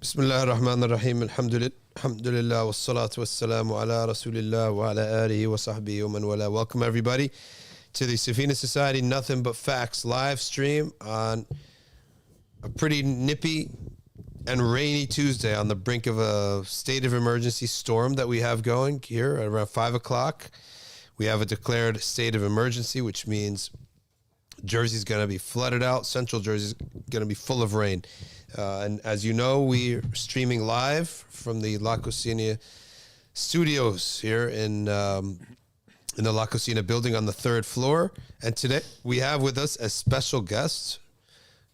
Bismillah ar-Rahman ar-Rahim. Alhamdulillah wa salatu wa salamu ala Rasulillah wa ala alihi wa sahbihi wa man wala. Welcome everybody to the Safina Society Nothing But Facts live stream on a pretty nippy and rainy Tuesday on the brink of a state of emergency storm that we have going here at around 5 o'clock. We have a declared state of emergency, which means Jersey's going to be flooded out. Central Jersey's going to be full of rain. And as you know, we're streaming live from the La Cocina studios here in the La Cocina building on the 3rd floor. And today we have with us a special guest.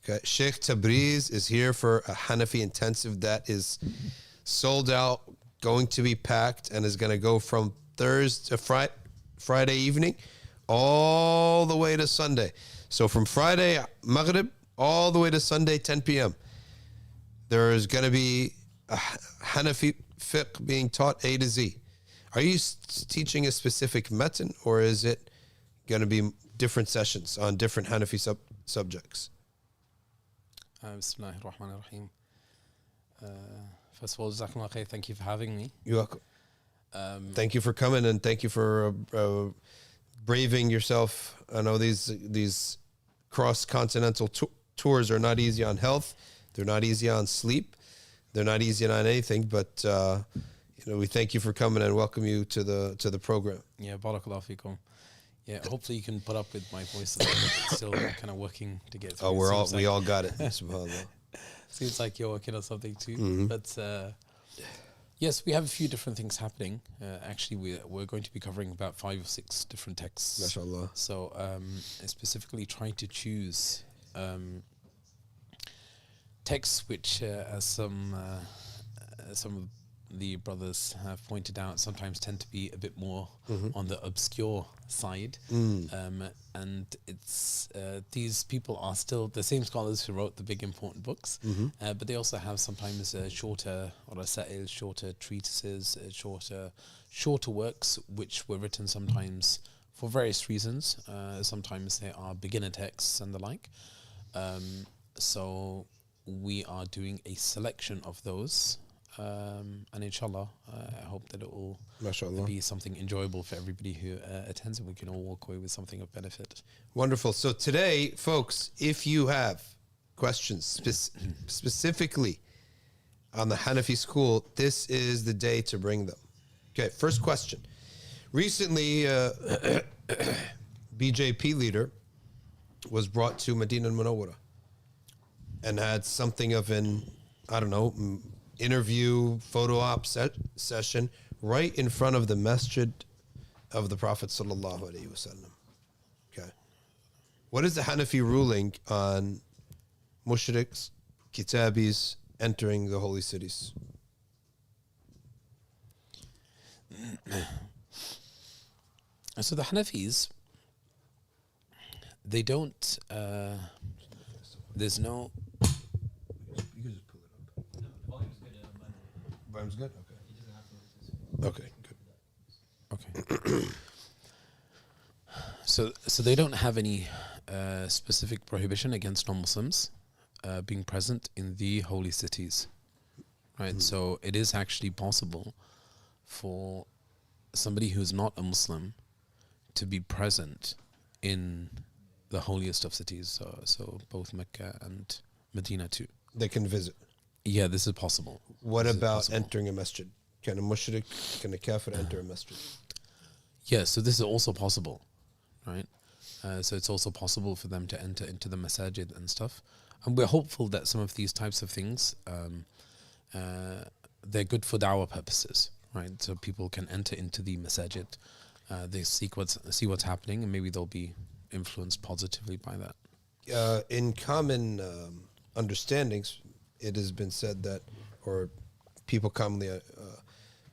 Okay. Shaykh Tabraze is here for a Hanafi intensive that is sold out, going to be packed, and is going to go from Friday evening all the way to Sunday. So from Friday Maghrib all the way to Sunday 10 p.m. there is going to be a Hanafi fiqh being taught A to Z. Are you teaching a specific matan, or is it going to be different sessions on different Hanafi subjects? Bismillahir Rahmanir Rahim. First of all, Jazakumullah khair, thank you for having me. You're welcome. Thank you for coming, and thank you for braving yourself. I know these cross-continental tours are not easy on health. They're not easy on sleep. They're not easy on anything. But we thank you for coming and welcome you to the program. Yeah, barakallahu feekum. Yeah, hopefully you can put up with my voice. It's still kind of working to get through. Oh, we all got it. SubhanAllah. Seems like you're working on something too. Mm-hmm. But yes, we have a few different things happening. Actually, we're going to be covering about 5 or 6 different texts. MashaAllah. So specifically trying to choose texts which, as some of the brothers have pointed out, sometimes tend to be a bit more on the obscure side. And it's these people are still the same scholars who wrote the big important books, but they also have sometimes shorter shorter treatises, shorter works which were written sometimes for various reasons. Sometimes they are beginner texts and the like. So we are doing a selection of those. And inshallah, I hope that it will be something enjoyable for everybody who attends, and we can all walk away with something of benefit. Wonderful. So today, folks, if you have questions specifically on the Hanafi school, this is the day to bring them. Okay, first question. Recently, BJP Leader was brought to Madinah Munawwara and had something of an, interview, photo op session right in front of the masjid of the Prophet sallallahu alaihi wasallam. Okay, what is the Hanafi ruling on mushriks, kitabis entering the holy cities? So the Hanafis, they don't. There's no. Volume's good? Okay. Okay. So they don't have any specific prohibition against non-Muslims being present in the holy cities, right? So it is actually possible for somebody who's not a Muslim to be present in the holiest of cities. So both Mecca and Medina too. They can visit. Yeah, this is possible. What about entering a masjid? Can a mushrik, can a kafir enter a masjid? Yeah, so this is also possible, right? So it's also possible for them to enter into the masajid and stuff. And we're hopeful that some of these types of things, they're good for dawah purposes, right? So people can enter into the masajid, they see what's happening, and maybe they'll be influenced positively by that. In common understandings, it has been said that, or people commonly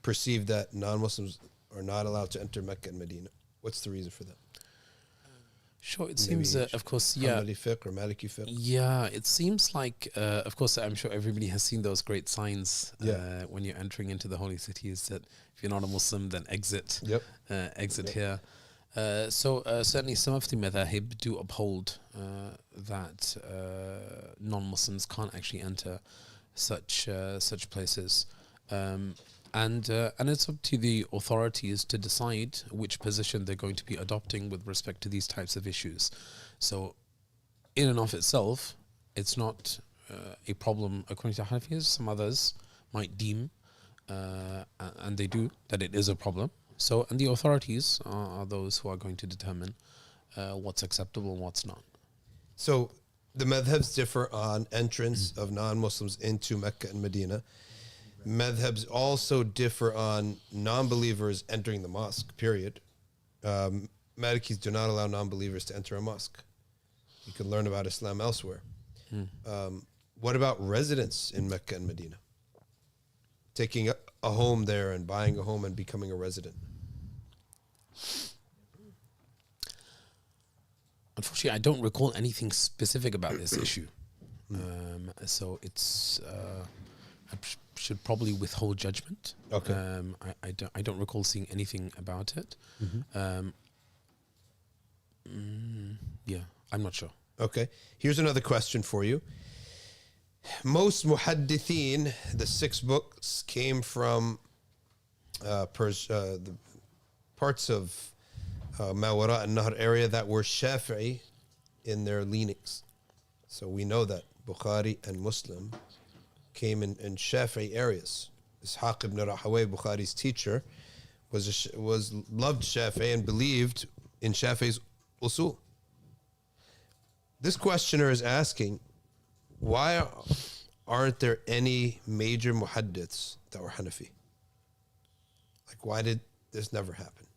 perceive that non-Muslims are not allowed to enter Mecca and Medina. What's the reason for that? Sure, it seems, of course, yeah. Hanbali fiqh or Maliki fiqh? Yeah, it seems like, of course, I'm sure everybody has seen those great signs when you're entering into the holy cities that if you're not a Muslim, then exit. Exit here. So certainly some of the madhahib do uphold that non-Muslims can't actually enter such places. And it's up to the authorities to decide which position they're going to be adopting with respect to these types of issues. So, in and of itself, it's not a problem according to Hanafis. Some others might deem, and they do, that it is a problem. So, and the authorities are those who are going to determine what's acceptable and what's not. So, the madhabs differ on entrance of non-Muslims into Mecca and Medina. Madhabs also differ on non-believers entering the mosque, period. Malikis do not allow non-believers to enter a mosque. You can learn about Islam elsewhere. What about residents in Mecca and Medina? Taking a home there and buying a home and becoming a resident. Unfortunately, I don't recall anything specific about this issue. So it's... I should probably withhold judgment. Okay. I don't recall seeing anything about it. Yeah, I'm not sure. Okay. Here's another question for you. Most muhaddithin, the 6 books, came from the parts of Mawara and Nahr area that were Shafi'i in their leanings. So we know that Bukhari and Muslim came in Shafi'i areas. Ishaq ibn Rahawayh, Bukhari's teacher, was loved Shafi'i and believed in Shafi'i's usul. This questioner is asking, why aren't there any major muhaddiths that were Hanafi? Like, why did this never happen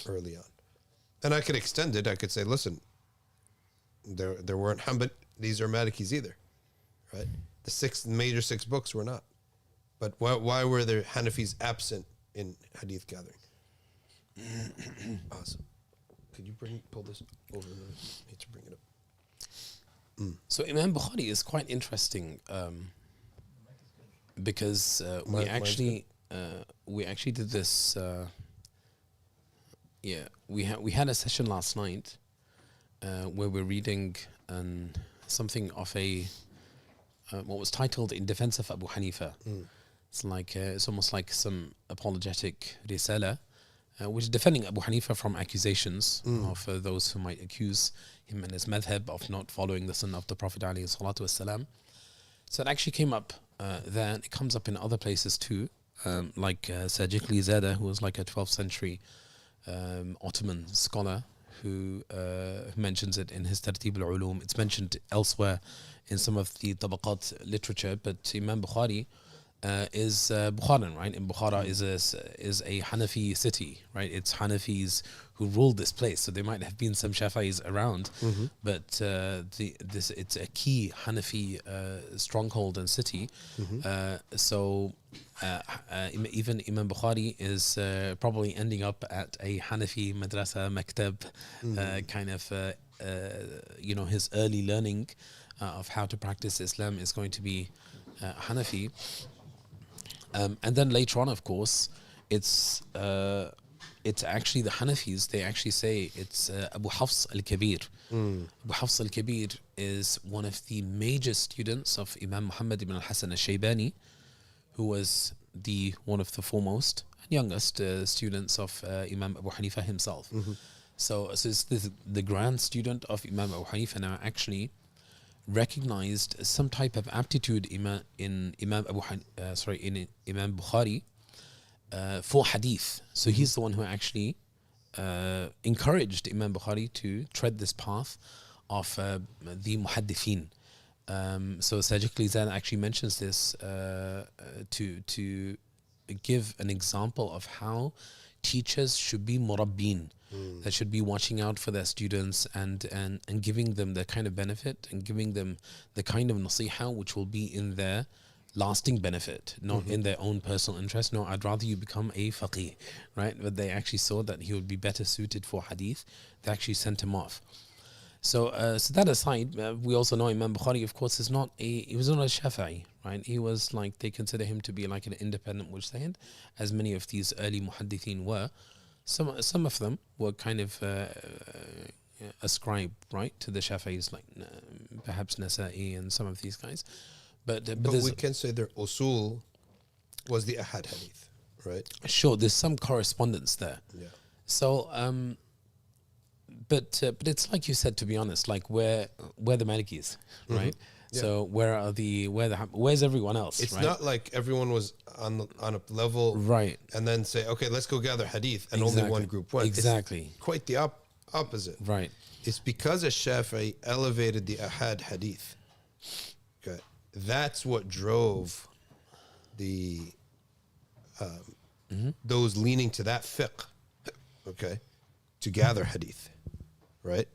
early on? And I could extend it. I could say, listen, there weren't Hanbalis or Malikis either, right? The major six books were not. But why were there Hanafis absent in hadith gathering? Awesome. Could you pull this over? I need to bring it up. So Imam Bukhari is quite interesting because we actually did this. We had a session last night where we're reading something of a what was titled "In Defense of Abu Hanifa." It's like it's almost like some apologetic risala, which is defending Abu Hanifa from accusations of those who might accuse him and his madhab of not following the sunnah of the Prophet alayhi salatu wasalam. So it actually came up there, and it comes up in other places too, like Sajikli Zada, who was like a 12th century Ottoman scholar who mentions it in his Tartib al-Ulum. It's mentioned elsewhere in some of the Tabaqat literature, but Imam Bukhari is Bukharan, right? And Bukhara is a Hanafi city, right? It's Hanafis who ruled this place, so there might have been some Shafi'is around, but it's a key Hanafi stronghold and city. So even Imam Bukhari is probably ending up at a Hanafi madrasa maktab, kind of his early learning of how to practice Islam is going to be Hanafi. And then later on, of course, it's actually the Hanafis. They actually say it's Abu Hafs al-Kabir. Abu Hafs al-Kabir is one of the major students of Imam Muhammad ibn al-Hasan al-Shaybani, who was one of the foremost and youngest students of Imam Abu Hanifa himself. So it's the grand student of Imam Abu Hanifa now actually recognized some type of aptitude in Imam Bukhari for hadith. So he's the one who actually encouraged Imam Bukhari to tread this path of the muhaddithin. So Sajikli Zan actually mentions this to give an example of how teachers should be murabbin. That should be watching out for their students and giving them the kind of benefit and giving them the kind of nasiha which will be in their lasting benefit, not in their own personal interest. No, I'd rather you become a faqih, right? But they actually saw that he would be better suited for hadith. They actually sent him off. So that aside, we also know Imam Bukhari, of course, he was not a Shafi'i, right? He was like, they consider him to be like an independent mujtahid, as many of these early muhaddithin were. Some of them were kind of ascribed, right, to the Shafi'is, like perhaps Nasa'i and some of these guys. But But we can say their usul was the ahad hadith, right? sure, there's some correspondence there. Yeah. So, but it's like you said, to be honest, like where the Malikis, right? Yeah. So where's everyone else? It's right? not like everyone was on a level, Right. and then say, okay, let's go gather hadith, and only one group went. Exactly. It's quite the opposite. Right. It's because a Shafi'i elevated the ahad hadith. Okay, that's what drove the those leaning to that fiqh, okay, to gather hadith, right?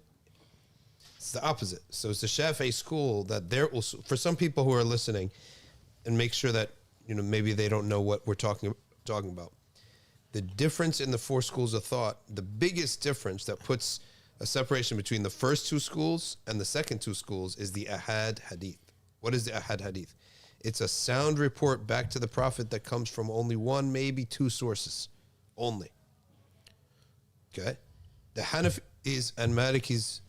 It's the opposite. So it's the Shafi'i school that they're also, for some people who are listening, and make sure that maybe they don't know what we're talking about. The difference in the four schools of thought, the biggest difference that puts a separation between the first two schools and the second two schools is the ahad hadith. What is the ahad hadith? It's a sound report back to the Prophet that comes from only one, maybe two sources, only. Okay? The Hanafis and Malikis,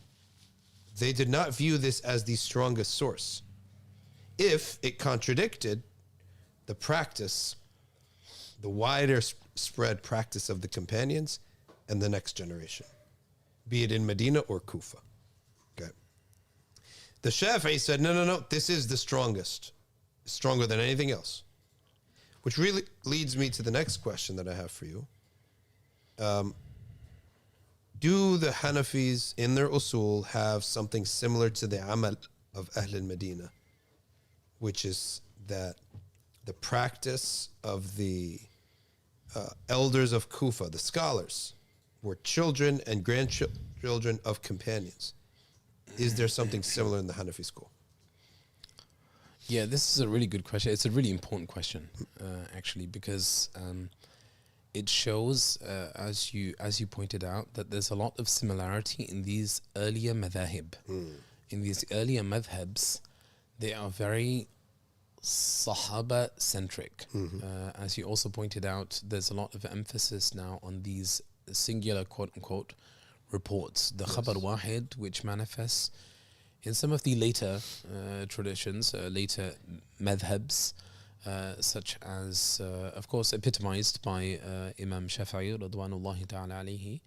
they did not view this as the strongest source if it contradicted the practice, the wider spread practice of the companions and the next generation, be it in Medina or Kufa. Okay. The Shafi'i said, no, this is the strongest, stronger than anything else. Which really leads me to the next question that I have for you. Do the Hanafis in their usul have something similar to the amal of Ahl al-Madinah, which is that the practice of the elders of Kufa, the scholars, were children and grandchildren of companions? Is there something similar in the Hanafi school? Yeah, this is a really good question. It's a really important question, actually, because it shows, as you pointed out, that there's a lot of similarity in these earlier madhahib. In these earlier madhabs, they are very Sahaba centric. As you also pointed out, there's a lot of emphasis now on these singular quote unquote reports, the khabar wahid, which manifests in some of the later traditions, later madhabs, such as, of course, epitomized by Imam Shafi'i radwanullahi ta'ala alayhi.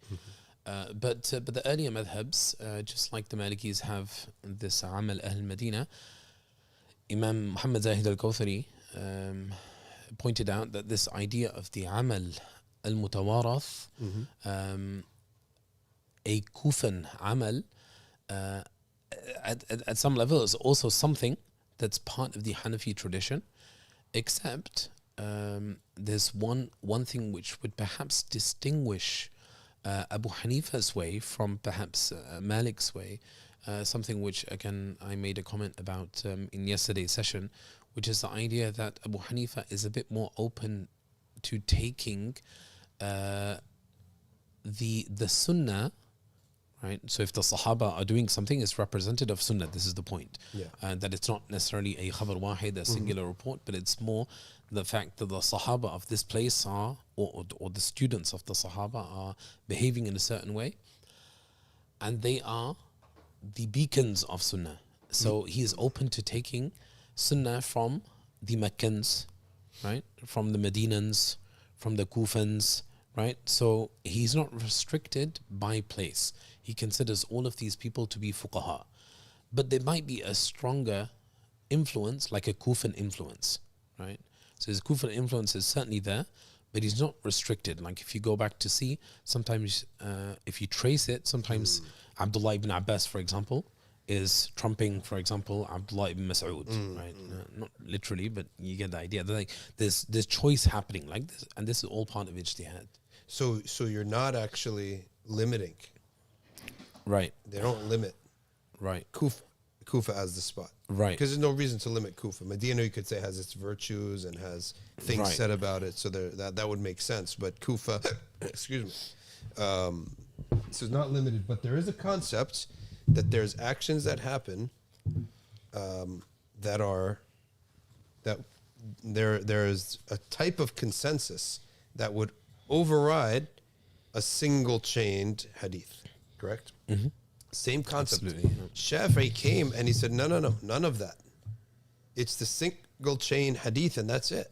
But the earlier madhabs, just like the Malikis have this amal Ahl Madinah, Imam Muhammad Zahid al-Kawthari pointed out that this idea of the amal al-mutawarath, a Kufan amal, at some level is also something that's part of the Hanafi tradition, except there's one thing which would perhaps distinguish Abu Hanifa's way from perhaps Malik's way, something which again I made a comment about in yesterday's session, which is the idea that Abu Hanifa is a bit more open to taking the sunnah, right? So if the Sahaba are doing something, it's representative of sunnah. This is the point. That it's not necessarily a khabar wahid, a singular report, but it's more the fact that the Sahaba of this place are, or the students of the Sahaba are behaving in a certain way, and they are the beacons of sunnah. So he is open to taking sunnah from the Meccans, right? From the Medinans, from the Kufans, right? So he's not restricted by place. He considers all of these people to be fuqaha. But there might be a stronger influence, like a Kufan influence, right? So his Kufan influence is certainly there, but he's not restricted. Like if you go back to see, sometimes if you trace it, sometimes Abdullah ibn Abbas, for example, is trumping, for example, Abdullah ibn Mas'ud, right? Not literally, but you get the idea. There's choice happening like this, and this is all part of ijtihad. So you're not actually limiting. Right. They don't limit. Right. Kufa as the spot. Right. Because there's no reason to limit Kufa. Medina, you could say, has its virtues and has things said about it, so that would make sense. But Kufa, excuse me, so it's not limited. But there is a concept that there's actions that happen that there is a type of consensus that would override a single chained hadith. Correct? Same concept. Absolutely. Shafi'i came and he said, no, none of that. it's the single chain hadith, and that's it.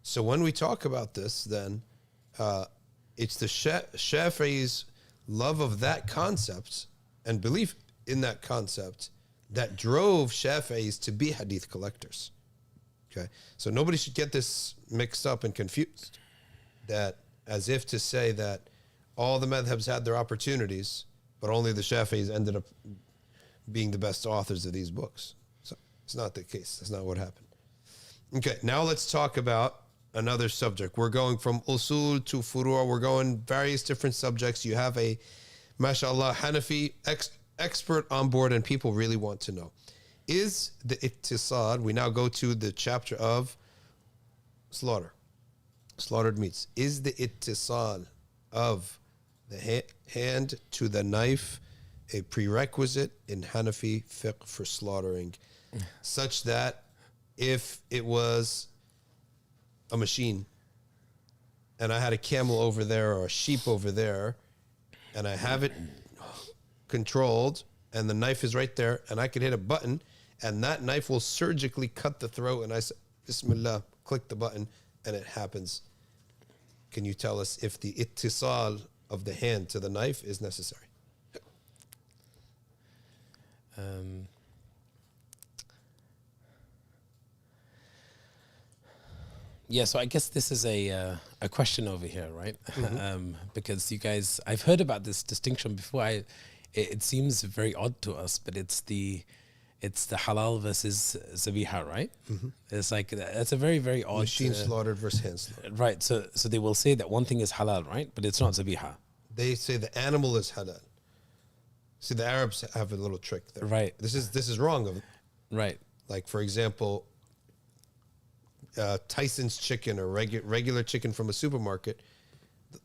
So when we talk about this, then it's the Shafi'i's love of that concept and belief in that concept that drove Shafi'is to be hadith collectors. Okay, so nobody should get this mixed up and confused, that as if to say that all the madhabs had their opportunities, but only the Shafi'is ended up being the best authors of these books. So it's not the case. That's not what happened. Okay, now let's talk about another subject. We're going from usul to furu'. We're going various different subjects. You have a, mashallah, Hanafi expert on board, and people really want to know. Is the ittisal, we now go to the chapter of slaughtered meats. Is the ittisal of the hand to the knife a prerequisite in Hanafi fiqh for slaughtering, such that if it was a machine and I had a camel over there or a sheep over there and I have it controlled and the knife is right there and I could hit a button and that knife will surgically cut the throat, and I say, Bismillah, click the button, and it happens. Can you tell us if the ittisal of the hand to the knife is necessary? Yeah, so I guess this is a question over here, right? Mm-hmm. Because you guys, I've heard about this distinction before. It seems very odd to us, but it's the halal versus zabiha, right? Mm-hmm. It's like, that's a very, very odd... Machine slaughtered versus hand slaughtered. Right, so they will say that one thing is halal, right? But it's not zabiha. They say the animal is halal. See, the Arabs have a little trick there. Right. This is wrong. Right. Like, for example, Tyson's chicken or regular chicken from a supermarket,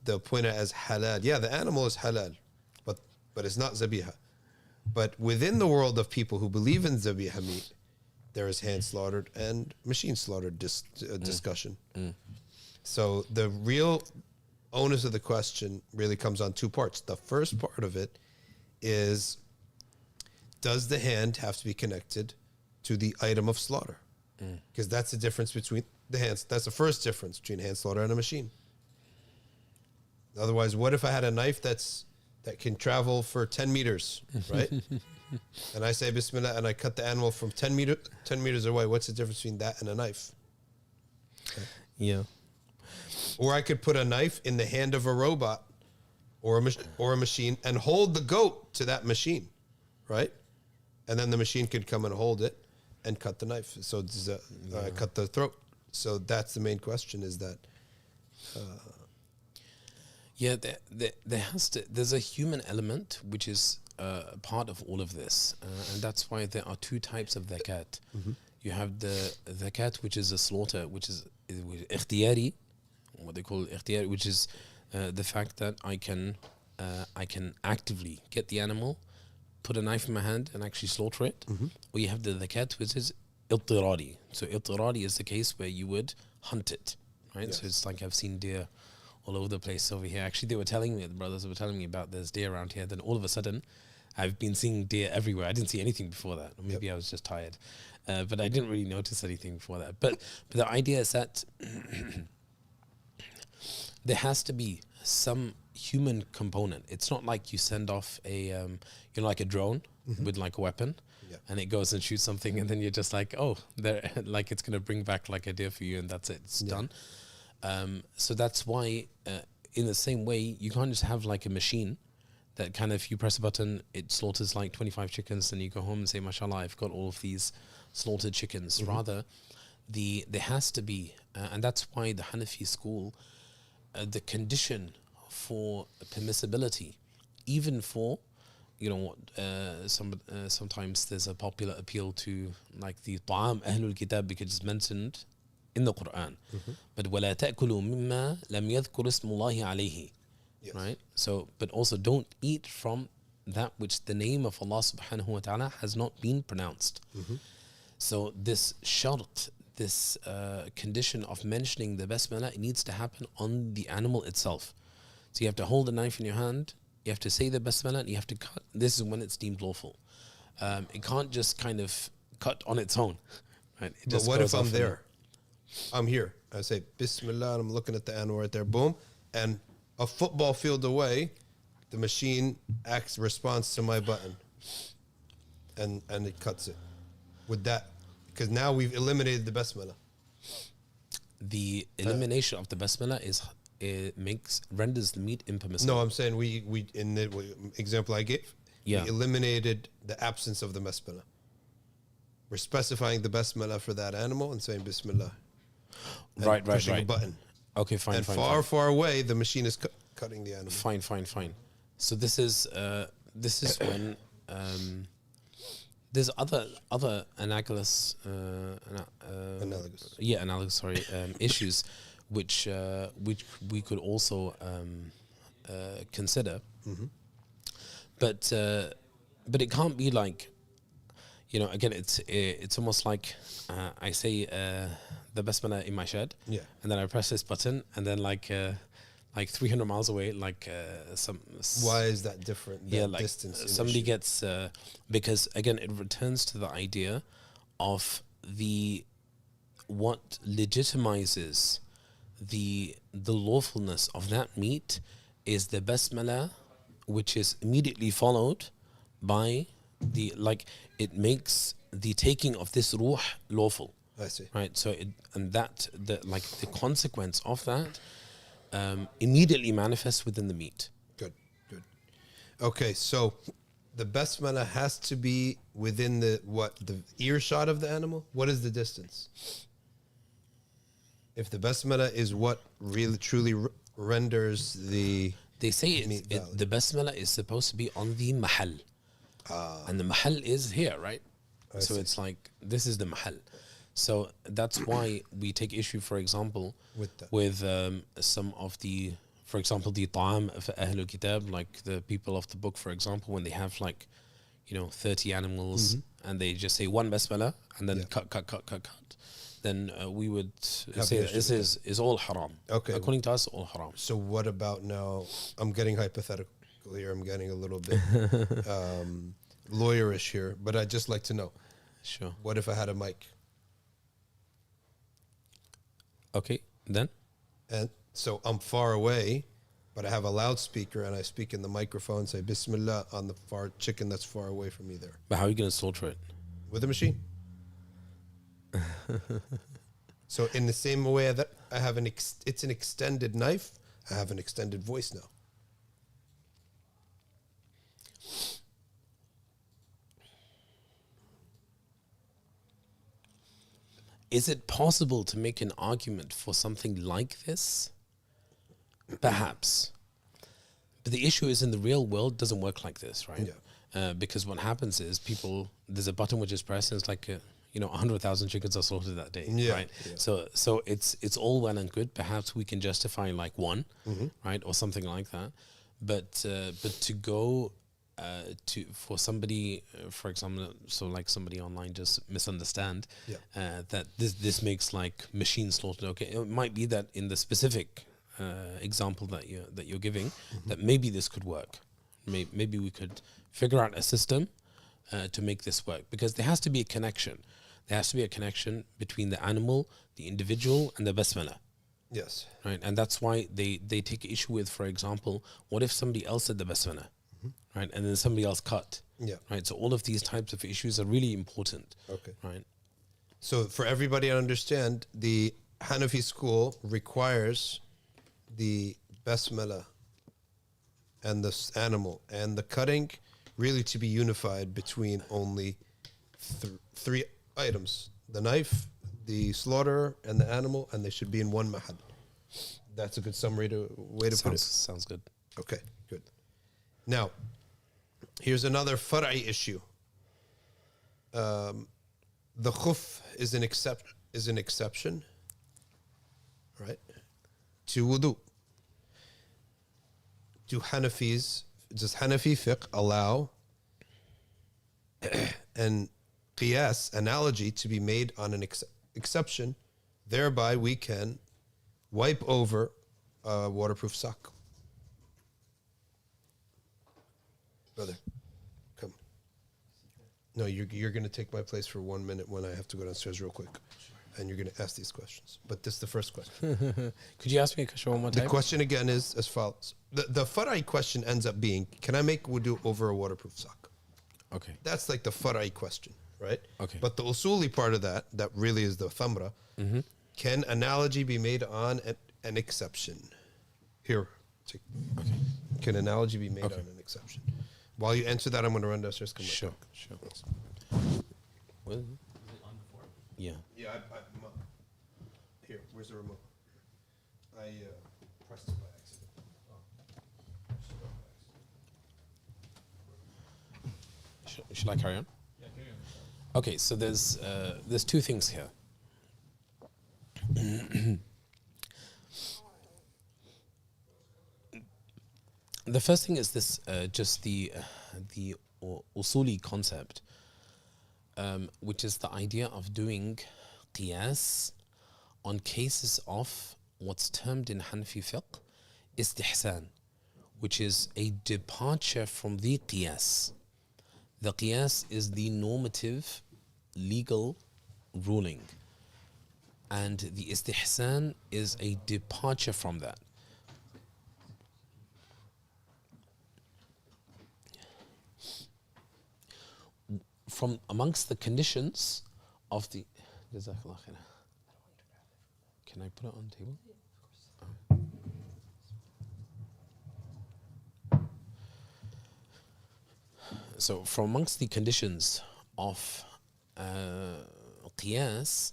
they'll point it as halal. Yeah, the animal is halal, but it's not zabiha. But within the world of people who believe in zabiha meat, there is hand slaughtered and machine slaughtered discussion. So the real onus of the question really comes on two parts. The first part of it is, does the hand have to be connected to the item of slaughter? Because that's the difference between the hands. That's the first difference between hand slaughter and a machine. Otherwise, what if I had a knife that can travel for 10 meters, right? And I say Bismillah and I cut the animal from 10 meters away. What's the difference between that and a knife? Okay. Yeah. Or I could put a knife in the hand of a robot or a machine and hold the goat to that machine, right? And then the machine could come and hold it and cut the knife. So cut the throat. So that's the main question, is that... Yeah, there's a human element which is part of all of this, and that's why there are two types of zakat. Mm-hmm. You have the zakat, which is a slaughter, which is ikhtiyari, what they call ikhtiyari, which is the fact that I can actively get the animal, put a knife in my hand, and actually slaughter it. Mm-hmm. Or you have the zakat, which is ittirari. So ittirari is the case where you would hunt it, right? Yes. So it's like I've seen deer all over the place over here. Actually, the brothers were telling me about there's deer around here. Then all of a sudden, I've been seeing deer everywhere. I didn't see anything before that. Or maybe I was just tired. But I didn't really notice anything before that. But the idea is that there has to be some human component. It's not like you send off like a drone with like a weapon, and it goes and shoots something, and then you're just like, oh, there, like it's gonna bring back like a deer for you, and that's it. It's done. So that's why, in the same way, you can't just have like a machine that kind of, you press a button, it slaughters like 25 chickens, and you go home and say, mashallah, I've got all of these slaughtered chickens. Mm-hmm. Rather, there has to be, and that's why the Hanafi school, the condition for permissibility, even for, sometimes there's a popular appeal to like the ta'am ahlul kitab, because it's mentioned in the Quran. Mm-hmm. But وَلَا تَأْكُلُوا مِمَّا لَمْ يَذْكُرِ اسْمُ اللَّهِ عَلَيْهِ. Yes. Right? So, but also don't eat from that which the name of Allah subhanahu wa ta'ala has not been pronounced. Mm-hmm. So this shart, this condition of mentioning the basmala, it needs to happen on the animal itself. So you have to hold a knife in your hand, you have to say the basmala, and you have to cut. This is when it's deemed lawful. It can't just kind of cut on its own. Right? It But what goes if I'm off there? I'm here. I say Bismillah, and I'm looking at the animal right there. Boom, and a football field away, the machine responds to my button, and it cuts it. With that, because now we've eliminated the Basmala. The elimination of the basmala renders the meat impermissible. No, I'm saying we in the example I gave, we eliminated the absence of the Basmala. We're specifying the Basmala for that animal and saying Bismillah. Right. Pushing a button. Okay, fine. And fine. far away, the machine is cutting the animal. Fine. So this is when there's other analogous issues which we could also consider, but it can't be like, you know, again, it's almost like I say the basmala in my shed, and then I press this button, and then like 300 miles away, Why is that different? That distance somebody gets because again, it returns to the idea of what legitimizes the lawfulness of that meat is the basmala, which is immediately followed by it makes the taking of this ruh lawful. I see. Right. So the consequence of that immediately manifests within the meat. Good. Okay, so the basmala has to be within the earshot of the animal. What is the distance? If the basmala is what really truly renders the they say the basmala is supposed to be on the mahal, and the mahal is here, right? So it's like this is the mahal. So that's why we take issue, for example, with some of the, for example, the ta'am for Ahlul Kitab, like the people of the book, for example, when they have 30 animals and they just say one basmala and then cut, then we would say that this is all haram. Okay. According to us, all haram. So what about now? I'm getting hypothetical here. I'm getting a little bit lawyerish here, but I'd just like to know. Sure. What if I had a mic? Okay, then? And so I'm far away, but I have a loudspeaker and I speak in the microphone, say Bismillah on the chicken that's far away from me there. But how are you going to slaughter it? With a machine. So in the same way that I have it's an extended knife, I have an extended voice now. Is it possible to make an argument for something like this? Perhaps. But the issue is in the real world, it doesn't work like this, right? Yeah. Because what happens is there's a button which is pressed and it's like, 100,000 chickens are slaughtered that day, right? Yeah. So it's all well and good. Perhaps we can justify like one, right? Or something like that. But to go for somebody, for example, so like somebody online just misunderstand that this makes like machine slaughtered. Okay, it might be that in the specific example that you're giving, that maybe this could work. Maybe we could figure out a system to make this work, because there has to be a connection. There has to be a connection between the animal, the individual, and the basmala. Yes. Right, and that's why they take issue with, for example, what if somebody else said the basmala? Right, and then somebody else cut. Yeah. Right. So all of these types of issues are really important. Okay. Right. So for everybody to understand, the Hanafi school requires the basmala and the animal and the cutting really to be unified between only three items: the knife, the slaughterer, and the animal, and they should be in one mahal. That's a good summary way to put it. Sounds good. Okay, good. Now, here's another far'i issue. The khuf is an exception, right, to wudu. Do Hanafis, does Hanafi fiqh allow an qiyas, analogy, to be made on an exception? Thereby we can wipe over a waterproof sock. Brother, come. No, you're going to take my place for 1 minute when I have to go downstairs real quick. And you're going to ask these questions. But this is the first question. Could you ask me a question one more time? The question again is as follows. The Far'i question ends up being, can I make wudu over a waterproof sock? Okay. That's like the Far'i question, right? Okay. But the usuli part of that really is the thamra. Can analogy be made on an exception? Here. Take, Okay. Can analogy be made on an exception? While you answer that, I'm going to run downstairs. Come Sure. back. Sure. Well, yeah. Yeah, here, where's the remote? I pressed it by accident. Should I carry on? Yeah, carry on. Okay, so there's two things here. The first thing is this, just the usuli concept, which is the idea of doing qiyas on cases of what's termed in Hanafi fiqh istihsan, which is a departure from the qiyas. The qiyas is the normative legal ruling, and the istihsan is a departure from that. From amongst the conditions of the Jazakallah khair. Can I put it on the table? So from amongst the conditions of qiyas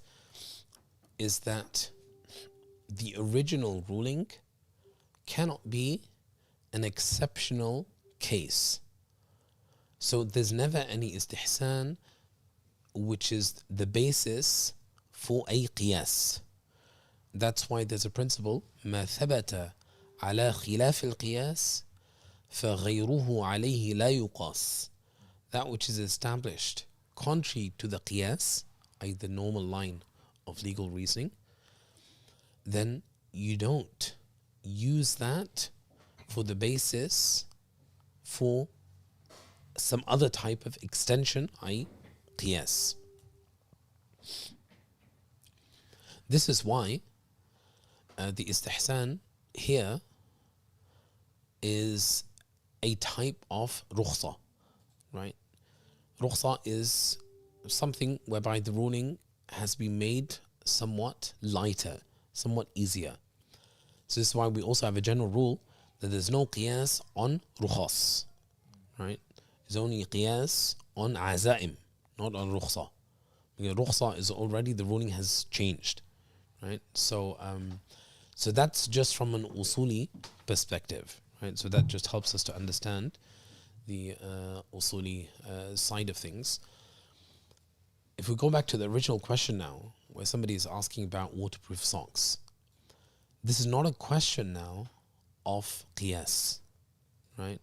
is that the original ruling cannot be an exceptional case. So there's never any istihsan which is the basis for a qiyas. That's why there's a principle ما ثبت على خلاف القياس فغيره عليه لا يقاس. That which is established contrary to the qiyas, i.e. the normal line of legal reasoning, then you don't use that for the basis for some other type of extension, i.e. qiyas. This is why the istihsan here is a type of rukhsa, right? Rukhsa is something whereby the ruling has been made somewhat lighter, somewhat easier. So this is why we also have a general rule that there's no qiyas on rukhas, right? There's only qiyas on azaim, not on rukhsa. Because rukhsa is already, the ruling has changed, right? So so that's just from an usuli perspective, right? So that just helps us to understand the usuli side of things. If we go back to the original question now, where somebody is asking about waterproof socks, this is not a question now of qiyas, right?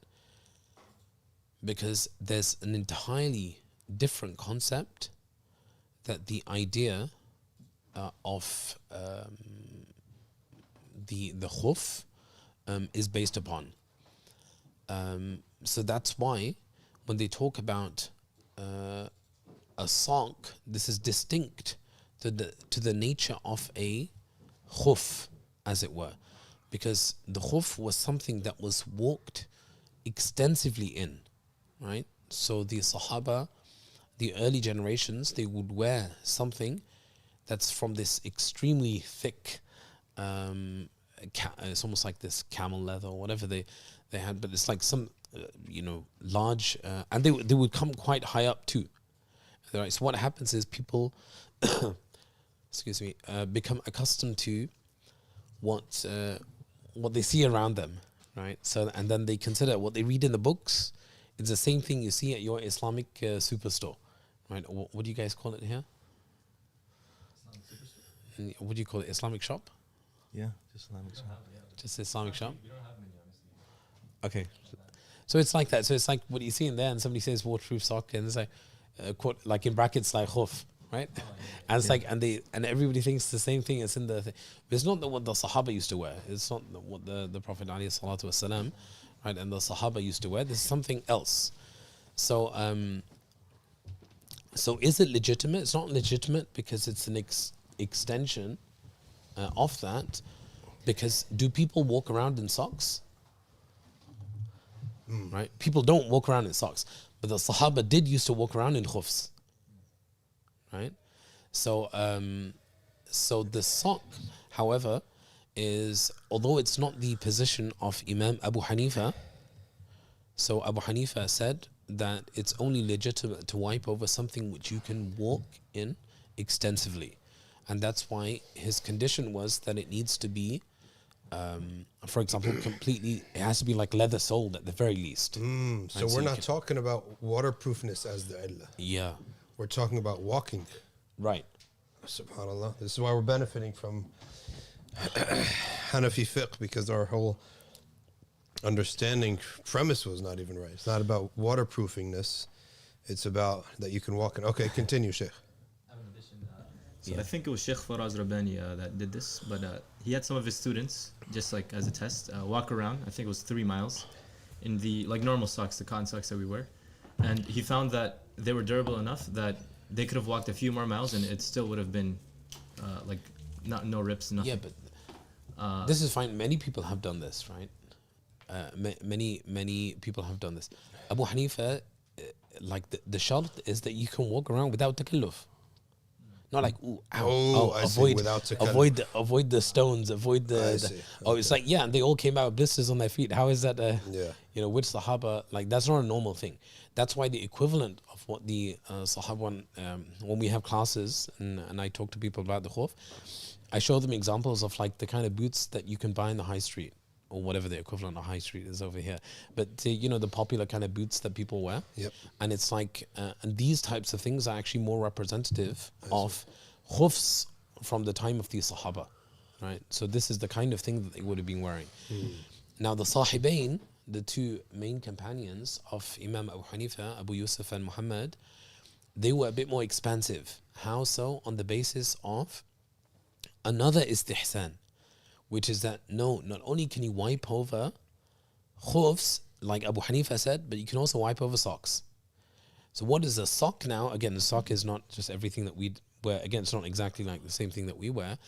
Because there's an entirely different concept that the idea of the khuf is based upon. So that's why when they talk about a sock, this is distinct to the nature of a khuf, as it were, because the khuf was something that was walked extensively in, right? So the Sahaba, the early generations, they would wear something that's from this extremely thick, it's almost like this camel leather or whatever they had, but it's like some, large, and they would come quite high up too. Right? So what happens is people, excuse me, become accustomed to what they see around them, right? So, and then they consider what they read in the books. It's the same thing you see at your Islamic superstore, right? What do you guys call it here? What do you call it? Islamic shop? Yeah, just Islamic shop. Just Islamic shop? We don't have many, honestly. Okay. So it's like that. So it's like what you see in there, and somebody says waterproof sock, and it's like, quote, like in brackets, like khuf, right? And it's like, and everybody thinks the same thing as in the thing. But it's not what the Sahaba used to wear. It's not what the Prophet ﷺ, right, and the Sahaba used to wear. This is something else. So So is it legitimate? It's not legitimate because it's an extension of that. Because do people walk around in socks? Right? People don't walk around in socks. But the Sahaba did used to walk around in khufs. Right? So so the sock, however, is, although it's not the position of Imam Abu Hanifa, so Abu Hanifa said that it's only legitimate to wipe over something which you can walk in extensively. And that's why his condition was that it needs to be, for example, completely, it has to be like leather soled at the very least. So And we're you not can- talking about waterproofness as the illah. Yeah, We're talking about walking. right. SubhanAllah. This is why we're benefiting from Hanafi fiqh, because our whole understanding premise was not even right. It's not about waterproofingness. It's about that you can walk in. Okay, continue, Shaykh. So I think it was Shaykh Tabraze Azam that did this, but he had some of his students, just like as a test, walk around, I think it was 3 miles, in the like normal socks, the cotton socks that we wear. And he found that they were durable enough that they could have walked a few more miles and it still would have been like no rips, nothing. Yeah, but this is fine. Many people have done this, right? Many people have done this. Abu Hanifa, like the shart is that you can walk around without takalluf. Not like, ooh, ow, Oh, I see, avoid, without takalluf. avoid the stones, avoid the. see. Oh, it's like, yeah, and they all came out with blisters on their feet. How is that? Yeah. You know, which Sahaba, like that's not a normal thing. That's why the equivalent of what the Sahaba, when we have classes and I talk to people about the khuf, I show them examples of like the kind of boots that you can buy in the high street, or whatever the equivalent of high street is over here. But you know, the popular kind of boots that people wear. Yep. And it's like, and these types of things are actually more representative of khufs from the time of the Sahaba, right? So this is the kind of thing that they would have been wearing. Now the Sahibain, the 2 main companions of Imam Abu Hanifa, Abu Yusuf and Muhammad, they were a bit more expansive. How so? On the basis of another istihsan, which is that no, not only can you wipe over khufs, like Abu Hanifa said, but you can also wipe over socks. So what is a sock now? Again, the sock is not just everything that we wear. Again, it's not exactly like the same thing that we wear,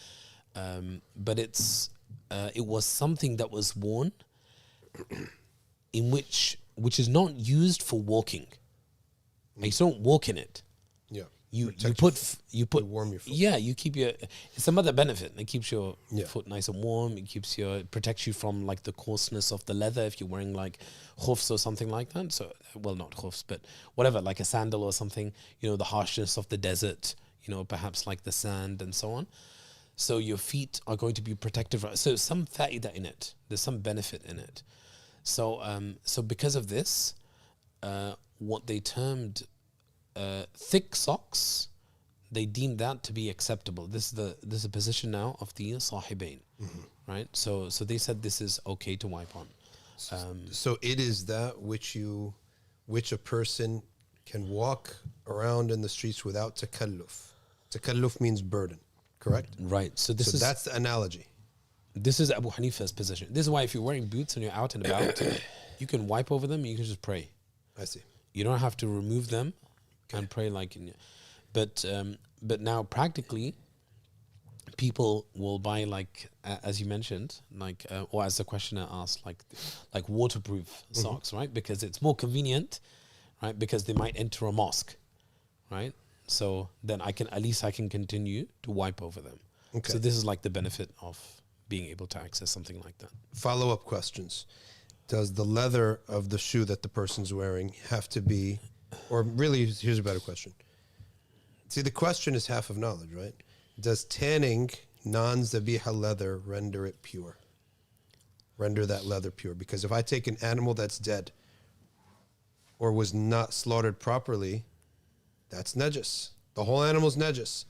but it was something that was worn in which is not used for walking. Like, you don't walk in it. Yeah. You Protect put warm your foot. Yeah, you keep it's some other benefit. It keeps your Yeah. foot nice and warm. It protects you from like the coarseness of the leather if you're wearing like khufs or something like that. So, well, not khufs, but whatever, like a sandal or something. You know, the harshness of the desert. You know, perhaps like the sand and so on. So your feet are going to be protected. So some fa'idah in it. There's some benefit in it. So so because of this, what they termed thick socks, they deemed that to be acceptable. This is a position now of the Sahibain, right? So they said this is okay to wipe on. So it is that which a person can walk around in the streets without takalluf. Takalluf means burden, correct? Right. So this So is that's the analogy. this is Abu Hanifa's position. This is why if you're wearing boots and you're out and about, you can wipe over them and you can just pray. I see. You don't have to remove them and pray like but now practically people will buy like as you mentioned, like or as the questioner asked, like waterproof socks, right? Because it's more convenient, right? Because they might enter a mosque, right? So then I can continue to wipe over them. Okay. So this is like the benefit of being able to access something like that. Follow-up questions. Does the leather of the shoe that the person's wearing have to be, or really, here's a better question. See, the question is half of knowledge, right? Does tanning non-zabiha leather render it pure? Render that leather pure? Because if I take an animal that's dead or was not slaughtered properly, that's najis. The whole animal's najis.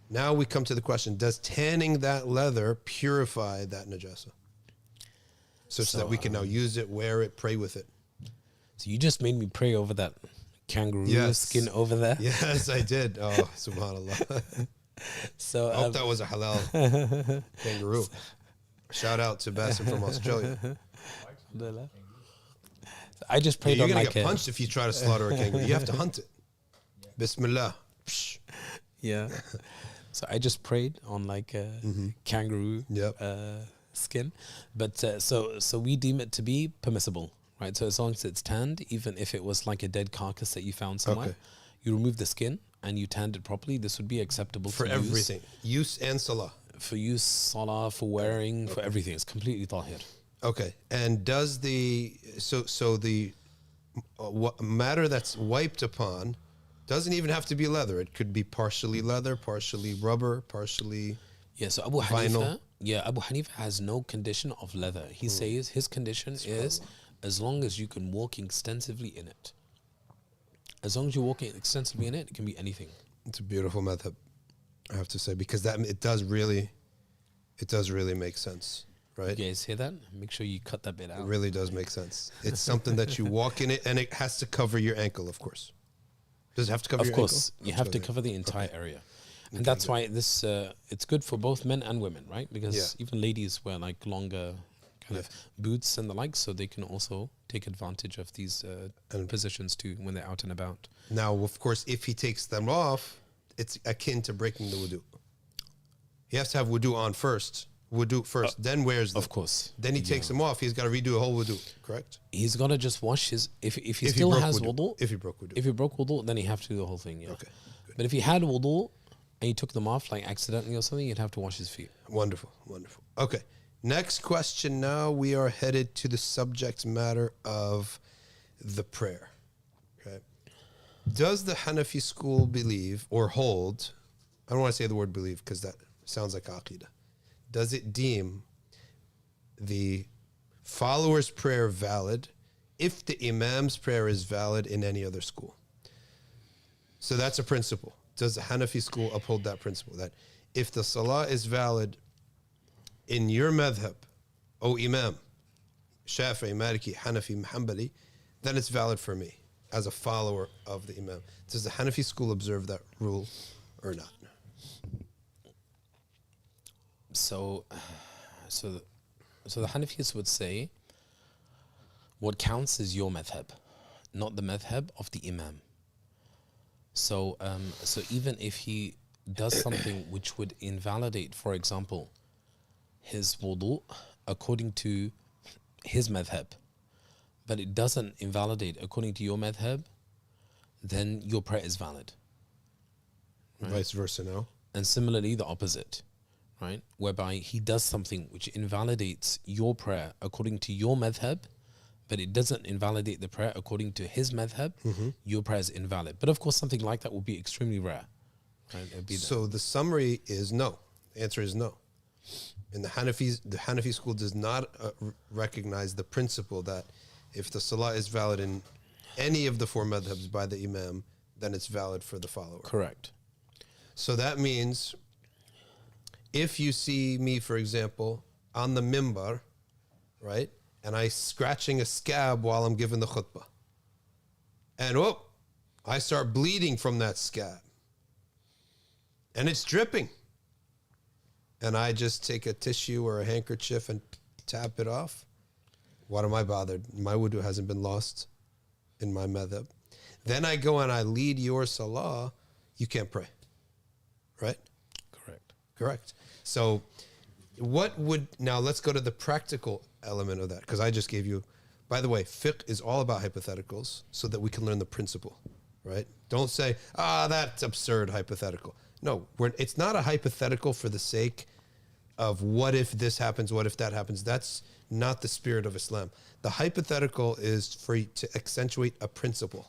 Now we come to the question, does tanning that leather purify that najasa? Such that we can now use it, wear it, pray with it. So you just made me pray over that kangaroo Yes. skin over there. Yes, I did. Oh, subhanAllah. So I hope that was a halal kangaroo. Shout out to Basim from Australia. I just prayed You're on going to like get punched if you try to slaughter a kangaroo. You have to hunt it. Bismillah. Psh. Yeah. So I just prayed on like a kangaroo skin, but so we deem it to be permissible, right? So as long as it's tanned, even if it was like a dead carcass that you found somewhere, you remove the skin and you tanned it properly. This would be acceptable For to everything. Use and salah. for use, salah, for wearing, for everything. It's completely tahir. Okay. And does the matter that's wiped upon doesn't even have to be leather. It could be partially leather, partially rubber, partially Yeah, so Abu vinyl. Hanifa, Abu Hanifa has no condition of leather. He says his condition is as long as you can walk extensively in it. As long as you're walking extensively in it, it can be anything. It's a beautiful madhab, I have to say, because that it does really make sense, right? You guys hear that? Make sure you cut that bit It out. really does make sense. It's something that you walk in it, and it has to cover your ankle, of course. Does it have to cover your ankle? Of course, you have to cover the entire area. And that's why this it's good for both men and women, right? Because even ladies wear like longer kind of boots and the like, so they can also take advantage of these positions too when they're out and about. Now, of course, if he takes them off, it's akin to breaking the wudu. He has to have wudu on first, then wears them. Of course. Then he takes them off. He's got to redo a whole wudu, correct? He's got to just wash his, if he If still broke has wudu. wudu, If he broke wudu. if he broke wudu, then he have to do the whole thing, yeah. Okay, good. But if he had wudu and he took them off like accidentally or something, he'd have to wash his feet. Wonderful, wonderful. Okay, next question now. We are headed to the subject matter of the prayer. Okay. Does the Hanafi school believe or hold, I don't want to say the word believe because that sounds like aqidah. Does it deem the follower's prayer valid if the imam's prayer is valid in any other school? So that's a principle. Does the Hanafi school uphold that principle? That if the salah is valid in your madhab, O Imam, Shafi'i, Maliki, Hanafi, Hanbali, then it's valid for me as a follower of the Imam. Does the Hanafi school observe that rule or not? So the Hanafis would say what counts is your madhab, not the madhab of the Imam. So even if he does something which would invalidate, for example, his wudu according to his madhab, but it doesn't invalidate according to your madhab, then your prayer is valid. Right? Vice versa now. And similarly, the opposite, right? Whereby he does something which invalidates your prayer according to your madhab, but it doesn't invalidate the prayer according to his madhab, your prayer is invalid. But of course, something like that would be extremely rare. Right? So the summary is no. The answer is no. And the Hanafi school does not recognize the principle that if the salah is valid in any of the four madhabs by the imam, then it's valid for the follower. Correct. So that means if you see me, for example, on the mimbar, right, and I scratching a scab while I'm giving the khutbah, and I start bleeding from that scab, and it's dripping, and I just take a tissue or a handkerchief and tap it off, what am I bothered? My wudu hasn't been lost in my madhab. Then I go and I lead your salah, you can't pray, right? Correct. So now let's go to the practical element of that, because I just gave you, by the way, fiqh is all about hypotheticals so that we can learn the principle, right? Don't say, that's absurd hypothetical. No, it's not a hypothetical for the sake of what if this happens, what if that happens. That's not the spirit of Islam. The hypothetical is for you to accentuate a principle.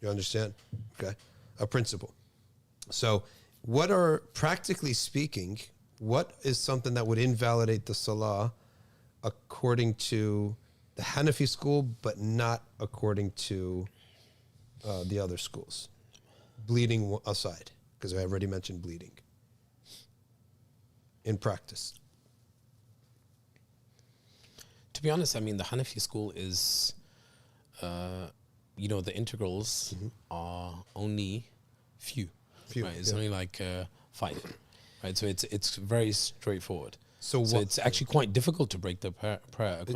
You understand? Okay. A principle. So practically speaking, what is something that would invalidate the salah according to the Hanafi school, but not according to the other schools? Bleeding aside, because I already mentioned bleeding. In practice. To be honest, I mean, the Hanafi school is, the integrals are only few. Right? It's only like 5. Right? So it's very straightforward. So it's actually quite difficult to break the prayer.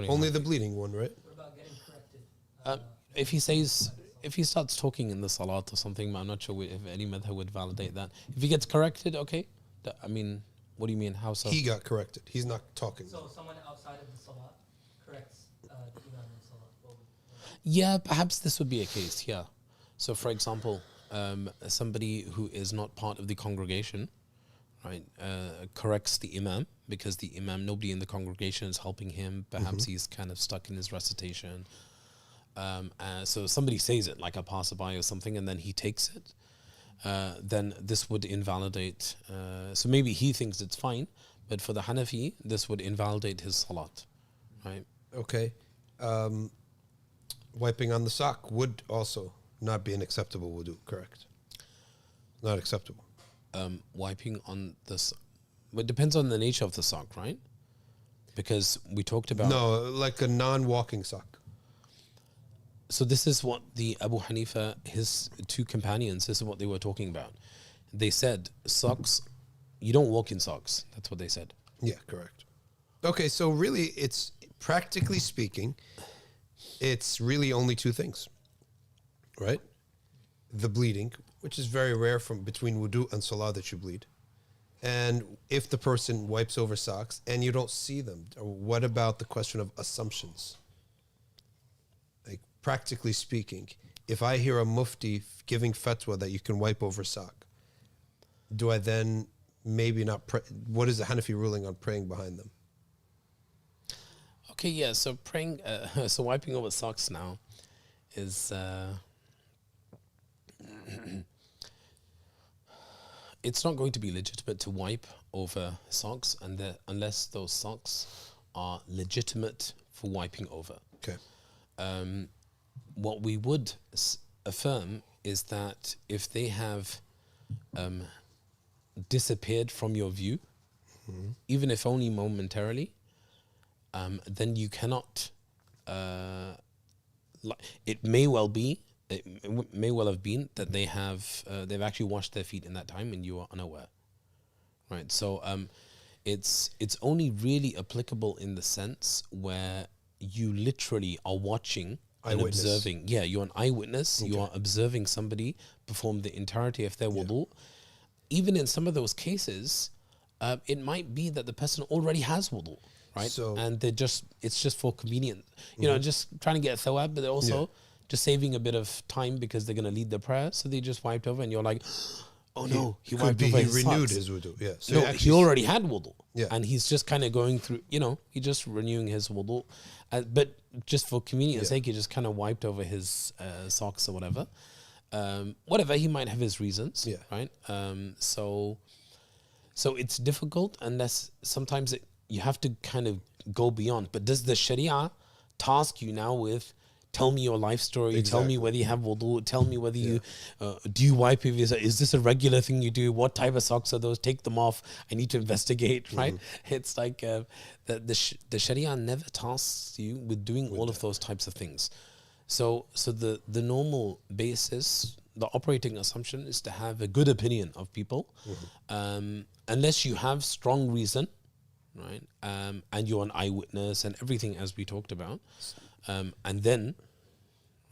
Only the bleeding one, right? What about getting corrected? If he says if he starts talking in the salat or something, I'm not sure if any madhab would validate that. If he gets corrected, okay. I mean, what do you mean? How so? He got corrected. He's not talking. So someone outside of the salat corrects the imam in salat. Yeah, perhaps this would be a case, yeah. So for example, somebody who is not part of the congregation, right, corrects the imam because the imam, nobody in the congregation is helping him. Perhaps he's kind of stuck in his recitation. So somebody says it, like a passerby or something, and then he takes it. Then this would invalidate. So maybe he thinks it's fine, but for the Hanafi, this would invalidate his salat, right? Okay. Wiping on the sock would also not be an acceptable wudu, correct? Not acceptable. Wiping on this, but it depends on the nature of the sock, right? Because we talked about No, like a non-walking sock. So this is what the Abu Hanifa, his two companions, this is what they were talking about. They said socks, you don't walk in socks. That's what they said. Yeah, correct. Okay, so really, it's practically speaking, it's really only two things, right? The bleeding, which is very rare from between wudu and salah that you bleed. And if the person wipes over socks and you don't see them, what about the question of assumptions? Like, practically speaking, if I hear a mufti giving fatwa that you can wipe over sock, do I then maybe not pray? What is the Hanafi ruling on praying behind them? Okay, yeah, so praying, so wiping over socks now is, it's not going to be legitimate to wipe over socks unless those socks are legitimate for wiping over. Okay. What we would affirm is that if they have disappeared from your view, even if only momentarily, then you cannot. It may well have been that they have they've actually washed their feet in that time, and you are unaware, right? So it's only really applicable in the sense where you literally are watching and observing. Yeah, you're an eyewitness. Okay. You are observing somebody perform the entirety of their wudu. Even in some of those cases, it might be that the person already has wudu, right? So, and it's just for convenience, you know, just trying to get a thawab, but they're also just saving a bit of time because they're going to lead the prayer. So they just wiped over, and you're like, oh no, he wiped over his socks. He renewed his wudu. Yeah. So no, he already had wudu. Yeah. And he's just kind of going through, you know, he's just renewing his wudu. But just for convenience sake, he just kind of wiped over his socks or whatever. Whatever, he might have his reasons, right? So it's difficult unless sometimes you have to kind of go beyond. But does the Sharia task you now with, tell me your life story, tell me whether you have wudu, tell me whether you, do you wipe if is this a regular thing you do, what type of socks are those, take them off, I need to investigate, right? It's like the Sharia never tasks you with doing all of those types of things. So the normal basis, the operating assumption is to have a good opinion of people, unless you have strong reason, right? And you're an eyewitness and everything as we talked about. And then,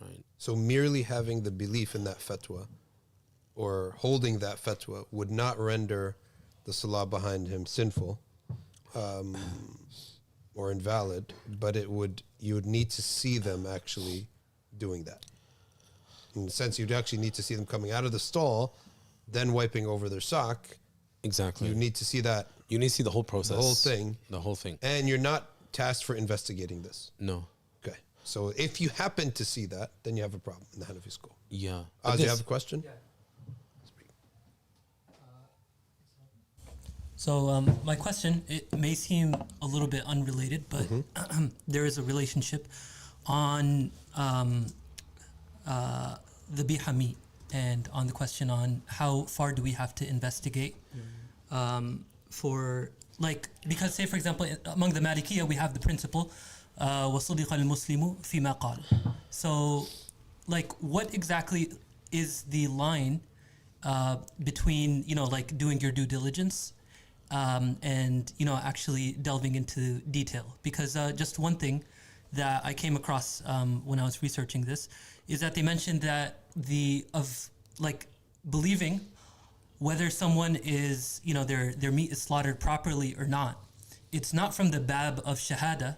right. So merely having the belief in that fatwa or holding that fatwa would not render the salah behind him sinful or invalid, but you would need to see them actually doing that. In the sense, you'd actually need to see them coming out of the stall, then wiping over their sock. Exactly. You need to see that. You need to see the whole process. The whole thing. The whole thing. And you're not tasked for investigating this. No. Okay. So if you happen to see that, then you have a problem in the Hanafi school. Yeah. Do you have a question? Yeah. So my question, it may seem a little bit unrelated, but there is a relationship on the bihamit and on the question on how far do we have to investigate for, like, because say for example among the Malikiyya we have the principle وَصُدِقَ الْمُسْلِمُ فِي مَا قَالَ. So like what exactly is the line between, you know, like doing your due diligence and, you know, actually delving into detail? Because just one thing, that I came across when I was researching this is that they mentioned that believing whether someone is, their meat is slaughtered properly or not, it's not from the bab of shahada,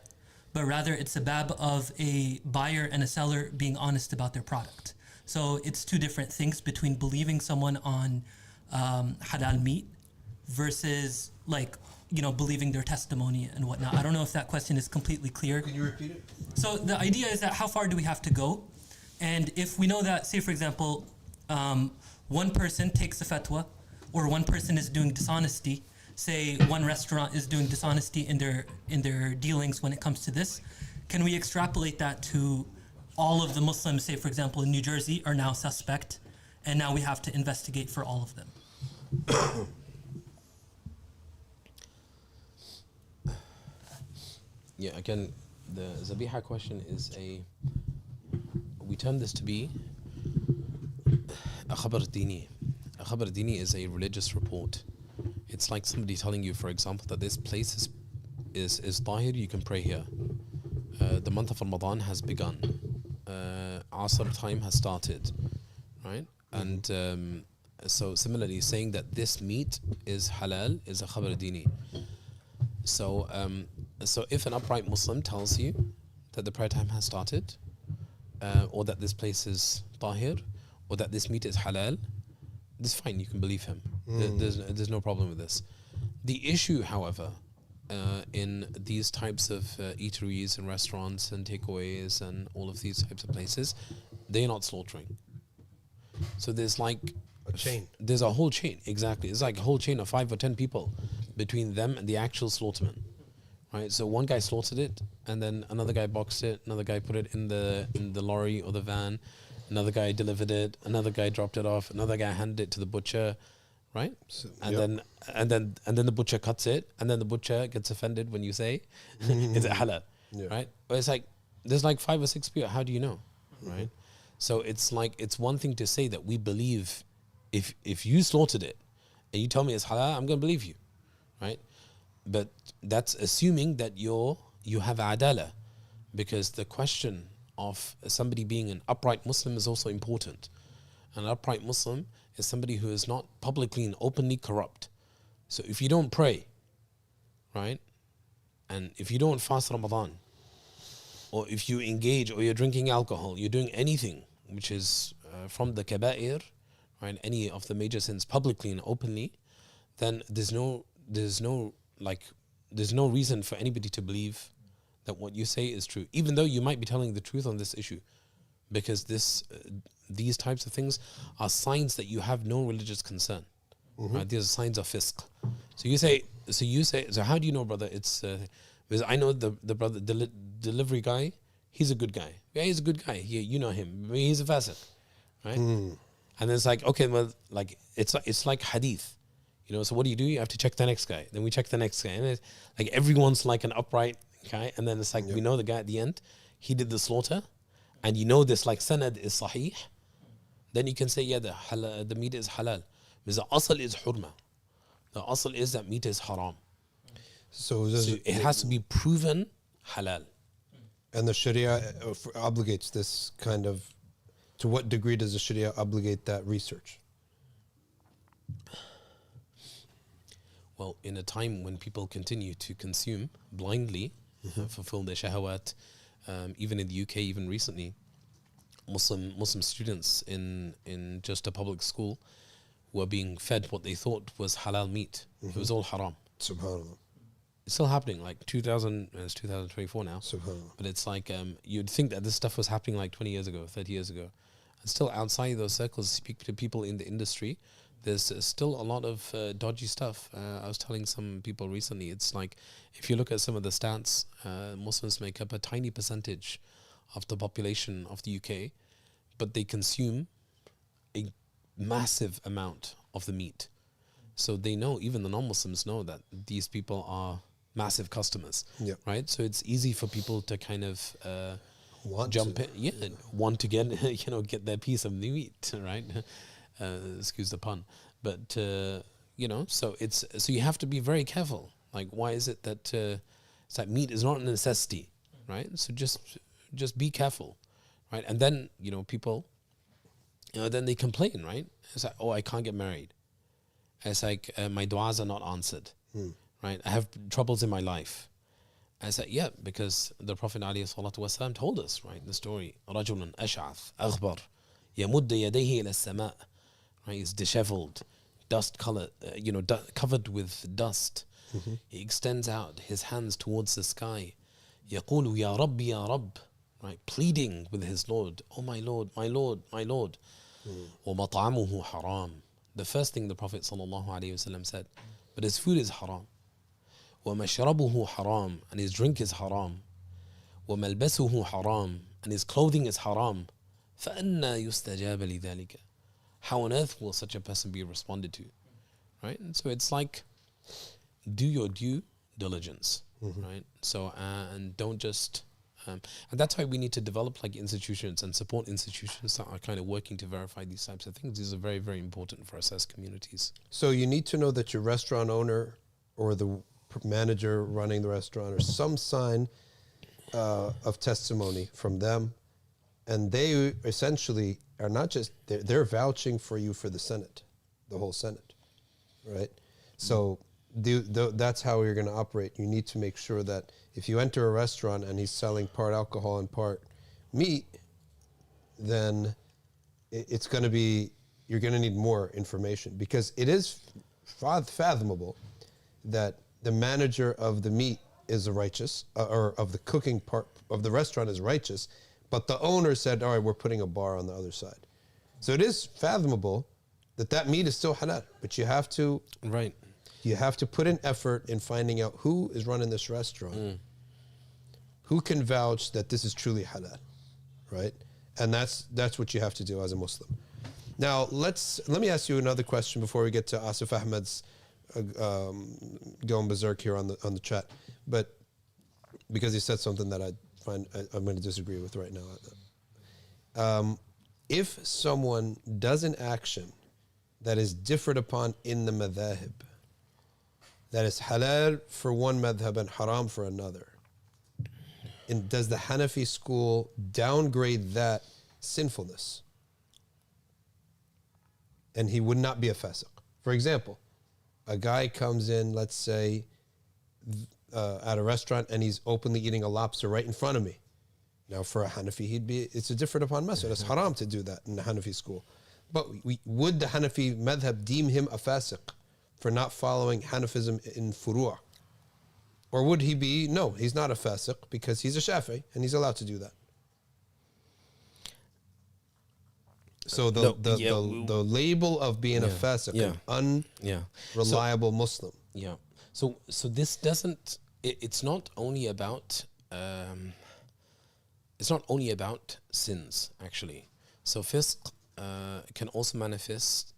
but rather it's the bab of a buyer and a seller being honest about their product. So it's two different things between believing someone on halal meat versus believing their testimony and whatnot. I don't know if that question is completely clear. Can you repeat it? So the idea is that how far do we have to go? And if we know that, say for example, one person takes a fatwa or one person is doing dishonesty, say one restaurant is doing dishonesty in their dealings when it comes to this, can we extrapolate that to all of the Muslims, say for example in New Jersey, are now suspect and now we have to investigate for all of them? Yeah, again, the Zabiha question is we term this to be a khabar dini. A khabar dini is a religious report. It's like somebody telling you, for example, that this place is tahir, you can pray here. The month of Ramadan has begun. Asr time has started, right? And so similarly, saying that this meat is halal is a khabar dini. So if an upright Muslim tells you that the prayer time has started, or that this place is tahir, or that this meat is halal, this is fine, you can believe him. There's no problem with this. The issue, however, in these types of eateries and restaurants and takeaways and all of these types of places, they're not slaughtering. So there's like a chain. There's a whole chain, exactly. It's like a whole chain of 5 or 10 people between them and the actual slaughterman. Right, so one guy slaughtered it, and then another guy boxed it, another guy put it in the lorry or the van, another guy delivered it, another guy dropped it off, another guy handed it to the butcher, right? So, and then the butcher cuts it, and then the butcher gets offended when you say, "Is it halal?" Yeah. Right? But it's like there's like 5 or 6 people. How do you know, right? So it's like it's one thing to say that we believe if you slaughtered it and you tell me it's halal, I'm going to believe you, right? But that's assuming that you have adala, because the question of somebody being an upright Muslim is also important. An upright Muslim is somebody who is not publicly and openly corrupt. So if you don't pray, right, and if you don't fast Ramadan, or if you engage or you're drinking alcohol, you're doing anything which is from the kaba'ir, right, any of the major sins publicly and openly, then there's no reason for anybody to believe that what you say is true, even though you might be telling the truth on this issue, because these types of things are signs that you have no religious concern. Right? These are signs of fisq. So how do you know, brother? It's because I know the brother, delivery guy. He's a good guy. Yeah, he's a good guy. Yeah, you know him. He's a fasiq, right? And then it's like, okay, well, like it's like hadith. So what do? You have to check the next guy. Then we check the next guy. And it's like everyone's like an upright guy. And then it's like, we know the guy at the end, he did the slaughter. And this like sanad is sahih. Then you can say, yeah, the meat is halal. Because the asl is hurma. The asl is that meat is haram. So it has to be proven halal. And the Sharia obligates this kind of, to what degree does the Sharia obligate that research? Well, in a time when people continue to consume blindly, fulfill their shahawat, even in the UK, even recently, Muslim students in just a public school were being fed what they thought was halal meat. It was all haram. Subhanallah. It's still happening, like it's 2024 now. Subhanallah. But it's like, you'd think that this stuff was happening like 20 years ago, 30 years ago. And still outside those circles, speak to people in the industry, there's still a lot of dodgy stuff. I was telling some people recently, it's like, if you look at some of the stats, Muslims make up a tiny percentage of the population of the UK, but they consume a massive amount of the meat. So they know, even the non-Muslims know that these people are massive customers, right? So it's easy for people to kind of want to get get their piece of the meat, right? Excuse the pun, but so you have to be very careful. Like, why is it that meat is not a necessity? right? So just be careful, right? And then, people, then they complain, right? It's like, oh, I can't get married. It's like, my du'as are not answered, right? I have troubles in my life. I said, yeah, because the Prophet ﷺ told us, right, the story, رَجُلٌ أَشْعَث أَغْبَرٌ يَمُدُّ يَدَيْهِ إِلَى السَّمَاءِ, right? He's disheveled, dust color, covered with dust. He extends out his hands towards the sky. يَقُولُ يَا رَبِّ يَا رَبِّ, right, pleading with his Lord, oh my Lord, my Lord, my Lord. وَمَطْعَمُهُ حَرَامٌ. The first thing the Prophet ﷺ said, but his food is haram. وَمَشْرَبُهُ حَرَامٌ, and his drink is haram. وَمَلْبَسُهُ حَرَامٌ, and his clothing is haram. فَأَنَّا يُسْتَجَابَ لِذَلِكَ. How on earth will such a person be responded to? Right? And so it's like, do your due diligence, right? So, and don't just, and that's why we need to develop like institutions and support institutions that are kind of working to verify these types of things. These are very, very important for us as communities. So you need to know that your restaurant owner or the manager running the restaurant or some sign of testimony from them, and they essentially are not just, they're vouching for you for the Senate, the whole Senate, right? So that's how you're going to operate. You need to make sure that if you enter a restaurant and he's selling part alcohol and part meat, then it's going to be, you're going to need more information, because it is fathomable that the manager of the meat is righteous, or of the cooking part of the restaurant is righteous, but the owner said, all right, we're putting a bar on the other side. So it is fathomable that meat is still halal, but you have to put in effort in finding out who is running this restaurant, who can vouch that this is truly halal, right? And that's what you have to do as a Muslim. Now, let me ask you another question before we get to Asif Ahmed's going berserk here on the chat, but because he said something that I find I'm going to disagree with right now. If someone does an action that is differed upon in the madhahib, that is halal for one madhab and haram for another, and does the Hanafi school downgrade that sinfulness? And he would not be a fasiq. For example, a guy comes in, let's say, at a restaurant, and he's openly eating a lobster right in front of me. Now, for a Hanafi, it's a different upon masjid. It's haram to do that in the Hanafi school. But would the Hanafi madhab deem him a fasiq for not following Hanafism in furu'ah? Or would he be, no, he's not a fasiq because he's a Shafi and he's allowed to do that? So the label of being a fasiq, an unreliable Muslim. Yeah. So this doesn't. It's not only about. It's not only about sins, actually. So fisq can also manifest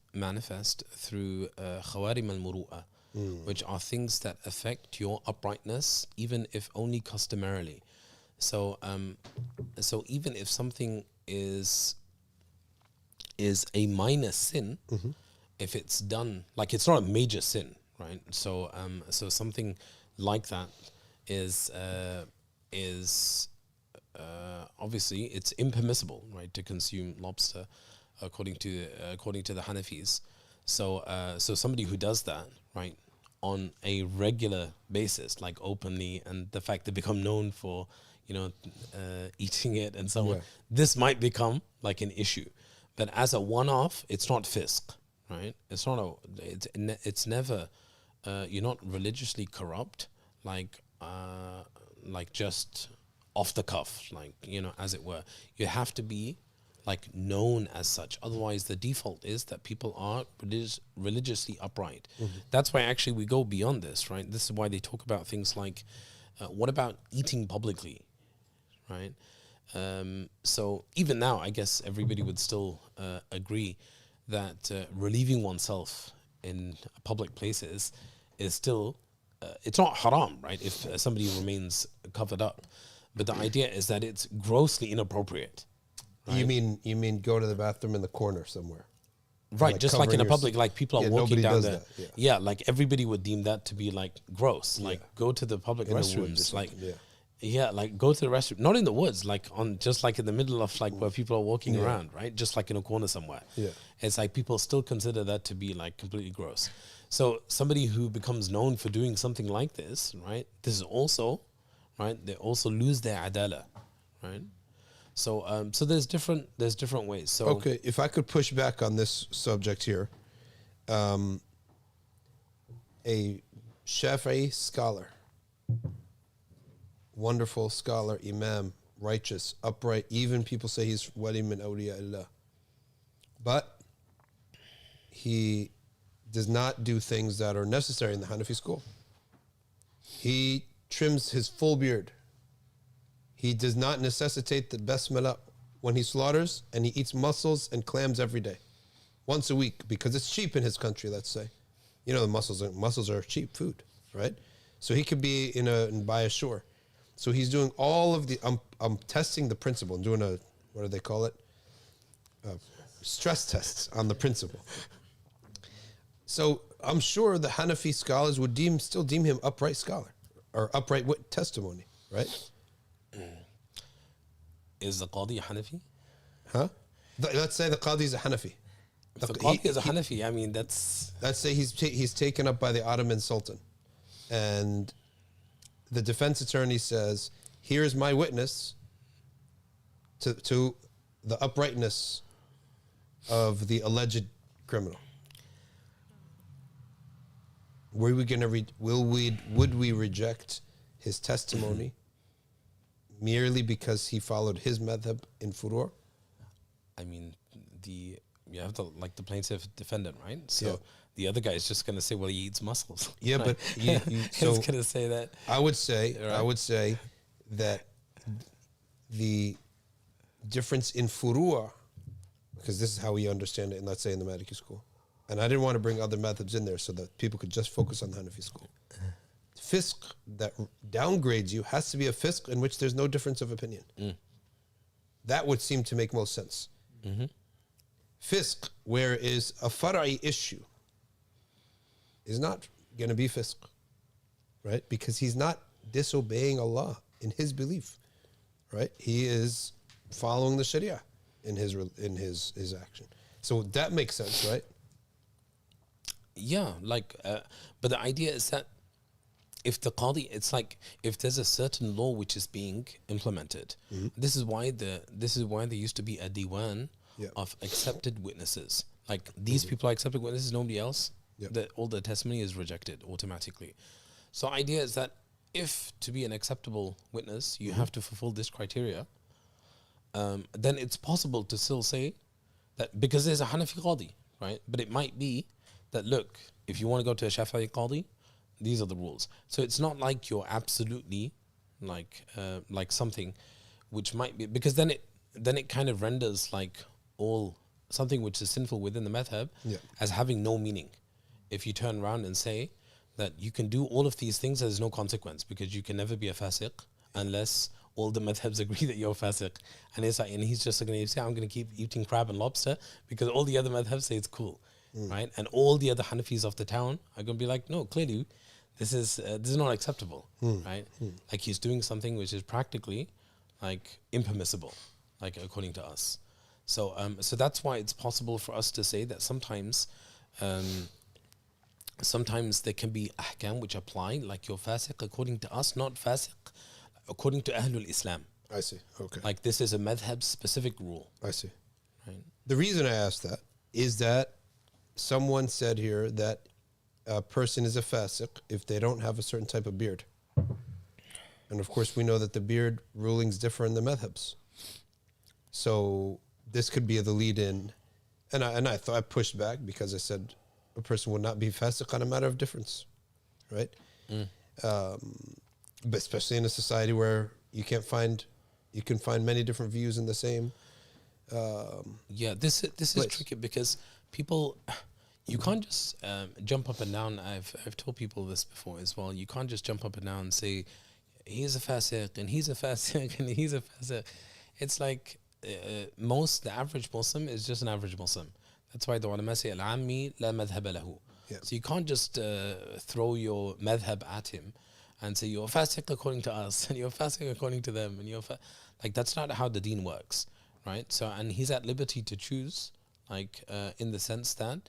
through khawarim al-muru'ah, which are things that affect your uprightness, even if only customarily. So even if something is a minor sin, if it's done, like it's not a major sin, right? So something like that is obviously it's impermissible, right, to consume lobster, according to the Hanafis. So somebody who does that, right, on a regular basis, like openly, and the fact they become known for, eating it and so on, this might become like an issue. But as a one-off, it's not fisq, right? It's not it's never. You're not religiously corrupt, like just off the cuff, like, as it were. You have to be like known as such. Otherwise, the default is that people are religiously upright. That's why actually we go beyond this, right? This is why they talk about things like, what about eating publicly, right? So even now, I guess everybody would still agree that relieving oneself in public places is still, it's not haram, right, if somebody remains covered up. But the idea is that it's grossly inappropriate. Right? You mean go to the bathroom in the corner somewhere? Right, Like just like in a public, like people are walking down there. Yeah, like everybody would deem that to be like gross. Like go to the public restrooms. Like Yeah, like go to the restroom, not in the woods, like on just like in the middle of like where people are walking around, right? Just like in a corner somewhere. Yeah. It's like people still consider that to be like completely gross. So somebody who becomes known for doing something like this, right? This is also, right? They also lose their adala, right? So so there's different ways. So Okay, if I could push back on this subject here, a Shafi'i scholar, wonderful scholar, imam, righteous, upright, even people say he's wali min awliya Allah, but he does not do things that are necessary in the Hanafi school. He trims his full beard. He does not necessitate the basmala when he slaughters, and he eats mussels and clams every day, once a week, because it's cheap in his country, let's say. You know, the mussels are cheap food, right? So he could be by a shore. So he's doing all of the, I'm testing the principle and doing what do they call it? Stress tests on the principle. So I'm sure the Hanafi scholars would still deem him upright scholar or upright testimony, right? is the Qadi a Hanafi? Huh? Let's say the Qadi is a Hanafi. If the Qadi is a Hanafi, I mean, that's... Let's say he's taken up by the Ottoman Sultan, and the defense attorney says, here's my witness to the uprightness of the alleged criminal. Would we reject his testimony merely because he followed his madhab in furur? I mean, you have the plaintiff defendant, right? So Yeah. the other guy is just going to say, well, he eats mussels. Yeah, right? but he's going to say that. I would say Right. that the difference in furua, because this is how we understand it, and let's say in the Maliki school, and I didn't want to bring other methods in there so that people could just focus on the Hanafi school. Fisq that downgrades you has to be a fisq in which there's no difference of opinion. That would seem to make most sense. Fisq, where is a far'i issue, is not going to be fisq, right? Because he's not disobeying Allah in his belief, right? He is following the Sharia in his action. So that makes sense, right? Yeah, but the idea is that if the Qadi, it's like if there's a certain law which is being implemented, this is why there used to be a diwan of accepted witnesses. Like these people are accepted witnesses, nobody else. All the testimony is rejected automatically. So idea is that if to be an acceptable witness, you have to fulfill this criteria, then it's possible to still say that because there's a Hanafi Qadi, right? But it might be that, look, if you want to go to a Shafi'i Qadi, these are the rules. So it's not like you're absolutely like something which might be, because then it kind of renders like all something which is sinful within the madhab as having no meaning. If you turn around and say that you can do all of these things, there's no consequence because you can never be a fasiq unless all the madhabs agree that you're a fasiq. And it's like, and he's just going to say, I'm going to keep eating crab and lobster because all the other madhabs say it's cool. Right, and all the other Hanafis of the town are going to be like, no, clearly, this is not acceptable, right? Like he's doing something which is practically like impermissible, like according to us. So so that's why it's possible for us to say that sometimes there can be ahkam which apply, like you're fasiq according to us, not fasiq according to Ahlul Islam. I see. Okay. Like this is a madhab specific rule. I see. Right. The reason I asked that is that someone said here that a person is a fasiq if they don't have a certain type of beard. And of course we know that the beard rulings differ in the madhabs. So this could be the lead in, and I thought I pushed back because I said a person would not be fasiq on a matter of difference, right? But especially in a society where you can find many different views in the same This is tricky because people, you can't just jump up and down. I've told people this before as well. You can't just jump up and down and say he's a fasiq and he's a fasiq and he's a fasiq. It's like the average Muslim is just an average Muslim. That's why the ulama say al-ammi la madhhab lahu. So you can't just throw your madhab at him and say you're fasiq according to us and you're fasiq according to them and like that's not how the deen works, right? So and he's at liberty to choose, like in the sense that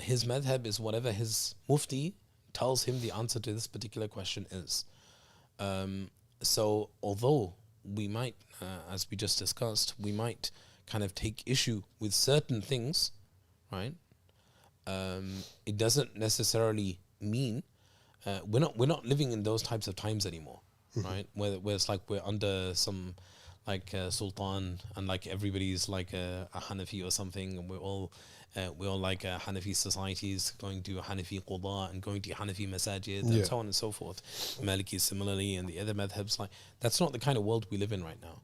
his madhab is whatever his mufti tells him the answer to this particular question is. So although we might, as we just discussed, we might kind of take issue with certain things, right? It doesn't necessarily mean we're not living in those types of times anymore, right? Where it's like we're under some like sultan and like everybody's like a Hanafi or something, and we're all like Hanafi societies going to Hanafi Qada and going to Hanafi Masajid and so on and so forth. Maliki similarly, and the other madhabs. Like that's not the kind of world we live in right now.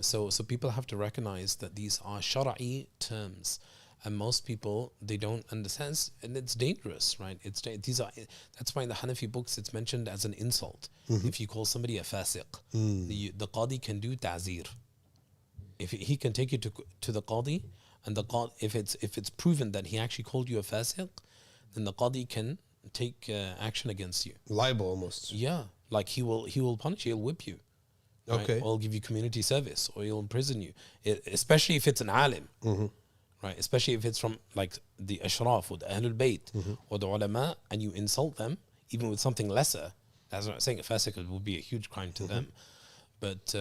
So people have to recognize that these are shara'i terms, and most people, they don't understand, and it's dangerous, right? That's why in the Hanafi books it's mentioned as an insult. If you call somebody a fasiq, the qadi can do ta'zir. If he can take you to the qadi, and if it's proven that he actually called you a fasiq, then the qadi can take action against you. Libel almost. Yeah, like he will punish you, he'll whip you. Right? Okay. Or he'll give you community service, or he'll imprison you. Especially if it's an alim. Right, especially if it's from like the ashraf or the Ahlul Bayt or the ulama, and you insult them even with something lesser. That's not saying a fasiq would be a huge crime to them, but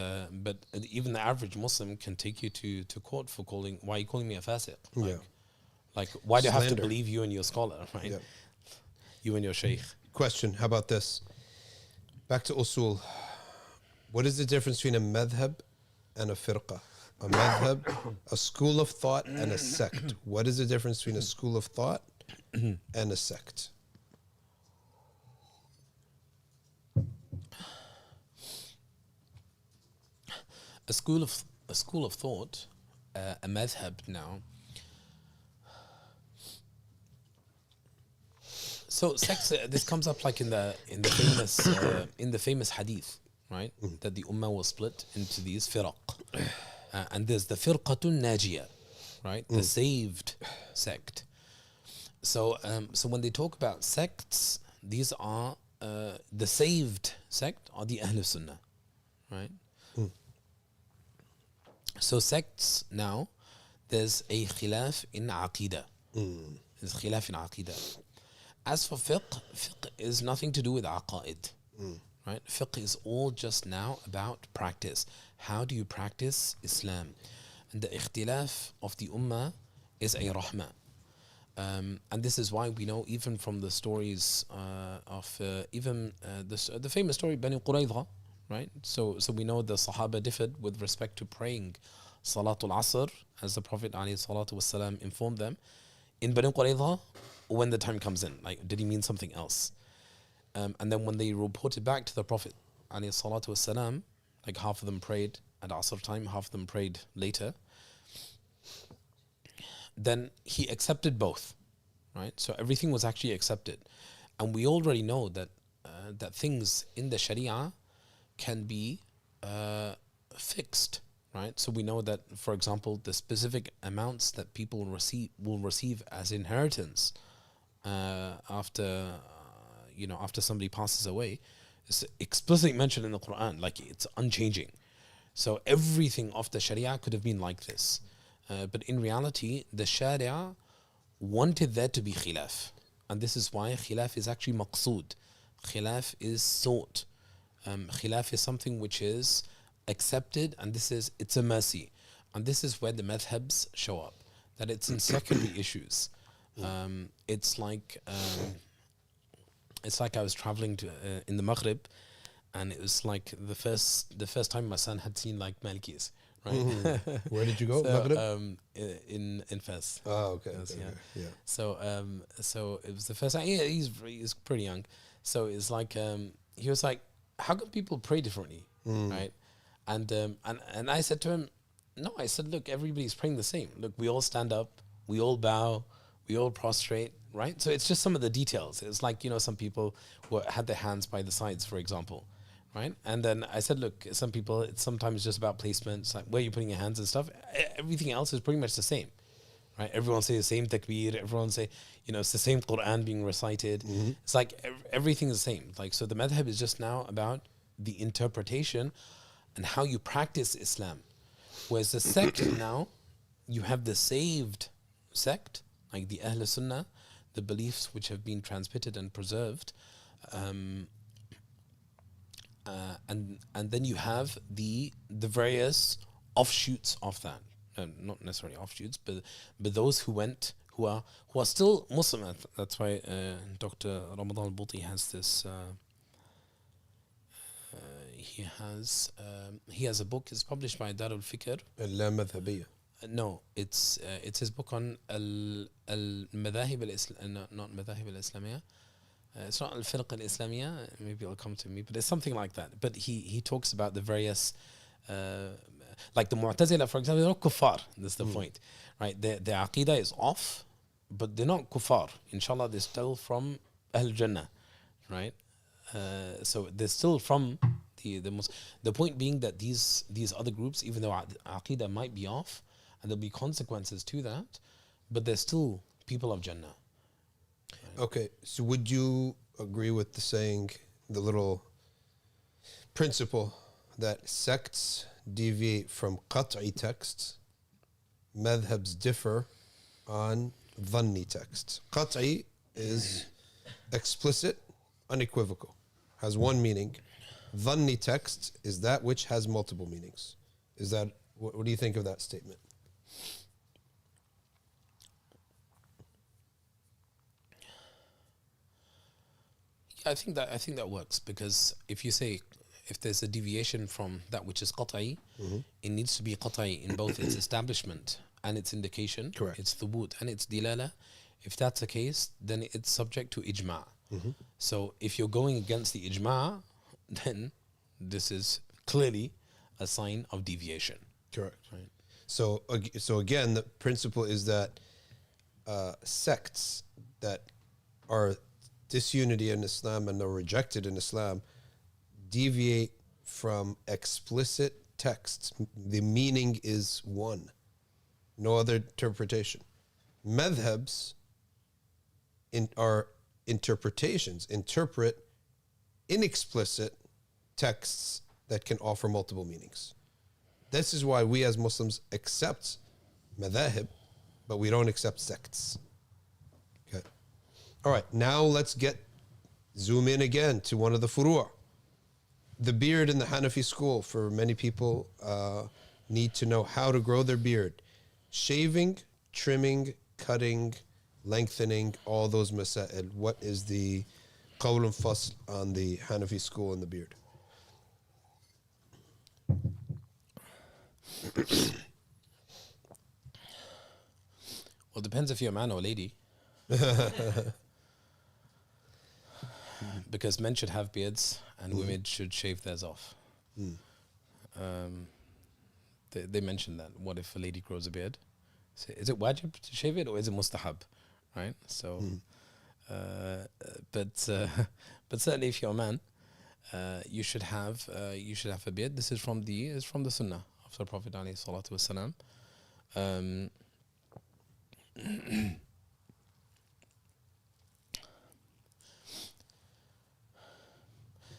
even the average Muslim can take you to court for calling. Why are you calling me a fasiq? Like why do I have to believe you and your scholar, right? Yeah. You and your shaykh. Question: how about this? Back to usul. What is the difference between a madhab and a firqa? A madhab, a school of thought, and a sect. What is the difference between a school of thought and a sect? A school of thought, a madhab now. So sects. This comes up like in the famous hadith, right? That the ummah was split into these firaq. And there's the firqatun najiyah, right? The saved sect. So when they talk about sects, these are the saved sect are the Ahl Sunnah, right? So sects now, there's a khilaf in aqidah. There's khilaf in aqidah. As for fiqh is nothing to do with aqaid. Right? Fiqh is all just now about practice. How do you practice Islam? And the ikhtilaf of the ummah is a rahmah. And this is why we know even from the stories of the famous story Bani Quraydha, right? So we know the Sahaba differed with respect to praying Salatul Asr, as the Prophet ﷺ informed them in Bani Quraydha, when the time comes in. Like, did he mean something else? And then when they reported back to the Prophet ﷺ, like half of them prayed at Asr time, half of them prayed later, then he accepted both, right? So everything was actually accepted. And we already know that that things in the Sharia can be fixed, right? So we know that, for example, the specific amounts that people will receive as inheritance after somebody passes away, is explicitly mentioned in the Quran, like it's unchanging. So everything of the Sharia could have been like this. But in reality, the Sharia wanted there to be khilaf. And this is why khilaf is actually maqsood. Khilaf is sought. Khilaf is something which is accepted, and it's a mercy. And this is where the madhabs show up, that it's in secondary issues. It's like I was traveling to in the Maghrib, and it was like the first time my son had seen like Malikis, right? Where did you go? So, in Fez. Oh, okay. Fez, Okay, yeah. yeah. So it was the first time. Yeah, he's pretty young. So it's like he was like, how come people pray differently, right? And I said to him, no, I said, look, everybody's praying the same. Look, we all stand up, we all bow, we all prostrate, right? So it's just some of the details. It's like, some people had their hands by the sides, for example, right? And then I said, look, some people, it's sometimes just about placement. It's like where you're putting your hands and stuff. Everything else is pretty much the same, right? Everyone say the same takbir. Everyone say, it's the same Quran being recited. It's like everything is the same. Like, so the madhab is just now about the interpretation and how you practice Islam. Whereas the sect now, you have the saved sect, like the Ahl Sunnah, the beliefs which have been transmitted and preserved, and then you have the various offshoots of that. Not necessarily offshoots, but those who are still Muslim. That's why Dr. Ramadan al-Buti has this. He has a book. It's published by Darul Fikr. لا مذهبية. No, it's his book on المذاهب not مذاهب الإسلامية. It's not الفرق الإسلامية. Maybe it'll come to me, but it's something like that. But he talks about the various, like the Mu'tazila, for example, they're not kuffar. That's the point, right? Their aqidah is off, but they're not kuffar. Inshallah, they're still from Ahl Jannah, right? So they're still from the point being that these other groups, even though aqidah might be off, and there'll be consequences to that, but they're still people of Jannah. Right? Okay, so would you agree with the saying, the little principle that sects deviate from qat'i texts, madhabs differ on dhanni texts? Qat'i is explicit, unequivocal, has one meaning. Dhanni text is that which has multiple meanings. Is that, what do you think of that statement? I think that works, because if there's a deviation from that which is qat'i, it needs to be qat'i in both its establishment and its indication. Correct. Its thubut and its dilala. If that's the case, then it's subject to ijma'. So if you're going against the ijma', then this is clearly a sign of deviation. Correct. Right. So again, the principle is that sects that are disunity in Islam and are rejected in Islam deviate from explicit texts. The meaning is one, no other interpretation. Madhabs are interpretations, interpret inexplicit texts that can offer multiple meanings. This is why we as Muslims accept madhahib, but we don't accept sects. Okay. All right, now let's zoom in again to one of the furu'. The beard in the Hanafi school, for many people need to know how to grow their beard. Shaving, trimming, cutting, lengthening, all those masail. What is the qawl and fasl on the Hanafi school and the beard? Well, it depends if you're a man or a lady. Because men should have beards and women should shave theirs off. They mentioned that. What if a lady grows a beard? So is it wajib to shave it, or is it mustahab? Right? So, but certainly if you're a man, you should have a beard. This is from the sunnah of the Prophet alayhi salatu wasalam.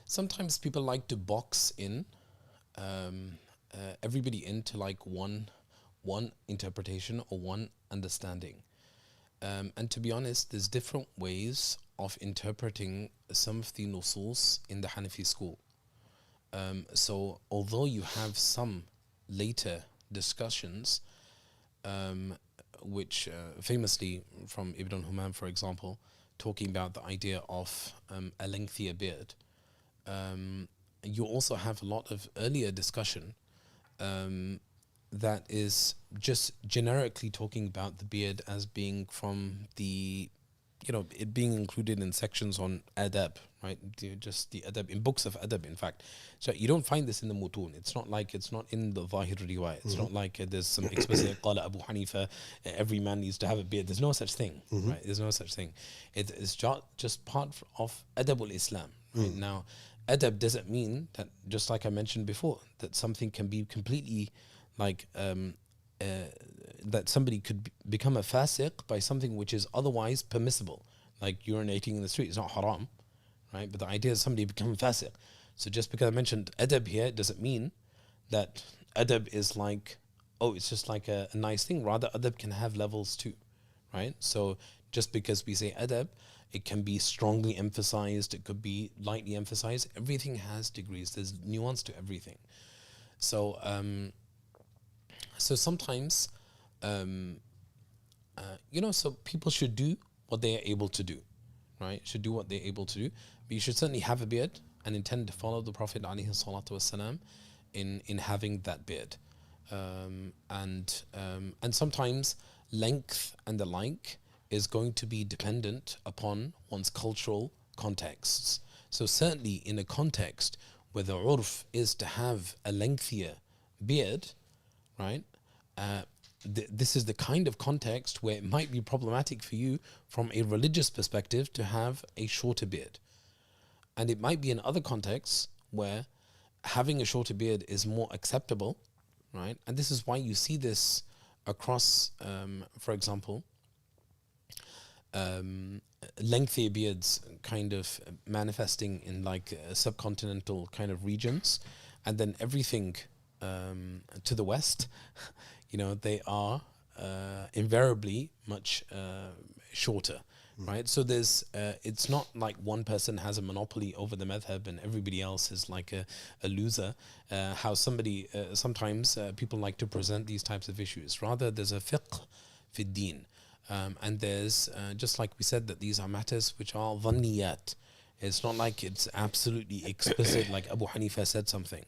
Sometimes people like to box in everybody into like one interpretation or one understanding. And to be honest, there's different ways of interpreting some of the nusus in the Hanafi school. So although you have some later discussions, which famously from Ibn Humam, for example, talking about the idea of a lengthier beard, you also have a lot of earlier discussion that is just generically talking about the beard as being from the, it being included in sections on adab, right? Just the adab, in books of adab, in fact. So you don't find this in the mutun. It's not in the zahir riwayah. It's not like there's some explicit qala Abu Hanifa, every man needs to have a beard. There's no such thing, right? There's no such thing. It's just part of adabul Islam. Right? Now, adab doesn't mean that, just like I mentioned before, that something can be completely like that somebody could become a fasiq by something which is otherwise permissible, like urinating in the street. It's not haram, right? But the idea is somebody become fasiq. So just because I mentioned adab here doesn't mean that adab is like, oh, it's just like a nice thing. Rather, adab can have levels too, right? So just because we say adab, it can be strongly emphasized, it could be lightly emphasized. Everything has degrees. There's nuance to everything. So so sometimes, so people should do what they are able to do, right? Should do what they're able to do. But you should certainly have a beard and intend to follow the Prophet ﷺ in having that beard. And sometimes length and the like is going to be dependent upon one's cultural contexts. So certainly in a context where the urf is to have a lengthier beard, right? This is the kind of context where it might be problematic for you from a religious perspective to have a shorter beard. And it might be in other contexts where having a shorter beard is more acceptable, right? And this is why you see this across, for example, lengthier beards kind of manifesting in like subcontinental kind of regions, and then everything to the west, they are invariably much shorter, right? So there's it's not like one person has a monopoly over the madhab and everybody else is like a loser. How somebody sometimes people like to present these types of issues. Rather, there's a fiqh fi din. And there's, just like we said, that these are matters which are dhanniyat. It's not like it's absolutely explicit, like Abu Hanifa said something.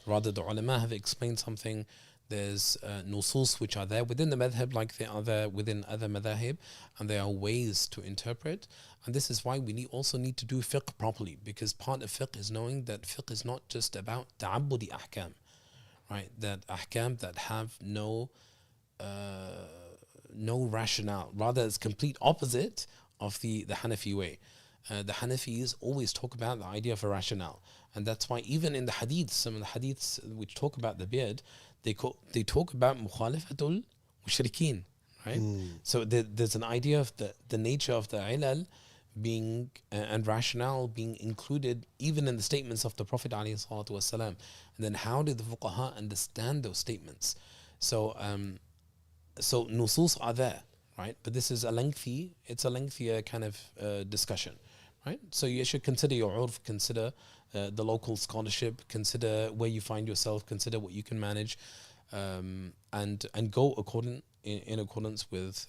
Rather, the ulama have explained something. There's nusus which are there within the madhab, like they are there within other madhahib, and there are ways to interpret. And this is why we also need to do fiqh properly, because part of fiqh is knowing that fiqh is not just about ta'abbudi ahkam, right? That ahkam that have no rationale. Rather, it's complete opposite of the Hanafi way. The Hanafis always talk about the idea of a rationale, and that's why even in the Hadith, some of the Hadiths which talk about the beard, they talk about mukhalifatul mushrikeen, right? So there's an idea of the nature of the ilal being and rationale being included even in the statements of the Prophet ﷺ. And then how did the fuqaha understand those statements? So nusus are there, right? But this is a lengthier kind of discussion, right? So you should consider your urf, consider the local scholarship, consider where you find yourself, consider what you can manage, and go in accordance with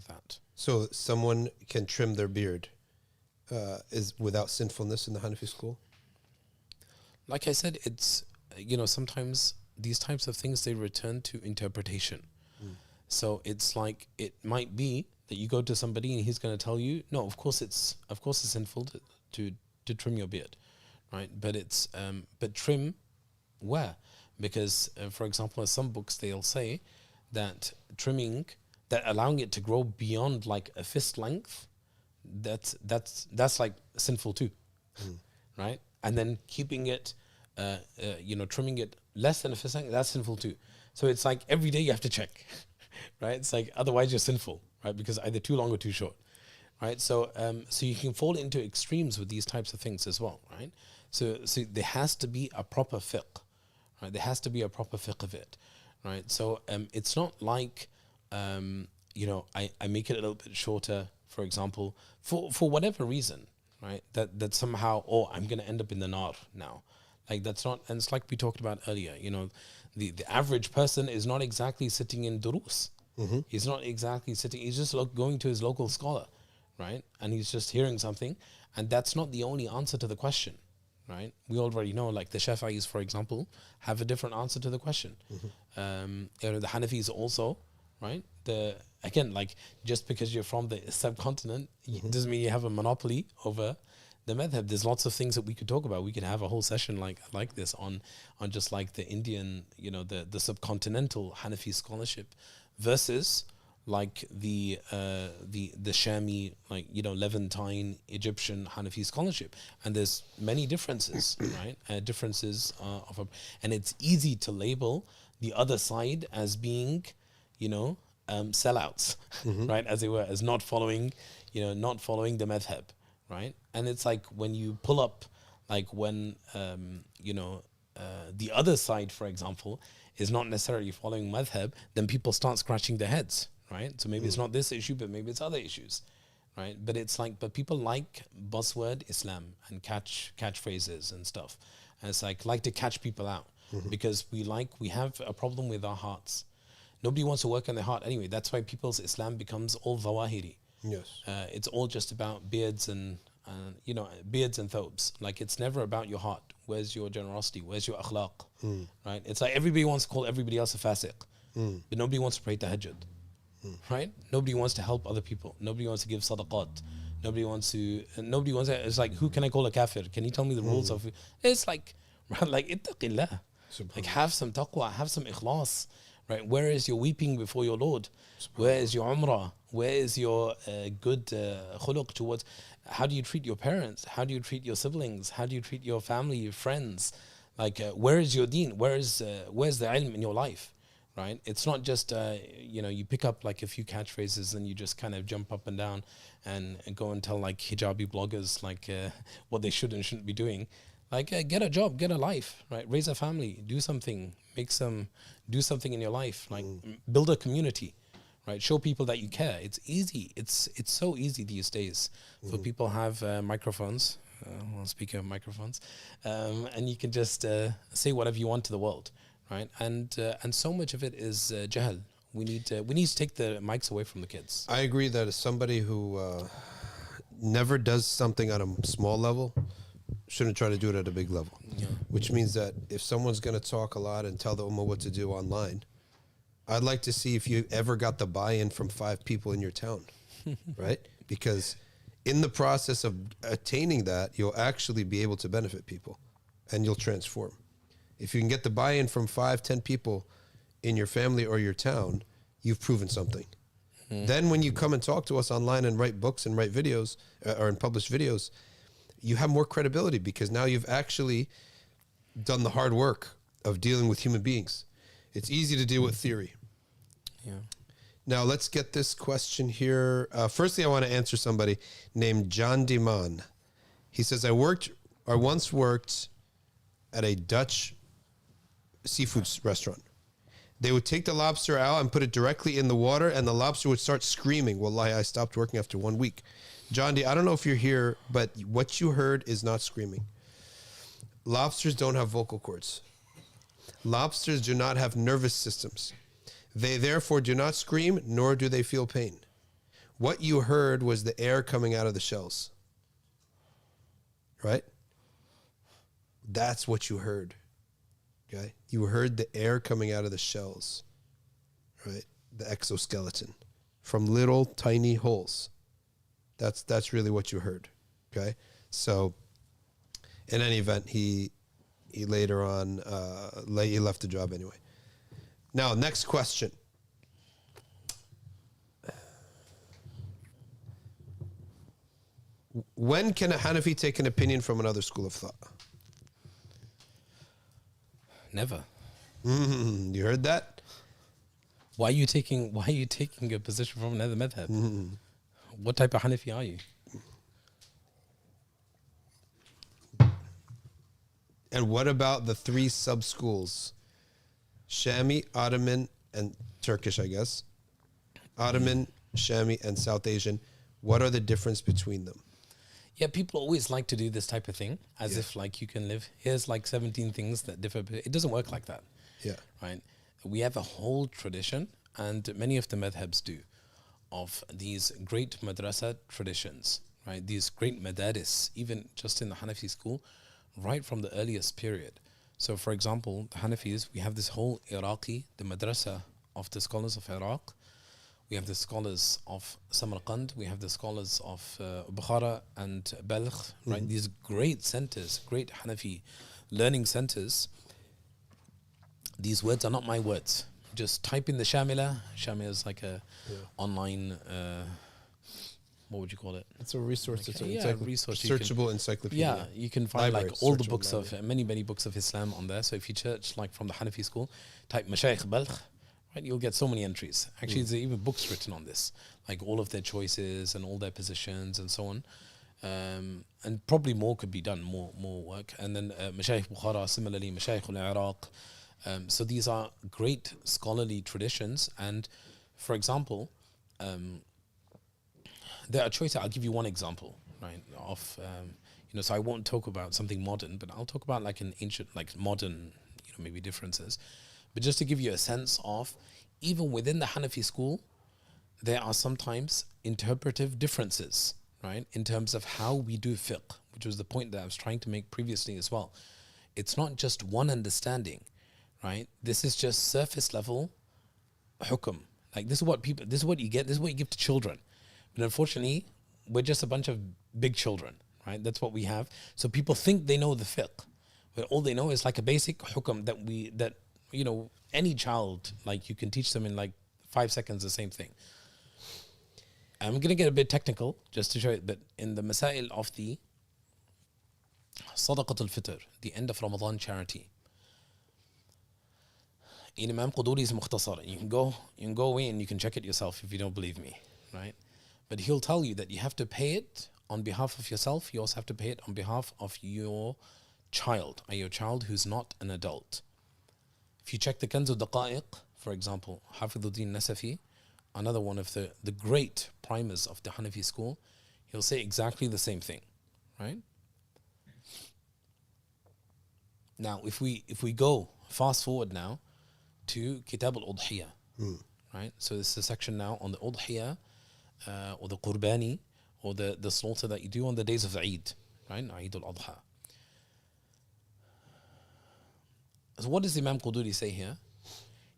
that. So someone can trim their beard is without sinfulness in the Hanafi school? Like I said, it's sometimes these types of things, they return to interpretation. So it's like, it might be that you go to somebody and he's going to tell you, no, of course it's sinful to trim your beard, right? But it's but trim where? Because for example, in some books they'll say that allowing it to grow beyond like a fist length, that's like sinful too, right? And then keeping it, trimming it less than a fist length, that's sinful too. So it's like every day you have to check. Right, it's like otherwise you're sinful, right? Because either too long or too short, right? So, so you can fall into extremes with these types of things as well, right? So there has to be a proper fiqh, right? There has to be a proper fiqh of it, right? So, it's not like, I make it a little bit shorter, for example, for whatever reason, right? That somehow, I'm going to end up in the nar now, like that's not, and it's like we talked about earlier, the average person is not exactly sitting in durus. He's not exactly sitting, he's just going to his local scholar, right? And he's just hearing something, and that's not the only answer to the question, right? We already know, like the Shafi'is, for example, have a different answer to the question. The Hanafis also, right? Again, like just because you're from the subcontinent, doesn't mean you have a monopoly over the madhab. There's lots of things that we could talk about. We could have a whole session like this on just like the Indian, the subcontinental Hanafi scholarship versus like the Shami, like Levantine Egyptian Hanafi scholarship. And there's many differences, right? And it's easy to label the other side as being, sellouts, right, as it were, as not following, not following the madhab, right? And it's like when you pull up, like when, the other side, for example, is not necessarily following madhab, then people start scratching their heads, right? So maybe it's not this issue, but maybe it's other issues, right? But it's like, but people like buzzword Islam and catchphrases and stuff. And it's like to catch people out because we have a problem with our hearts. Nobody wants to work on their heart anyway. That's why people's Islam becomes all zawahiri. Yes. It's all just about beards and beards and thobes. Like it's never about your heart. Where's your generosity? Where's your akhlaq? Right? It's like everybody wants to call everybody else a fasiq, but nobody wants to pray tahajjud. Right? Nobody wants to help other people. Nobody wants to give sadaqat. Nobody wants to. It's like, who can I call a kafir? Can you tell me the rules of? It's like ittaqillah. Like have some taqwa, have some ikhlas. Right? Where is your weeping before your Lord? Where is your umrah? Where is your good khuluq towards? How do you treat your parents? How do you treat your siblings? How do you treat your family, your friends? Like, where is your deen? Where's the ilm in your life? Right? It's not just, you pick up like a few catchphrases and you just kind of jump up and down and go and tell like hijabi bloggers like what they should and shouldn't be doing. Like, get a job, get a life, right? Raise a family, do something, do something in your life, like build a community, right? Show people that you care. It's easy. It's so easy these days for people have microphones. Speaking of microphones, and you can just say whatever you want to the world, right? And so much of it is jahl. We need to take the mics away from the kids. I agree that as somebody who never does something on a small level, shouldn't try to do it at a big level. Yeah. Which means that if someone's going to talk a lot and tell the ummah what to do online, I'd like to see if you ever got the buy-in from 5 people in your town, right? Because in the process of attaining that, you'll actually be able to benefit people and you'll transform. If you can get the buy-in from 5, 10 people in your family or your town, you've proven something. Then when you come and talk to us online and write books and write videos or and publish videos, you have more credibility because now you've actually done the hard work of dealing with human beings. It's easy to deal with theory. Yeah. Now let's get this question here. Firstly, I want to answer somebody named John Diman. He says, I once worked at a Dutch seafood restaurant. They would take the lobster out and put it directly in the water and the lobster would start screaming. Wallahi, I stopped working after 1 week. John D, I don't know if you're here, but what you heard is not screaming. Lobsters don't have vocal cords. Lobsters do not have nervous systems. They therefore do not scream, nor do they feel pain. What you heard was the air coming out of the shells. Right? That's what you heard. Okay? You heard the air coming out of the shells. Right? The exoskeleton. From little tiny holes. That's really what you heard. Okay? So in any event, he later on he left the job anyway. Now, next question. When can a Hanafi take an opinion from another school of thought? Never. You heard that? Why are you taking a position from another madhab? What type of Hanafi are you? And what about the 3 sub-schools? Shami, Ottoman, and Turkish, I guess. Ottoman, Shami, and South Asian. What are the difference between them? Yeah, people always like to do this type of thing as if like you can live. Here's like 17 things that differ. It doesn't work like that. Yeah. Right? We have a whole tradition, and many of the madhabs do, of these great madrasa traditions, right? These great madaris, even just in the Hanafi school, right from the earliest period. So, for example, the Hanafis, we have this whole Iraqi, the madrasa of the scholars of Iraq. We have the scholars of Samarkand. We have the scholars of Bukhara and Balkh, right? These great centers, great Hanafi learning centers. These words are not my words. Just type in the Shamila. Shamila is like a online, what would you call it? It's a resource. Like, It's a resource. searchable encyclopedia. Yeah, you can find Library, like all the searchable books library. of many books of Islam on there. So if you search like from the Hanafi school, type Mashaykh Balkh, right? You'll get so many entries. Actually, there's even books written on this, like all of their choices and all their positions and so on. And probably more could be done, more work. And then Mashayikh Bukhara, similarly, Mashayikh al-Iraq. So these are great scholarly traditions. And for example, there are choices. I'll give you one example, right? Of so I won't talk about something modern, but I'll talk about like an ancient, like modern, maybe differences. But just to give you a sense of, even within the Hanafi school, there are sometimes interpretive differences, right? In terms of how we do fiqh, which was the point that I was trying to make previously as well. It's not just one understanding, right? This is just surface level hukum. Like this is what you get, this is what you give to children. But unfortunately, we're just a bunch of big children, right? That's what we have. So people think they know the fiqh, but all they know is like a basic hukum that any child, like you can teach them in like 5 seconds the same thing. I'm going to get a bit technical just to show it, but in the masail of the Sadaqat al-Fitr, the end of Ramadan charity, in Imam Quduri's Mukhtasar, you can go away and you can check it yourself if you don't believe me, right? But he'll tell you that you have to pay it on behalf of yourself. You also have to pay it on behalf of your child, or your child who's not an adult. If you check the Kanz al-Daqa'iq, for example, Hafidhuddin Nasafi, another one of the great primers of the Hanafi school, he'll say exactly the same thing, right? Now, if we go fast forward now to Kitab al-Udhiyah, right? So this is a section now on the Udhiyah, or the Qurbani, or the slaughter that you do on the days of Eid, right? Eid al-Adha. So what does Imam Quduri say here?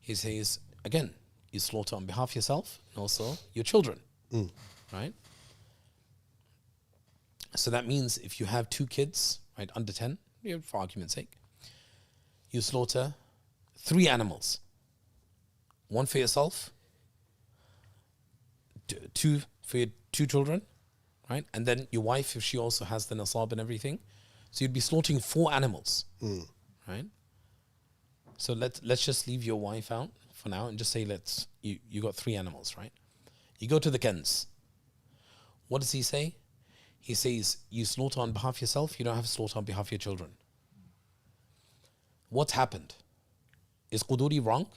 He says, again, you slaughter on behalf of yourself and also your children, right? So that means if you have 2 kids, right, under 10, for argument's sake, you slaughter 3 animals. 1 for yourself, 2 for your 2 children, right? And then your wife, if she also has the nasab and everything. So you'd be slaughtering 4 animals, right? So let's just leave your wife out for now and just say you got 3 animals, right? You go to the Kanz. What does he say? He says you slaughter on behalf of yourself, you don't have to slaughter on behalf of your children. What's happened? Is Quduri wrong?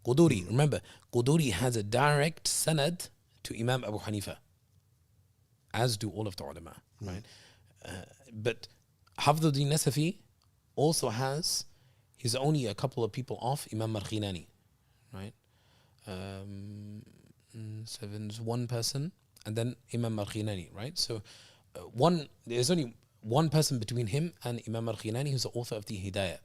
Quduri, remember, Quduri has a direct sanad to Imam Abu Hanifa, as do all of the ulama, right? But Hafidhuddin Nasafi also has, he's only a couple of people off Imam Marghinani, right? 7's 1 person, and then Imam Marghinani, right? So there's only 1 person between him and Imam Marghinani, who's the author of the Hidayah,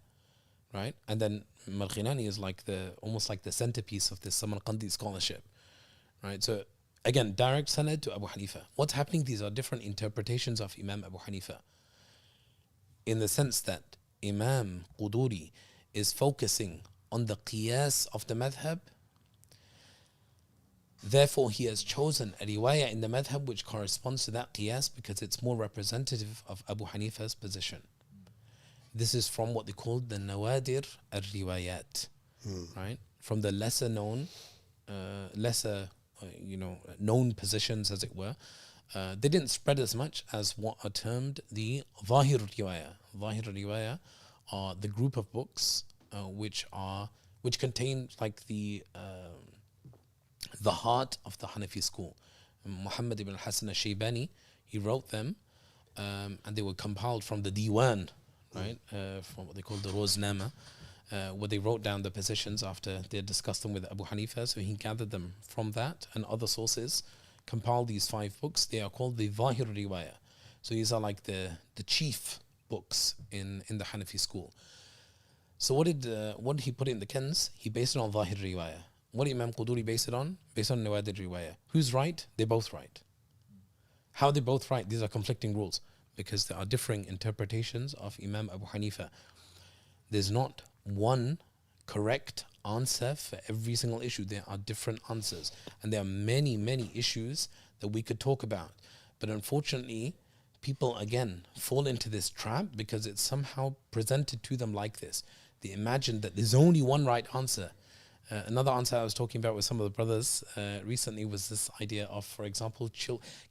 right? And then Marghinani is like almost like the centerpiece of this Samarqandi scholarship, right? So again, direct sanad to Abu Hanifa. What's happening? These are different interpretations of Imam Abu Hanifa, in the sense that Imam Quduri is focusing on the qiyas of the madhab. Therefore, he has chosen a riwayah in the madhab which corresponds to that qiyas because it's more representative of Abu Hanifa's position. This is from what they call the nawadir al-riwayat, right? From the lesser known positions, as it were. They didn't spread as much as what are termed the Zahir riwayah. Zahir riwayah are the group of books which contain like the heart of the Hanafi school. Muhammad ibn Hassan al-Shaybani, he wrote them, and they were compiled from the Diwan, right? From what they call the Roznama, where they wrote down the positions after they had discussed them with Abu Hanifa. So he gathered them from that and other sources, compiled these 5 books. They are called the Zahir riwayah. So these are like the chief books in the Hanafi school. So what did he put in the Kanz? He based it on Zahir riwayah. What did Imam Quduri base it on? Based on Nawadir riwayah. Who's right? They're both right. How are they both right? These are conflicting rules because there are differing interpretations of Imam Abu Hanifa. There's not one correct answer for every single issue. There are different answers, and there are many, many issues that we could talk about. But unfortunately, people again fall into this trap because it's somehow presented to them like this. They imagine that there's only one right answer. Another answer I was talking about with some of the brothers recently was this idea of, for example,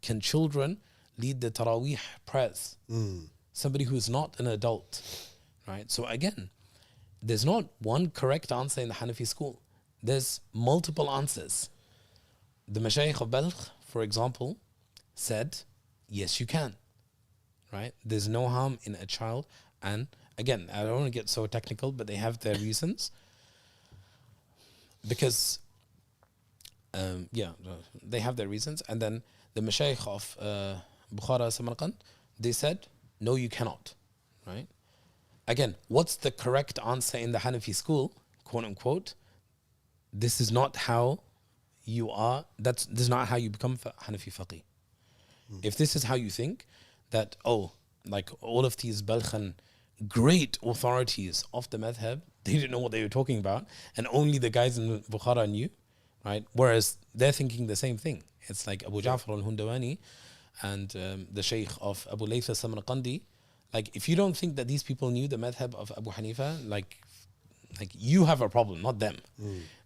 can children lead the Taraweeh prayers? Somebody who's not an adult, right? So again, there's not one correct answer in the Hanafi school. There's multiple answers. The Mashayikh of Balkh, for example, said, yes, you can, right? There's no harm in a child. And again, I don't want to get so technical, but they have their reasons. Because, they have their reasons. And then the Mashayikh of Bukhara, Samarkand, they said, no, you cannot, right? Again, what's the correct answer in the Hanafi school, quote unquote? This is not how you are, this is not how you become Hanafi faqih. If this is how you think, that, like all of these Balkhan great authorities of the madhab, they didn't know what they were talking about, and only the guys in Bukhara knew, right? Whereas they're thinking the same thing. It's like Abu Ja'far al-Hundawani and the Shaykh of Abu Layth al-Samarqandi. Like, if you don't think that these people knew the madhab of Abu Hanifa, like you have a problem, not them,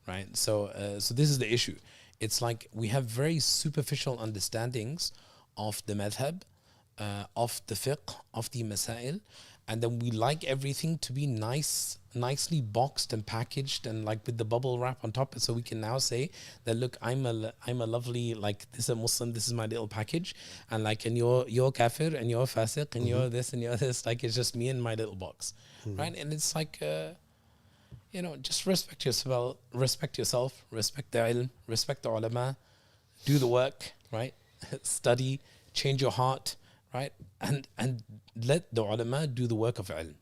right? So this is the issue. It's like we have very superficial understandings of the madhab, of the fiqh, of the masail, and then we like everything to be nicely boxed and packaged and like with the bubble wrap on top, so we can now say that, look, I'm a lovely, like, this is a Muslim, this is my little package, and like, and you're kafir and you're fasiq and you're this and you're this, like, it's just me in my little box, right? And it's like, just respect yourself, respect the ilm, respect the ulama, do the work, right? Study, change your heart, right? And let the ulama do the work of ilm,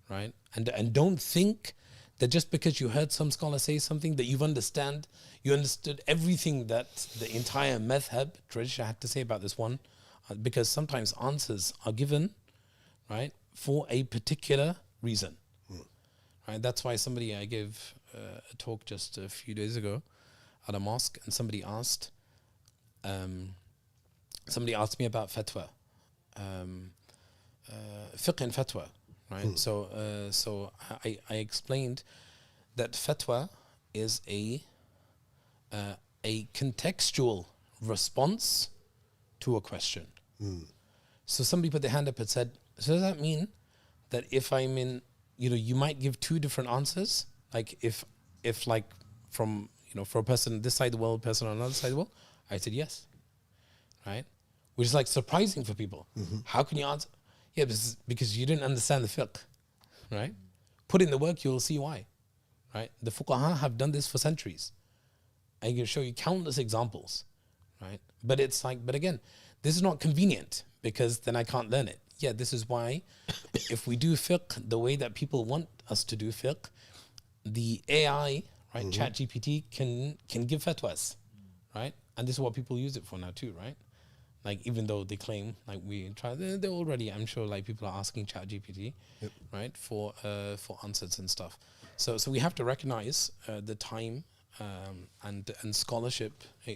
right? And don't think that just because you heard some scholar say something that you understood everything that the entire madhab tradition had to say about this one, because sometimes answers are given, right, for a particular reason. Right? That's why I gave a talk just a few days ago at a mosque, and somebody asked me about fatwa, fiqh and fatwa, right? So I explained that fatwa is a contextual response to a question. So somebody put their hand up and said, so does that mean that if I'm in, you might give two different answers? Like if like from, for a person this side of the world, person on another side of the world? I said yes, right? Which is like surprising for people. How can you answer? Yeah, because you didn't understand the fiqh, right? Put in the work, you'll see why, right? The fuqaha have done this for centuries. I can show you countless examples, right? But it's like, but again, this is not convenient because then I can't learn it. Yeah, this is why if we do fiqh the way that people want us to do fiqh, the AI, right, ChatGPT can give fatwas, right? And this is what people use it for now too, right? Like, even though they claim, like, we try, they're already, I'm sure, like, people are asking ChatGPT, right, for answers and stuff. So we have to recognize the time and scholarship,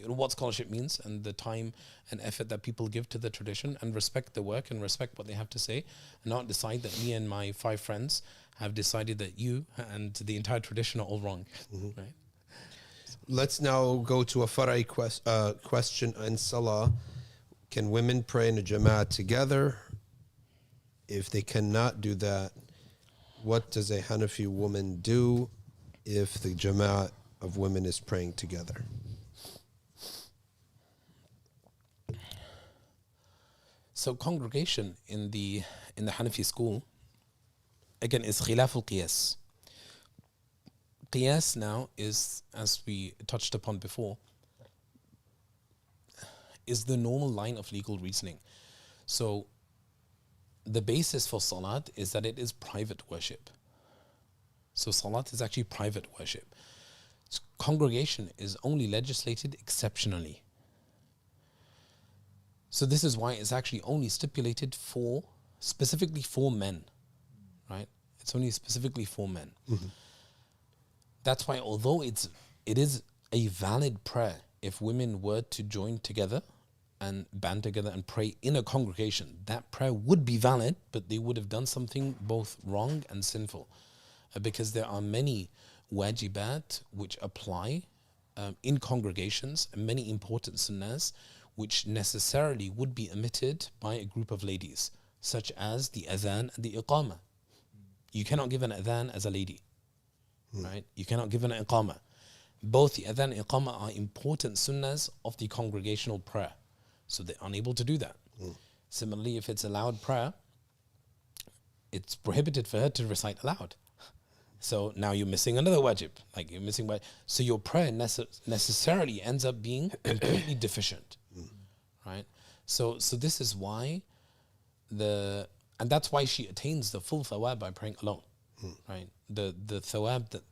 what scholarship means, and the time and effort that people give to the tradition, and respect the work and respect what they have to say, and not decide that me and my 5 friends have decided that you and the entire tradition are all wrong, right? Let's now go to a far'i question in Salah. Can women pray in a jama'at together? If they cannot do that, what does a Hanafi woman do if the jama'at of women is praying together? So congregation in the Hanafi school, again, is khilaf al-qiyas. Qiyas now is, as we touched upon before, is the normal line of legal reasoning. So the basis for salat is that it is private worship. So salat is actually private worship. So congregation is only legislated exceptionally. So this is why it's actually only stipulated specifically for men, right? It's only specifically for men. That's why, although it is a valid prayer, if women were to join together and band together and pray in a congregation, that prayer would be valid, but they would have done something both wrong and sinful. Because there are many wajibat which apply in congregations, and many important sunnahs which necessarily would be omitted by a group of ladies, such as the adhan and the iqamah. You cannot give an adhan as a lady, right? You cannot give an iqamah. Both the adhan and iqamah are important sunnahs of the congregational prayer, so they're unable to do that. Similarly, if it's a loud prayer, it's prohibited for her to recite aloud. So now you're missing another wajib, like you're missing. So your prayer necessarily ends up being completely deficient, right? So this is why and that's why she attains the full thawab by praying alone, right? The thawab that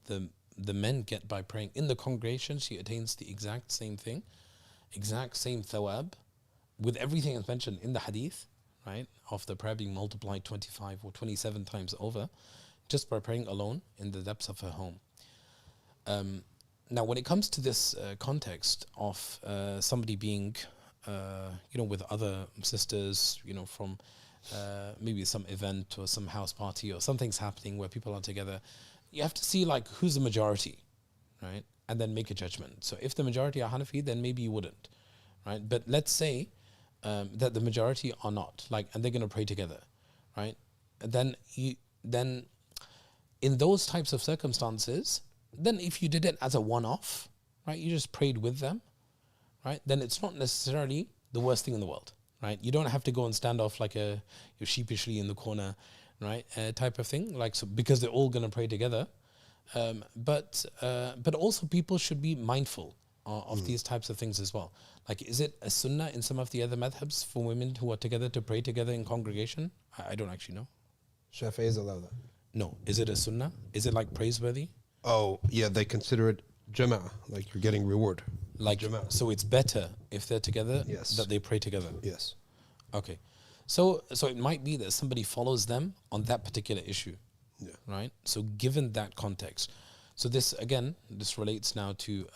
the men get by praying in the congregation, she attains the exact same thing, exact same thawab, with everything that's mentioned in the hadith, right? Of the prayer being multiplied 25 or 27 times over, just by praying alone in the depths of her home. Now, when it comes to this context of somebody being, with other sisters, from maybe some event or some house party or something's happening where people are together, you have to see like who's the majority, right? And then make a judgment. So if the majority are Hanafi, then maybe you wouldn't, right? But let's say that the majority are not, and they're going to pray together, right? Then in those types of circumstances, then if you did it as a one-off, right, you just prayed with them, right, then it's not necessarily the worst thing in the world, right? You don't have to go and stand off like you're sheepishly in the corner, right, type of thing, so because they're all going to pray together. But also people should be mindful of these types of things as well. Like, is it a sunnah in some of the other madhabs for women who are together to pray together in congregation? I don't actually know. Shafi'is allow that. No. Is it a sunnah? Is it praiseworthy? Oh, yeah, they consider it jama'ah, like you're getting reward. Jama'ah. So it's better if they're together, Yes. that they pray together. Yes. Okay. So it might be that somebody follows them on that particular issue. Yeah. Right? So given that context. So this relates now to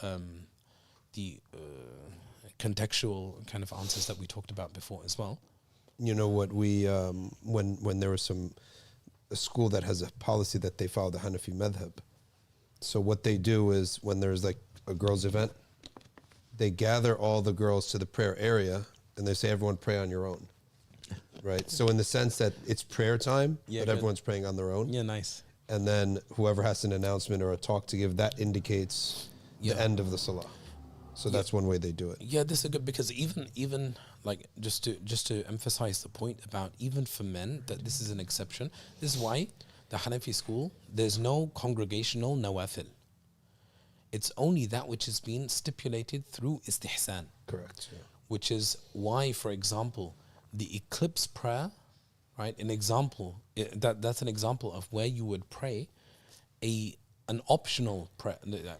the contextual kind of answers that we talked about before as well. You know what, we when there was a school that has a policy that they follow the Hanafi madhab. So what they do is when there's like a girls' event, they gather all the girls to the prayer area and they say, everyone pray on your own. Right? So in the sense that it's prayer time, but everyone's praying on their own. Yeah, nice. And then whoever has an announcement or a talk to give, that indicates the end of the salah. So that's one way they do it. Yeah, this is good because even just to emphasize the point about even for men that this is an exception. This is why the Hanafi school, there's no congregational nawafil. It's only that which has been stipulated through istihsan. Correct. Yeah. Which is why, for example, the eclipse prayer, right? An example that's an example of where you would pray an optional prayer.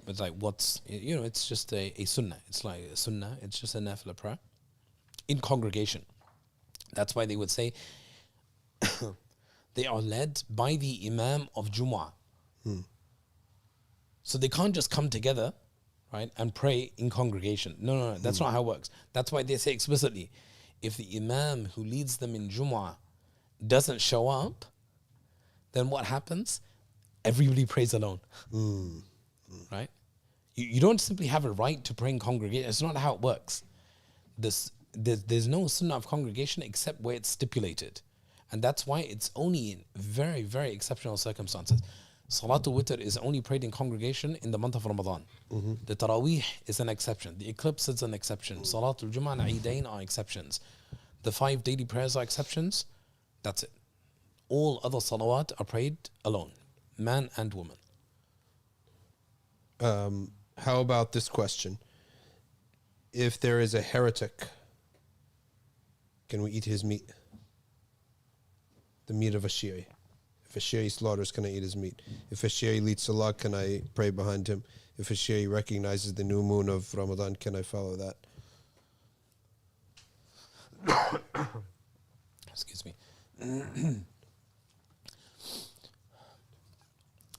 It's like it's just a sunnah. It's like a sunnah. It's just a nafila prayer in congregation. That's why they would say they are led by the Imam of Jumu'ah. So they can't just come together, right, and pray in congregation. No, that's not how it works. That's why they say explicitly, if the Imam who leads them in Jumu'ah doesn't show up, then what happens? Everybody prays alone. Right? You don't simply have a right to pray in congregation. It's not how it works. There's no sunnah of congregation except where it's stipulated. And that's why it's only in very, very exceptional circumstances. Salatul Witr is only prayed in congregation in the month of Ramadan. The Taraweeh is an exception. The eclipse is an exception. Salatul Jum'ah and Eidain are exceptions. The 5 daily prayers are exceptions. That's it. All other salawat are prayed alone, man and woman. How about this question? If there is a heretic, can we eat his meat? The meat of a Shi'i. If a Shi'i slaughters, can I eat his meat? If a Shi'i leads Salah, can I pray behind him? If a Shi'i recognizes the new moon of Ramadan, can I follow that? Excuse me.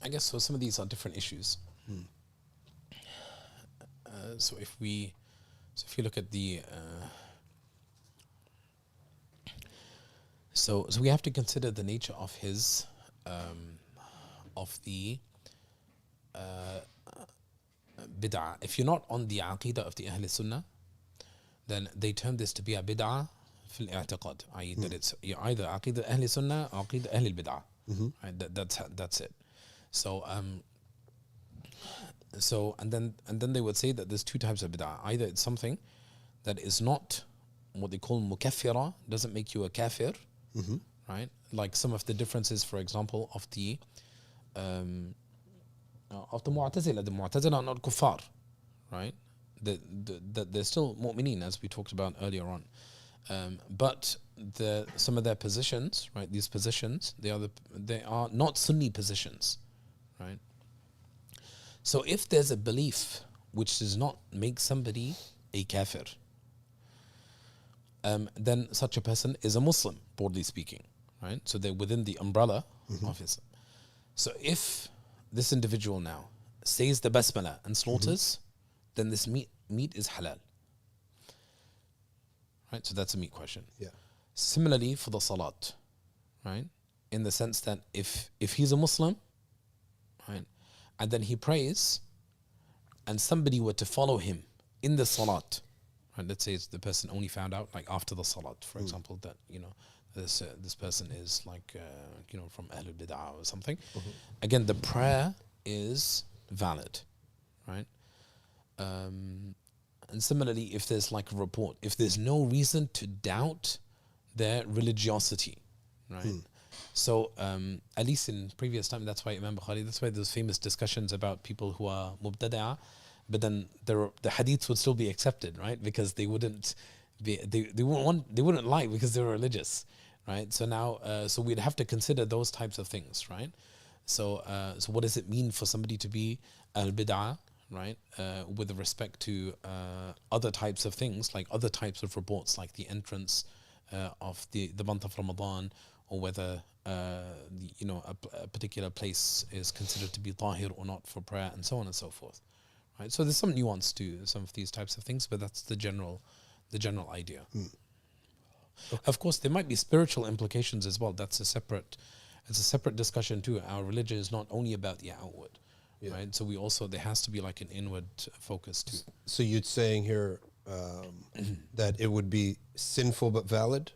I guess so. Some of these are different issues. So if you look at the so we have to consider the nature of his of the bid'ah. If you're not on the aqidah of the Ahl Sunnah, then they term this to be a bid'ah fil i'tiqad, i.e. that it's you're either aqidah Ahl Sunnah or aqidah Ahl bid'ah. Right? That's it. So and then they would say that there's two types of bid'ah. Either it's something that is not what they call mukaffira, doesn't make you a kafir, right? Like some of the differences, for example, of the Mu'tazila. The Mu'tazila are not kuffar, right? They're still mu'mineen, as we talked about earlier on. But some of their positions, right? These positions, they are not Sunni positions, right? So if there's a belief which does not make somebody a kafir, then such a person is a Muslim, broadly speaking, right? So they're within the umbrella of Islam. So if this individual now says the basmala and slaughters, then this meat is halal, right? So that's a meat question. Yeah. Similarly for the salat, right? In the sense that if he's a Muslim, right, and then he prays, and somebody were to follow him in the salat, right? Let's say it's the person only found out like after the salat, for example, that this person is like from Ahlul Bid'ah or something. Again, the prayer is valid, right? And similarly, if there's like a report, if there's no reason to doubt their religiosity, right? So at least in previous time, that's why Imam Bukhari, that's why there's famous discussions about people who are mubtada'a, but then the hadiths would still be accepted, right? Because they wouldn't lie because they were religious, right? So now, so we'd have to consider those types of things, right? So what does it mean for somebody to be al-bid'ah, right? With respect to other types of things, like other types of reports, like the entrance of the month of Ramadan, or whether a particular place is considered to be tahir or not for prayer, and so on and so forth, right? So there's some nuance to some of these types of things, but that's the general idea. Okay. Of course, there might be spiritual implications as well. It's a separate discussion too. Our religion is not only about the outward, right? So there has to be like an inward focus too. So you're saying here that it would be sinful but valid?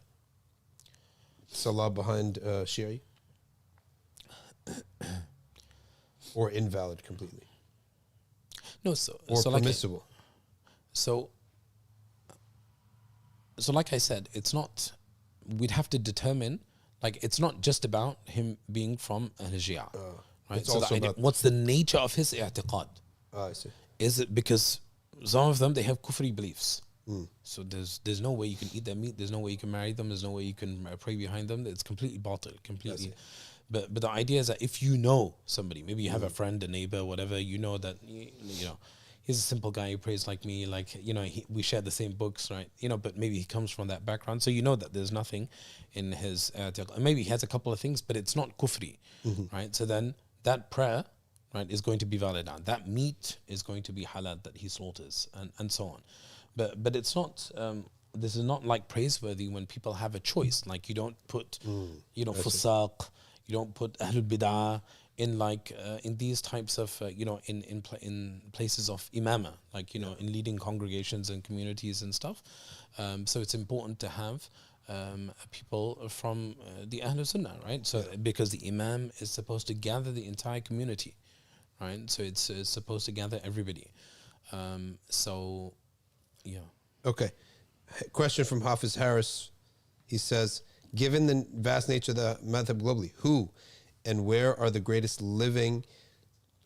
Salah behind Shi'i? Or invalid completely? No, or permissible? So like I said, it's not, we'd have to determine, like it's not just about him being from Al-Shia, right? It's so also about what's the nature of his i'tiqad? I see. Is it because some of them, they have kufri beliefs. So there's no way you can eat their meat, there's no way you can marry them, there's no way you can pray behind them. It's completely batil, completely. But the idea is that if you know somebody, maybe you have a friend, a neighbor, whatever, you know that he's a simple guy who prays like me, like we share the same books, right? But maybe he comes from that background, so you know that there's nothing in his maybe he has a couple of things, but it's not kufri, right? So then that prayer, right, is going to be valid, and that meat is going to be halal that he slaughters, and so on. But it's not. This is not like praiseworthy when people have a choice. Like you don't put, fusaq, you don't put ahlul bid'ah in like in these types of in places of imama, like in leading congregations and communities and stuff. So it's important to have people from the Ahlul Sunnah, right? So because the imam is supposed to gather the entire community, right? So it's supposed to gather everybody. Okay. Question from Hafiz Harris. He says, given the vast nature of the madhab globally, who and where are the greatest living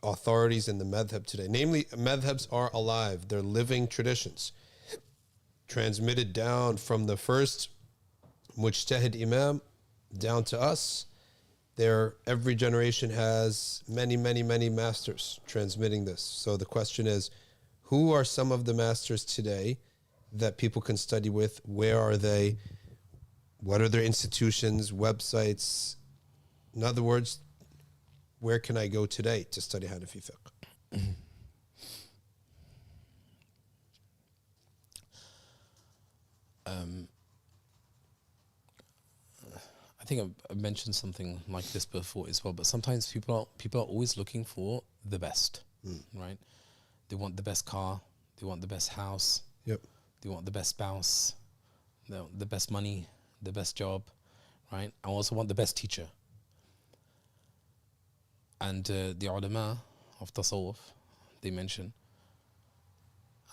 authorities in the madhab today? Namely, madhabs are alive. They're living traditions transmitted down from the first mujtahid imam down to us. Every generation has many, many, many masters transmitting this. So the question is, who are some of the masters today that people can study with? Where are they? What are their institutions, websites? In other words, where can I go today to study Hanafi fiqh? I think I've mentioned something like this before as well, but sometimes people are always looking for the best, right? They want the best car, they want the best house, Yep. they want the best spouse, the best money, the best job, right? I also want the best teacher. And the ulama of tasawwuf, they mention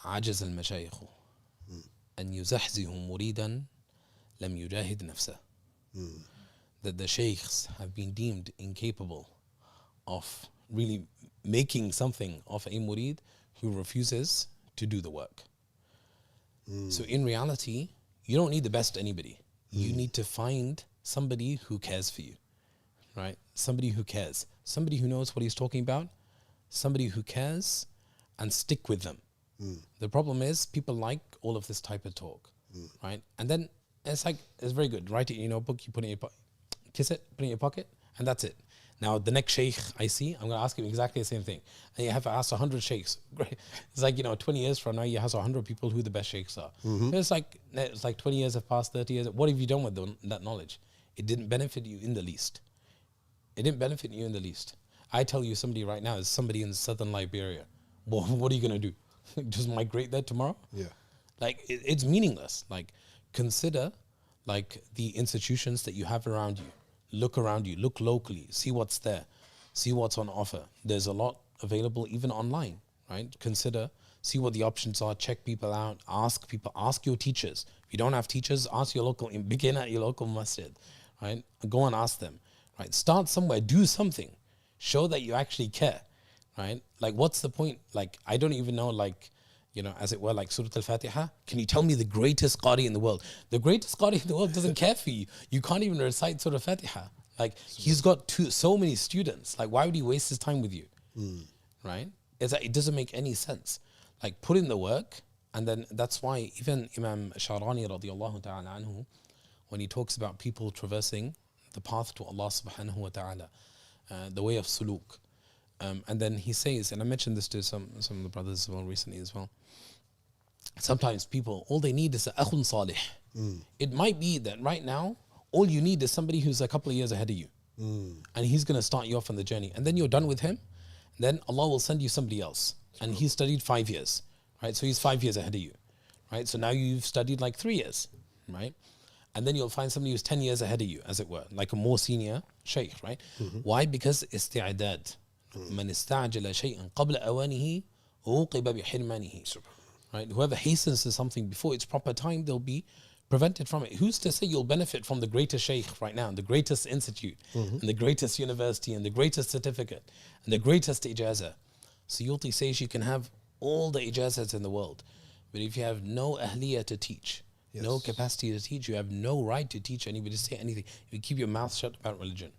عجز المشايخ أن يزحزحوا مريدا لم يجاهد نفسه. That the sheikhs have been deemed incapable of really making something of a murid who refuses to do the work. So in reality, you don't need the best anybody. You need to find somebody who cares for you, right? Somebody who cares, somebody who knows what he's talking about, somebody who cares, and stick with them. The problem is people like all of this type of talk, right? And then it's very good. Write it in your notebook, you put it in your pocket, kiss it, put it in your pocket, and that's it. Now the next sheikh I see, I'm going to ask him exactly the same thing. And you have to ask 100 sheikhs. Great. It's like, 20 years from now, you ask 100 people who the best sheikhs are. It's like 20 years have passed, 30 years. What have you done with that knowledge? It didn't benefit you in the least. It didn't benefit you in the least. I tell you, somebody right now is somebody in southern Liberia. Well, what are you going to do? Just migrate there tomorrow? Yeah. It's meaningless. Consider the institutions that you have around you. Look around you, look locally, see what's there, see what's on offer. There's a lot available even online, right? Consider, see what the options are, check people out, ask people, ask your teachers. If you don't have teachers, ask your local, begin at your local masjid, right? Go and ask them, right? Start somewhere, do something, show that you actually care, right? What's the point? I don't even know, as it were, Surah Al-Fatiha. Can you tell me the greatest Qadi in the world? The greatest Qadi in the world doesn't care for you. You can't even recite Surah Al-Fatiha. He's got so many students. Why would he waste his time with you? Right? It doesn't make any sense. Put in the work, and then that's why even Imam Sharani radiallahu ta'ala anhu, when he talks about people traversing the path to Allah subhanahu wa ta'ala, the way of suluk, and then he says, and I mentioned this to some of the brothers as well recently as well, sometimes people, all they need is a akhun salih. It might be that right now, all you need is somebody who's a couple of years ahead of you. And he's going to start you off on the journey. And then you're done with him. Then Allah will send you somebody else. And he studied 5 years, right? So he's 5 years ahead of you, right? So now you've studied 3 years, right? And then you'll find somebody who's 10 years ahead of you, as it were, like a more senior shaykh, right? Why? Because isti'adad. من استعجل شيئا قبل أوانه عوقب بحرمانه. Right? Whoever hastens to something before its proper time, they'll be prevented from it. Who's to say you'll benefit from the greatest sheikh right now, the greatest institute, and the greatest university, and the greatest certificate, and the greatest ijazah? Suyuti says you can have all the ijazahs in the world, but if you have no ahliyah to teach, no capacity to teach, you have no right to teach anybody, to say anything. You keep your mouth shut about religion.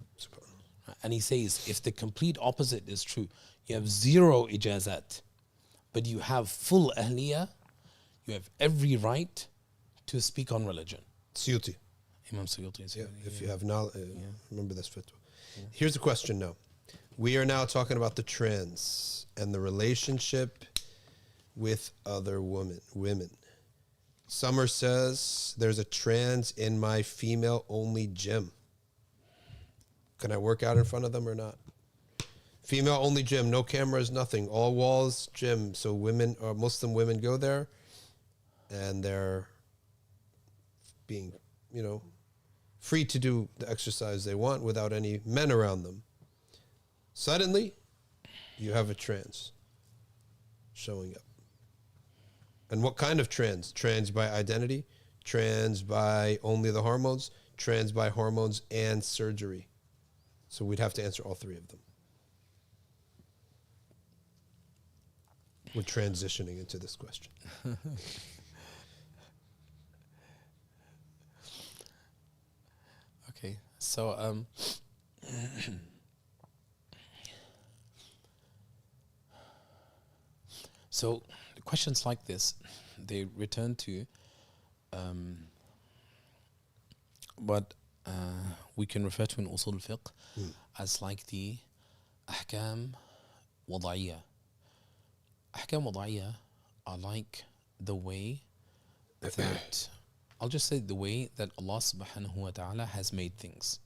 And he says, if the complete opposite is true, you have 0 ijazat, but you have full ahliyah, you have every right to speak on religion. Suyuti. Imam Suyuti. Yeah, if you have knowledge, remember this fatwa. Here's the question now. We are now talking about the trans and the relationship with other women. Summer says, there's a trans in my female-only gym. Can I work out in front of them or not? Female-only gym, no cameras, nothing. All walls, gym. So women, or Muslim women go there, and they're being, free to do the exercise they want without any men around them. Suddenly, you have a trans showing up. And what kind of trans? Trans by identity, trans by only the hormones, trans by hormones and surgery. So we'd have to answer all 3 of them. We're transitioning into this question. Okay, so so questions like this, they return to what we can refer to in Usul al-Fiqh as the ahkam wada'iyah. Ahkam wada'iyah are like the way that I'll just say the way that Allah subhanahu wa ta'ala has made things.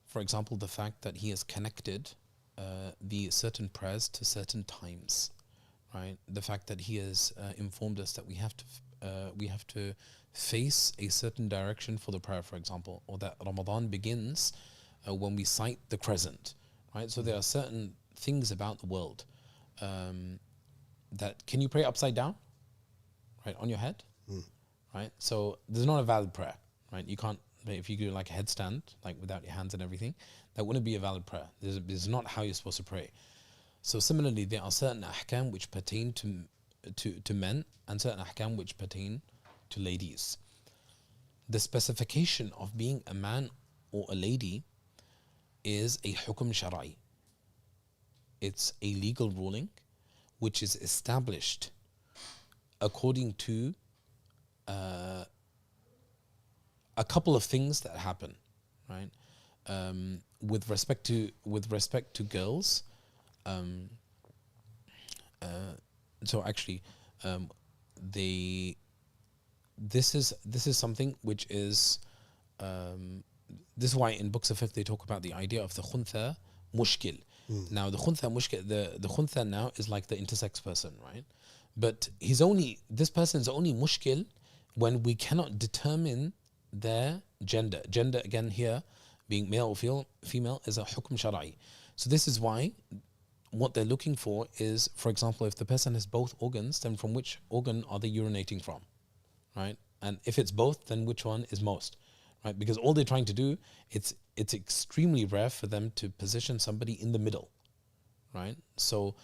For example, the fact that He has connected the certain prayers to certain times, right? The fact that He has informed us that we have to face a certain direction for the prayer, for example, or that Ramadan begins when we sight the crescent, right? So there are certain things about the world that, can you pray upside down, right, on your head, right? So there's not a valid prayer, right? You can't, if you do like a headstand, like without your hands and everything, that wouldn't be a valid prayer. This is not how you're supposed to pray. So similarly, there are certain ahkam which pertain to men and certain ahkam which pertain to ladies. The specification of being a man or a lady is a hukum shara'i. It's a legal ruling which is established according to a couple of things that happen, right? With respect to girls, so actually, this is something which is this is why in books of fiqh they talk about the idea of the khuntha mushkil. Now the khuntha mushkil, the khuntha now is like the intersex person, right? But this person is only mushkil when we cannot determine their gender. Gender again here being male or female is a hukm shara'i. So this is why what they're looking for is, for example, if the person has both organs, then from which organ are they urinating from, right? And if it's both, then which one is most, right? Because all they're trying to do, it's extremely rare for them to position somebody in the middle, right? So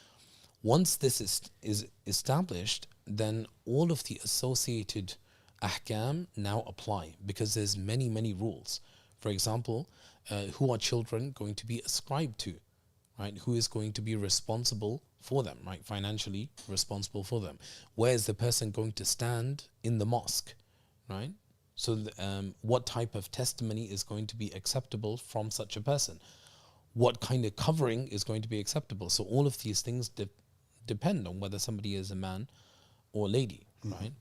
once this is established, then all of the associated ahkam now apply, because there's many rules. For example, who are children going to be ascribed to, right? Who is going to be responsible for them, right? Financially responsible for them. Where is the person going to stand in the mosque, right? So what type of testimony is going to be acceptable from such a person? What kind of covering is going to be acceptable? So all of these things depend on whether somebody is a man or a lady, right?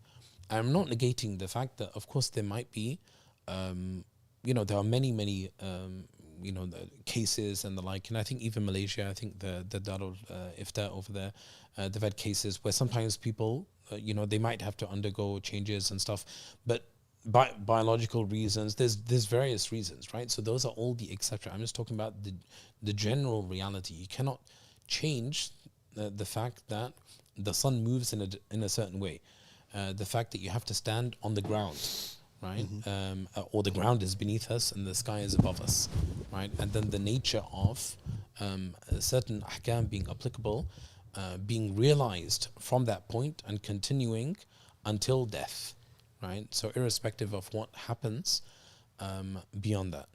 I'm not negating the fact that, of course, there might be, there are many, the cases and the like. And I think even Malaysia, I think the Darul Ifta over there, they've had cases where sometimes people, they might have to undergo changes and stuff. But by biological reasons, there's various reasons, right? So those are all the etc. I'm just talking about the general reality. You cannot change the fact that the sun moves in a certain way. The fact that you have to stand on the ground, right? Or the ground is beneath us and the sky is above us, right? And then the nature of certain ahkam being applicable, being realized from that point and continuing until death, right? So irrespective of what happens beyond that.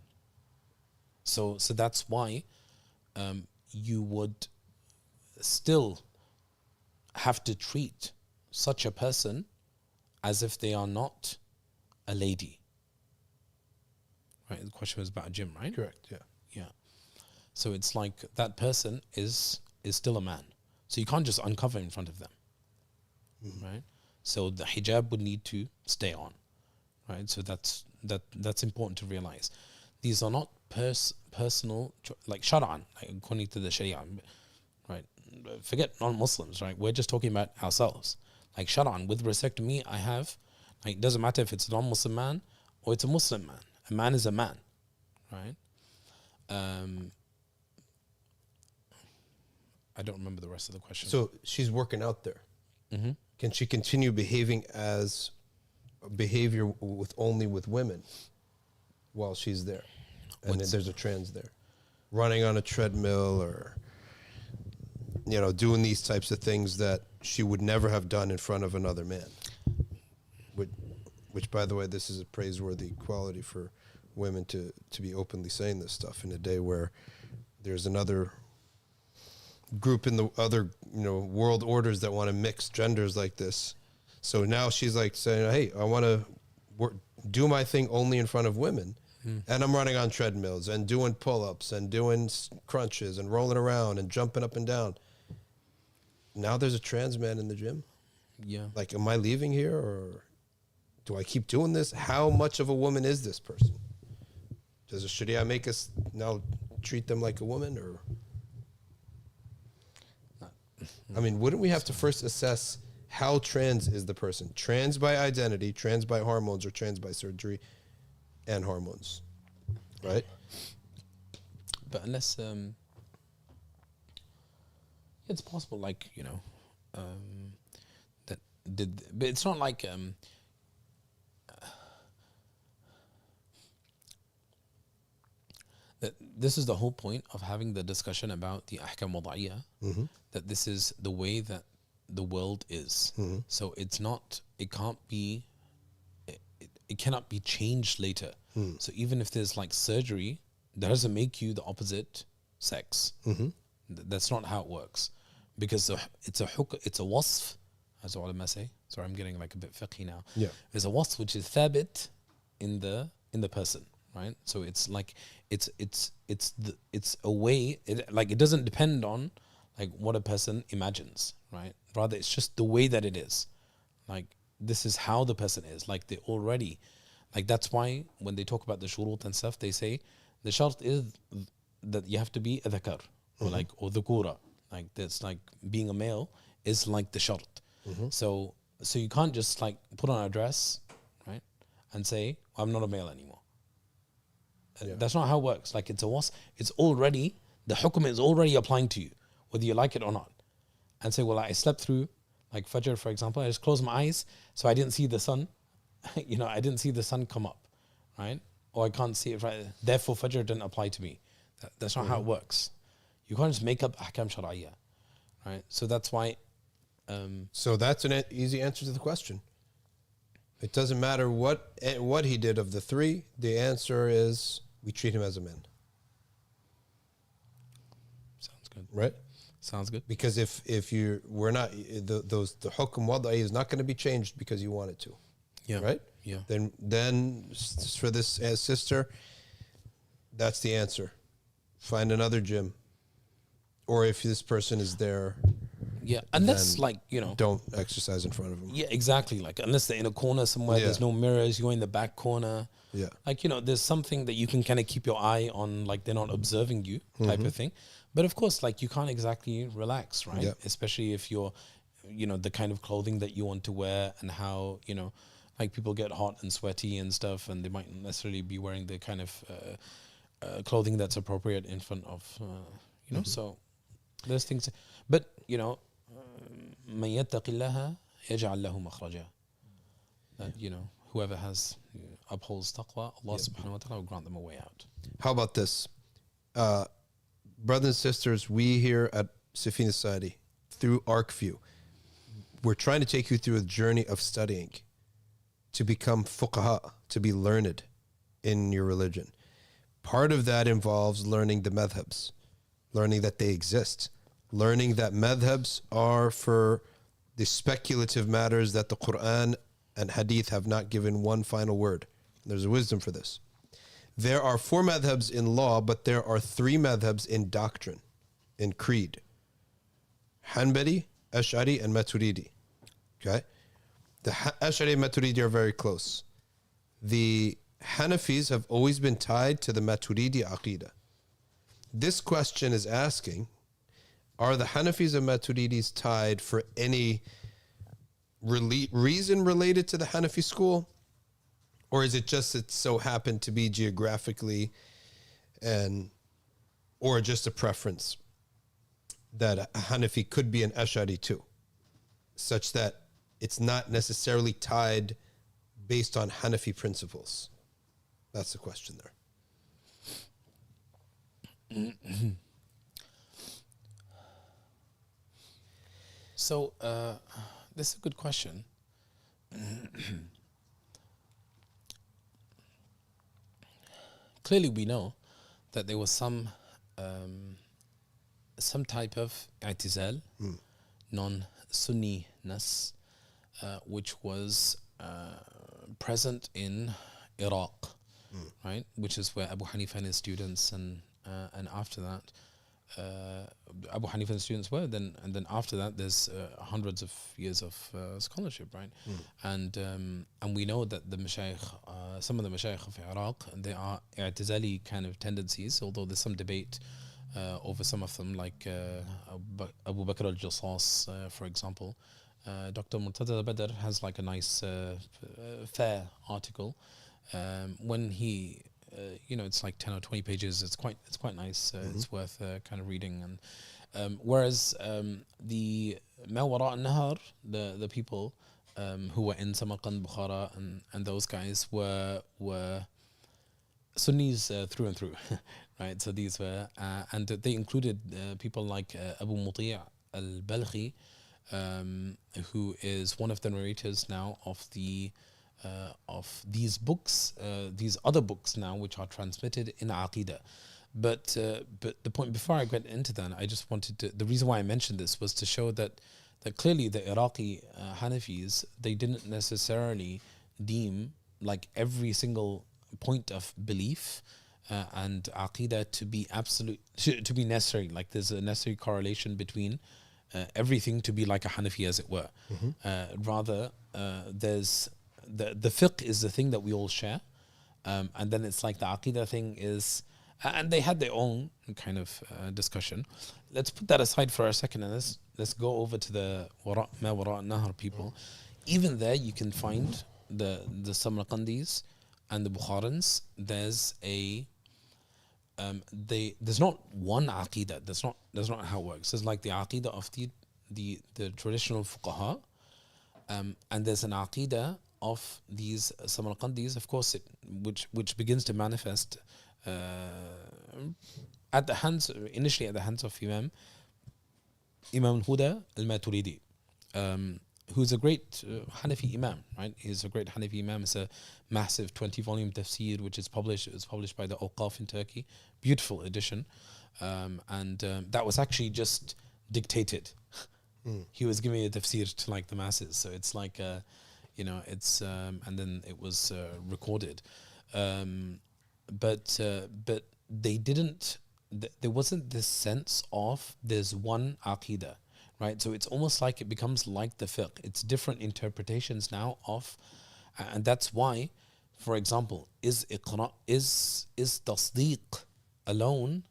So that's why you would still have to treat such a person as if they are not a lady. Right? The question was about a gym, right? Correct, yeah. Yeah. So it's like that person is still a man. So you can't just uncover in front of them. Right? So the hijab would need to stay on. Right? So that's important to realize. These are not personal, like shar'an, like according to the sharia, right? Forget non-Muslims, right? We're just talking about ourselves. Like shar'an, with respect to me, I have, like, it doesn't matter if it's a non-Muslim man or it's a Muslim man. A man is a man, right? I don't remember the rest of the question. So she's working out there. Can she continue behaving as behavior only with women while she's there? And then there's a trans there, running on a treadmill or, doing these types of things that she would never have done in front of another man. Which, by the way, this is a praiseworthy quality for women to be openly saying this stuff in a day where there's another group in the other, world orders that want to mix genders like this. So now she's like saying, hey, I want to do my thing only in front of women. And I'm running on treadmills and doing pull-ups and doing crunches and rolling around and jumping up and down. Now there's a trans man in the gym. Yeah. Like, am I leaving here, or Do I keep doing this? How much of a woman is this person? Does the Sharia make us now treat them like a woman, or? I mean, wouldn't we have to first assess how trans is the person? Trans by identity, trans by hormones, or trans by surgery and hormones, right? But unless it's possible, like, you know, that did, but it's not like that this is the whole point of having the discussion about the ahkam wada'iyah, that this is the way that the world is. So it's not, it can't be, it cannot be changed later. So even if there's like surgery, that doesn't make you the opposite sex. That's not how it works, because it's a wasf, as ulama say. Sorry, I'm getting like a bit fiqhy now. Yeah, there's a wasf which is thabit in the person, right? So it's like it's a way. It doesn't depend on like what a person imagines, right? Rather, it's just the way that it is. Like, this is how the person is. Like, they already, like, that's why when they talk about the shurut and stuff, they say the shart is that you have to be a dhakar, or like, or dhukura. Like, that's like being a male is like the shart. So you can't just like put on a dress, right, and say, I'm not a male anymore. That's not how it works. Like, it's already, the hukum is already applying to you, whether you like it or not. And say, well, I slept through, like Fajr, for example, I just closed my eyes, so I didn't see the sun. You know, I didn't see the sun come up, right? Or I can't see it, right? Therefore, Fajr didn't apply to me. That's not how it works. You can't just make up ahkam shar'iyya, right? So that's why. So that's an easy answer to the question. It doesn't matter what he did of the three. The answer is we treat him as a man. Sounds good. Right? Sounds good. Because if we're not, the hukm wada'i is not going to be changed because you want it to. Yeah. Right? Yeah. Then for this sister, that's the answer. Find another gym. Or if this person is there, yeah, unless, like, you know, don't exercise in front of them. Yeah, exactly. Like, unless they're in a corner somewhere, there's no mirrors, you're in the back corner. Yeah. Like, you know, there's something that you can kind of keep your eye on, like they're not observing you type of thing. But of course, like, you can't exactly relax, right? Yeah. Especially if you're, you know, the kind of clothing that you want to wear, and how, you know, like, people get hot and sweaty and stuff, and they might not necessarily be wearing the kind of clothing that's appropriate in front of, you know, so there's things. But, you know, من يتق الله يجعل له مخرجا. That, you know, whoever upholds taqwa, Allah subhanahu wa ta'ala will grant them a way out. How about this? Brothers and sisters, we here at Safina Society, through ArcView, we're trying to take you through a journey of studying to become fuqaha, to be learned in your religion. Part of that involves learning the madhabs, learning that they exist, learning that madhabs are for the speculative matters that the Quran and Hadith have not given one final word. There's a wisdom for this. There are 4 madhabs in law, but there are 3 madhabs in doctrine, in creed. Hanbali, Ash'ari, and Maturidi. Okay? The Ash'ari and Maturidi are very close. The Hanafis have always been tied to the Maturidi aqidah. This question is asking, are the Hanafis and Maturidis tied for any reason related to the Hanafi school? Or is it just it so happened to be geographically or just a preference that a Hanafi could be an Ash'ari too, such that it's not necessarily tied based on Hanafi principles? That's the question there. So, this is a good question. Clearly, we know that there was some type of i'tizal, non-Sunni-ness, which was present in Iraq, right? Which is where Abu Hanifa and his students, and after that, Abu Hanifa's students were, and then after that, there's hundreds of years of scholarship, right? And we know that the mashayikh, some of the mashayikh of Iraq, they are i'tizali kind of tendencies, although there's some debate over some of them, like Abu Bakr al-Jassas, for example. Dr. Murtada Badr has like a nice fair article when he it's like 10 or 20 pages. It's quite nice. It's worth kind of reading. And whereas the Ma Wara al-Nahar, the people who were in Samarkand, Bukhara, and those guys were Sunnis through and through, right? So these were and they included people like Abu Muti' al-Balkhi, who is one of the narrators now of these books, these other books now, which are transmitted in aqidah. But the point, before I get into that, I just wanted to, the reason why I mentioned this was to show that clearly the Iraqi Hanafis, they didn't necessarily deem like every single point of belief and aqidah to be absolute, to be necessary. Like there's a necessary correlation between everything to be like a Hanafi, as it were. Rather, there's the fiqh is the thing that we all share, and then it's like the aqidah thing is, and they had their own kind of discussion. Let's put that aside for a second, and let's go over to the Ma Wara al-Nahar people. Even there, you can find the Samarkandis and the Bukharans. There's there's not one aqidah. That's not how it works. There's like the aqidah of the traditional fuqaha, and there's an aqidah of these Samarkandis, of course, which begins to manifest initially at the hands of Imam al-Huda al-Maturidi, who's a great Hanafi Imam, right? He's a great Hanafi Imam. It's a massive 20-volume tafsir, which is published. It was published by the Awqaf in Turkey. Beautiful edition. And that was actually just dictated. He was giving a tafsir to like the masses. So it's like, it's, and then it was recorded. But they didn't, there wasn't this sense of there's one aqidah. Right, so it's almost like it becomes like the fiqh. It's different interpretations now of, and that's why, for example, is tasdeeq alone,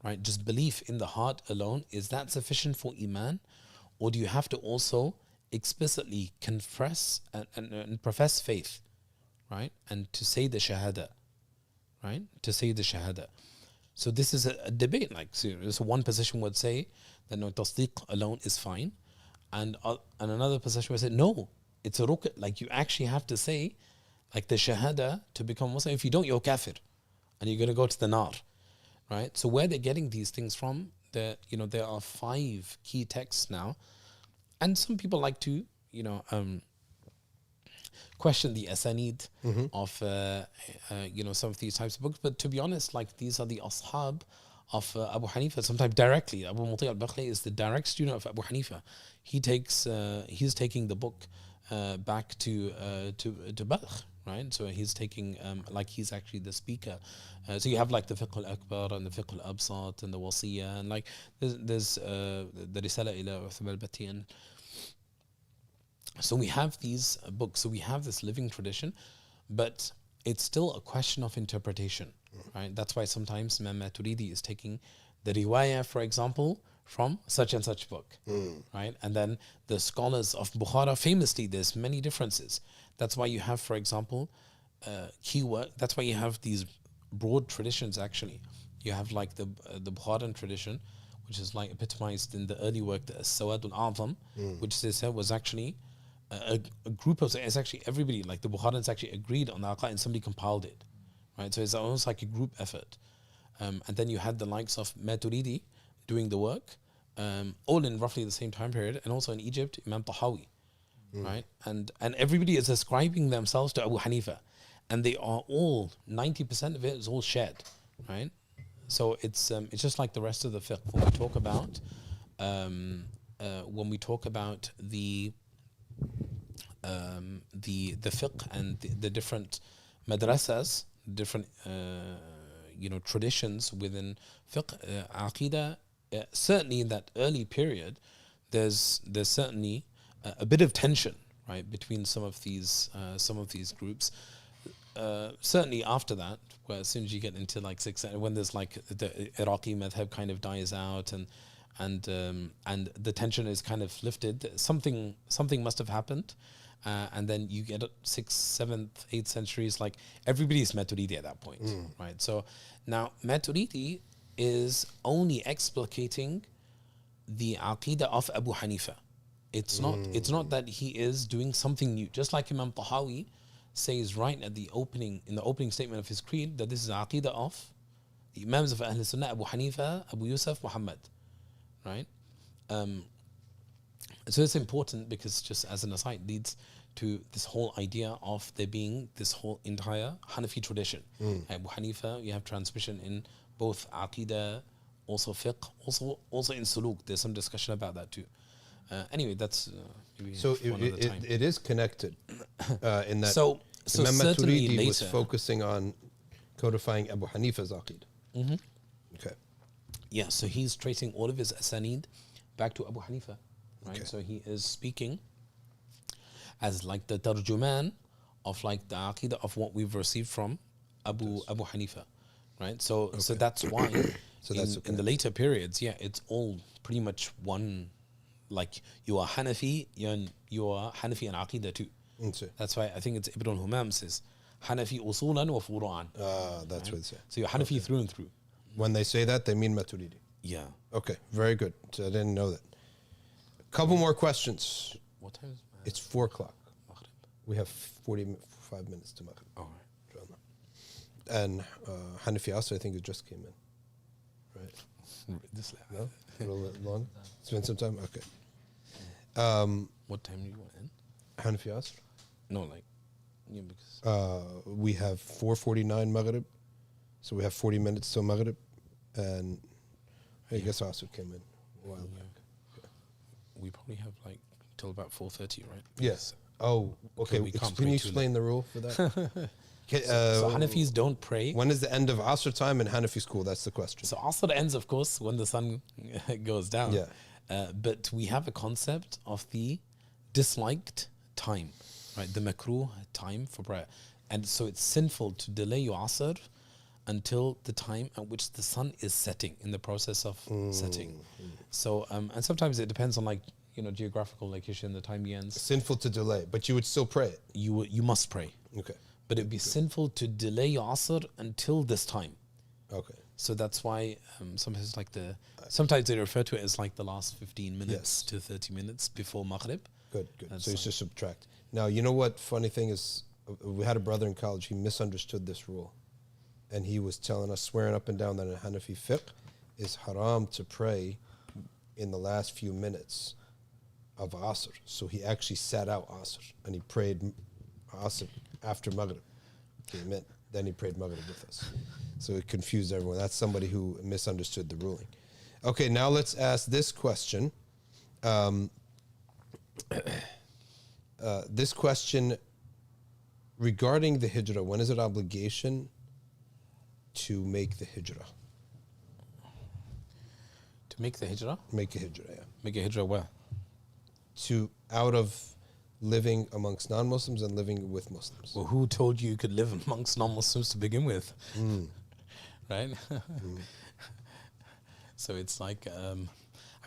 right? Just belief in the heart alone, is that sufficient for iman, or do you have to also explicitly confess and profess faith, right? And to say the shahada, right? To say the shahada. So this is a debate. Like, so one position would say that no, tasdeeq alone is fine, and another position would say no, it's a rukn. Like you actually have to say, like the shahada to become Muslim. If you don't, you're kafir, and you're going to go to the nar, right? So where they're getting these things from, there are 5 key texts now, and some people like to question the asanid of some of these types of books. But to be honest, like these are the ashab of Abu Hanifa, sometimes directly. Abu Muti' al-Balkhi is the direct student of Abu Hanifa. He's taking the book back to Balkh, right? So he's taking like he's actually the speaker. So you have like the Fiqh al-Akbar and the Fiqh al-Absat and the Wasiyya, and like there's the Risala ila Uthman al-Bati. So we have these books. So we have this living tradition, but it's still a question of interpretation, right? That's why sometimes Imam Maturidi is taking the riwayah, for example, from such and such book, right? And then the scholars of Bukhara, famously, there's many differences. That's why you have, for example, keyword. That's why you have these broad traditions. Actually, you have like the Bukharan tradition, which is like epitomized in the early work, the Sawad al-Azam, which they said was actually a group of, it's actually everybody, like the Bukharans actually agreed on the aqa'id and somebody compiled it, right? So it's almost like a group effort. And then you had the likes of Maturidi doing the work, all in roughly the same time period, and also in Egypt, Imam Tahawi, right? And everybody is ascribing themselves to Abu Hanifa, and they are all, 90% of it is all shared, right? So it's just like the rest of the fiqh. When we talk about the fiqh and the different madrasas, different traditions within fiqh, aqidah certainly in that early period, there's certainly a bit of tension, right, between some of these groups. Certainly after that, where as soon as you get into like when there's like the Iraqi madhab kind of dies out and the tension is kind of lifted, something must have happened. And then you get 6th, 7th, 8th centuries, like everybody's Maturidi at that point, right? So now Maturidi is only explicating the aqidah of Abu Hanifa. It's not that he is doing something new. Just like Imam Tahawi says right at the opening, in the opening statement of his creed, that this is aqidah of the Imams of Ahl Sunnah, Abu Hanifa, Abu Yusuf, Muhammad, right? So it's important because, just as an aside, leads to this whole idea of there being this whole entire Hanafi tradition. Abu Hanifa, you have transmission in both aqidah, also fiqh, also in suluk. There's some discussion about that too. Anyway, that's maybe So it is connected in that. So Imam certainly Maturidi later was focusing on codifying Abu Hanifa's aqidah. Okay. Yeah, so he's tracing all of his asanid back to Abu Hanifa, right? Okay. So he is speaking as like the tarjuman of like the aqidah of what we've received from Abu Hanifa, right? So that's why in the later periods, yeah, it's all pretty much one. Like you are Hanafi, you are Hanafi and aqidah too. That's why I think it's Ibn al-Humam says Hanafi usulan wa furu'an. That's right? What it says. So you're Hanafi through and through. When they say that, they mean Maturidi. Yeah. Okay, very good. So I didn't know that. Couple more questions. What time is it? It's 4 o'clock. Maghrib. We have 45 minutes to Maghrib. All right. And Hanafi Asr, I think it just came in. Right? This No? A little bit long? It's been some time? Okay. What time do you want in? Hanafi Asr? No, like, yeah, because We have 4:49 Maghrib. So we have 40 minutes till Maghrib. And I guess Asr came in a while back. we probably have like till about 4:30, right? Yes. Oh, okay. we can't Can pray you too explain the rule for that? So Hanafis don't pray. When is the end of Asr time in Hanafi school? That's the question. So Asr ends, of course, when the sun goes down. Yeah. But we have a concept of the disliked time, right? The Makruh time for prayer. And so it's sinful to delay your Asr until the time at which the sun is setting, in the process of setting. So, and sometimes it depends on like, geographical location, the time ends. Sinful to delay, but you would still pray it. You must pray. Okay. But it'd be sinful to delay your Asr until this time. Okay. So that's why sometimes they refer to it as like the last 15 minutes to 30 minutes before Maghrib. Good. That's So it's just subtract. Now, you know what funny thing is? We had a brother in college, he misunderstood this rule. And he was telling us, swearing up and down, that in Hanafi fiqh is haram to pray in the last few minutes of Asr. So he actually sat out Asr and he prayed Asr after Maghrib. Came in. Then he prayed Maghrib with us. So it confused everyone. That's somebody who misunderstood the ruling. Okay, now let's ask this question. This question regarding the hijrah. When is it obligation to make the hijrah? To make the hijrah? Make a hijrah, yeah. Make a hijrah where? Out of living amongst non-Muslims and living with Muslims. Well, who told you could live amongst non-Muslims to begin with? Right? So it's like,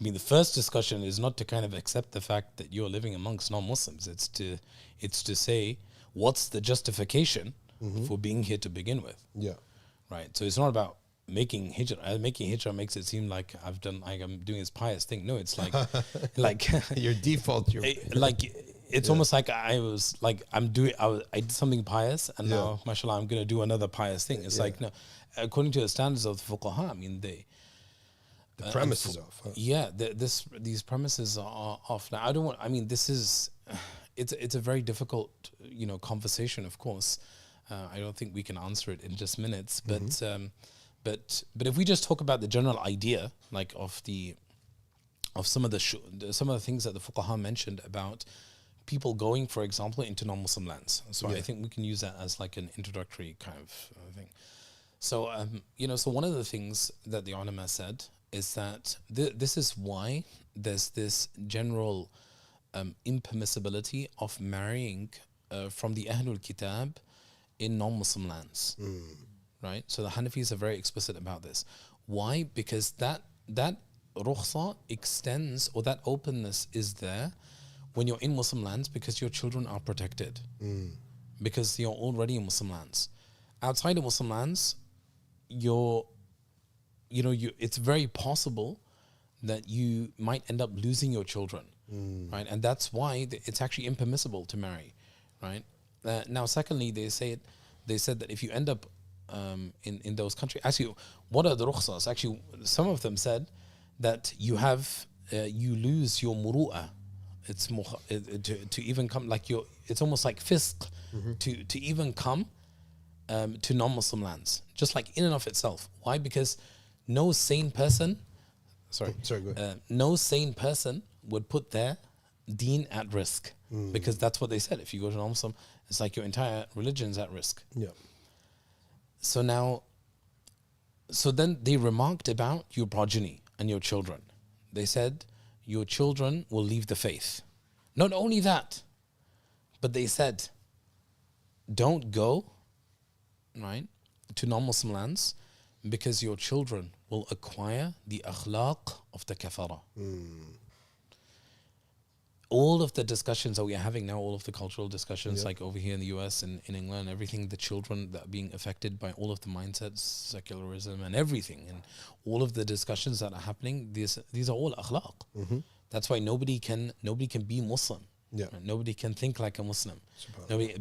the first discussion is not to kind of accept the fact that you're living amongst non-Muslims. It's to say, what's the justification for being here to begin with? Yeah. Right. So it's not about making hijrah. Making hijrah makes it seem like I'm doing this pious thing. No, it's like Your default. It's almost like I did something pious, and now, mashallah, I'm going to do another pious thing. It's like, no, according to the standards of the fuqaha, the premise is off. Huh? Yeah, these premises are off. Now, it's a very difficult, conversation, of course. I don't think we can answer it in just minutes, but if we just talk about the general idea, like of some of the things that the fuqaha mentioned about people going, for example, into non-Muslim lands. So I think we can use that as like an introductory kind of thing. So so one of the things that the ulama said is that this is why there's this general impermissibility of marrying from the Ahlul Kitab in non-Muslim lands, right? So the Hanafis are very explicit about this. Why? Because that rukhsa extends, or that openness is there when you're in Muslim lands, because your children are protected, because you're already in Muslim lands. Outside of Muslim lands, it's very possible that you might end up losing your children, right? And that's why it's actually impermissible to marry, right? Now, secondly, they said that if you end up in those countries, actually, what are the rukhsas? Actually, some of them said that you lose your muru'ah. It's to even come, like it's almost like fisq to even come to non-Muslim lands, just like in and of itself. Why? Because no sane person, no sane person would put their deen at risk, because that's what they said. If you go to non-Muslim, it's like your entire religion's at risk. Yeah. So then they remarked about your progeny and your children. They said your children will leave the faith. Not only that, but they said, don't go, right, to non-Muslim lands, because your children will acquire the akhlaq of the kafara. All of the discussions that we are having now, all of the cultural discussions, like over here in the US and in England, everything, the children that are being affected by all of the mindsets, secularism and everything, and all of the discussions that are happening, these are all akhlaq. That's why nobody can be Muslim. Yeah. Right? Nobody can think like a Muslim.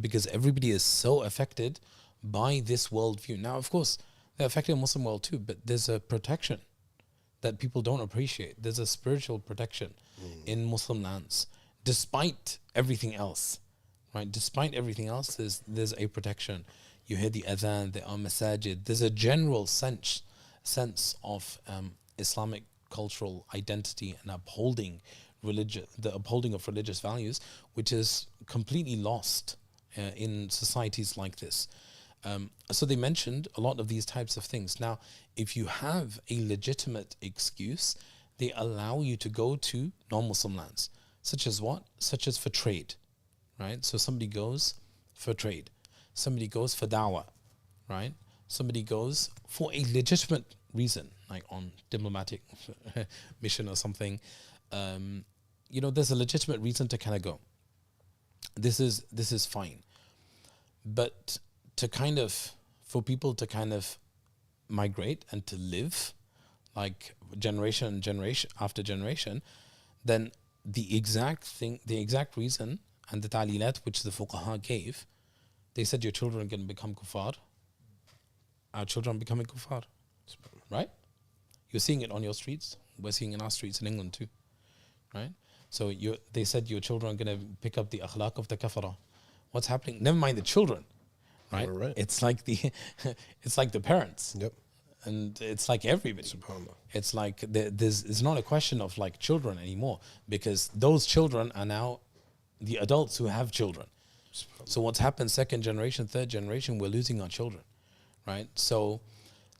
Because everybody is so affected by this worldview. Now, of course, they're affected in the Muslim world too, but there's a protection that people don't appreciate. There's a spiritual protection in Muslim lands, despite everything else, right? Despite everything else, there's a protection. You hear the adhan, there are masajid. There's a general sense of Islamic cultural identity and upholding the upholding of religious values, which is completely lost in societies like this. So they mentioned a lot of these types of things. Now, if you have a legitimate excuse, they allow you to go to non-Muslim lands. Such as what? Such as for trade, right? So somebody goes for trade. Somebody goes for da'wah, right? Somebody goes for a legitimate reason, like on diplomatic mission or something. There's a legitimate reason to kind of go. This is fine. But for people to kind of migrate and to live like generation after generation, then the exact reason and the ta'lilat which the fuqaha gave, they said your children are going to become kuffar. Our children are becoming kuffar, right? You're seeing it on your streets. We're seeing it in our streets in England too, right? So they said your children are going to pick up the akhlaq of the kafara. What's happening? Never mind the children, right? Right. It's like the parents. Yep. And it's like everybody. SubhanAllah. It's like it's not a question of like children anymore, because those children are now the adults who have children. So what's happened, second generation, third generation, we're losing our children, right? So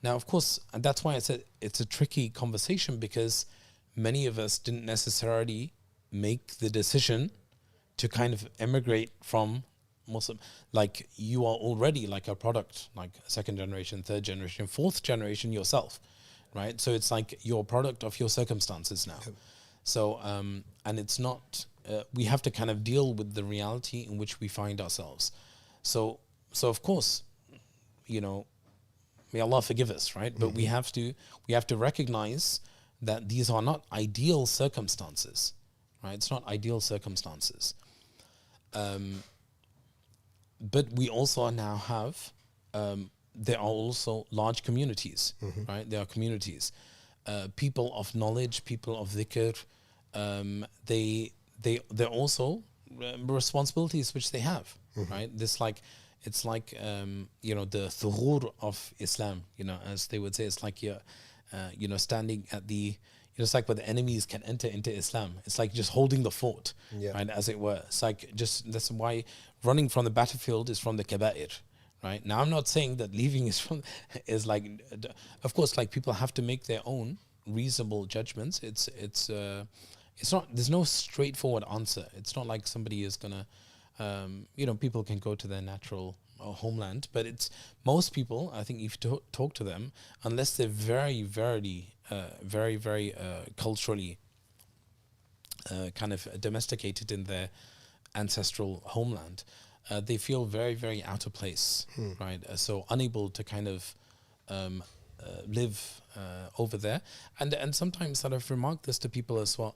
now, of course, and that's why I said it's a tricky conversation, because many of us didn't necessarily make the decision to kind of emigrate from Muslim. Like, you are already like a product, like second generation, third generation, fourth generation yourself, right? So it's like you're a product of your circumstances now. Yep. So and it's not we have to kind of deal with the reality in which we find ourselves. So of course, may Allah forgive us, right? But we have to recognize that these are not ideal circumstances, right? It's not ideal circumstances. But we also now have, there are also large communities, right? There are communities, people of knowledge, people of dhikr. They're also responsibilities which they have, right? It's like the thughur of Islam, as they would say. It's like you're standing at the, it's like where the enemies can enter into Islam. It's like just holding the fort, right, as it were. It's like that's why running from the battlefield is from the kaba'ir, right? Now, I'm not saying that leaving is like, of course, like people have to make their own reasonable judgments. It's not. There's no straightforward answer. It's not like somebody is gonna, people can go to their natural homeland, but it's most people. I think if you talk to them, unless they're very, very, very culturally kind of domesticated in their ancestral homeland, they feel very, very out of place, right? So unable to kind of live over there, and sometimes that I've remarked this to people as well,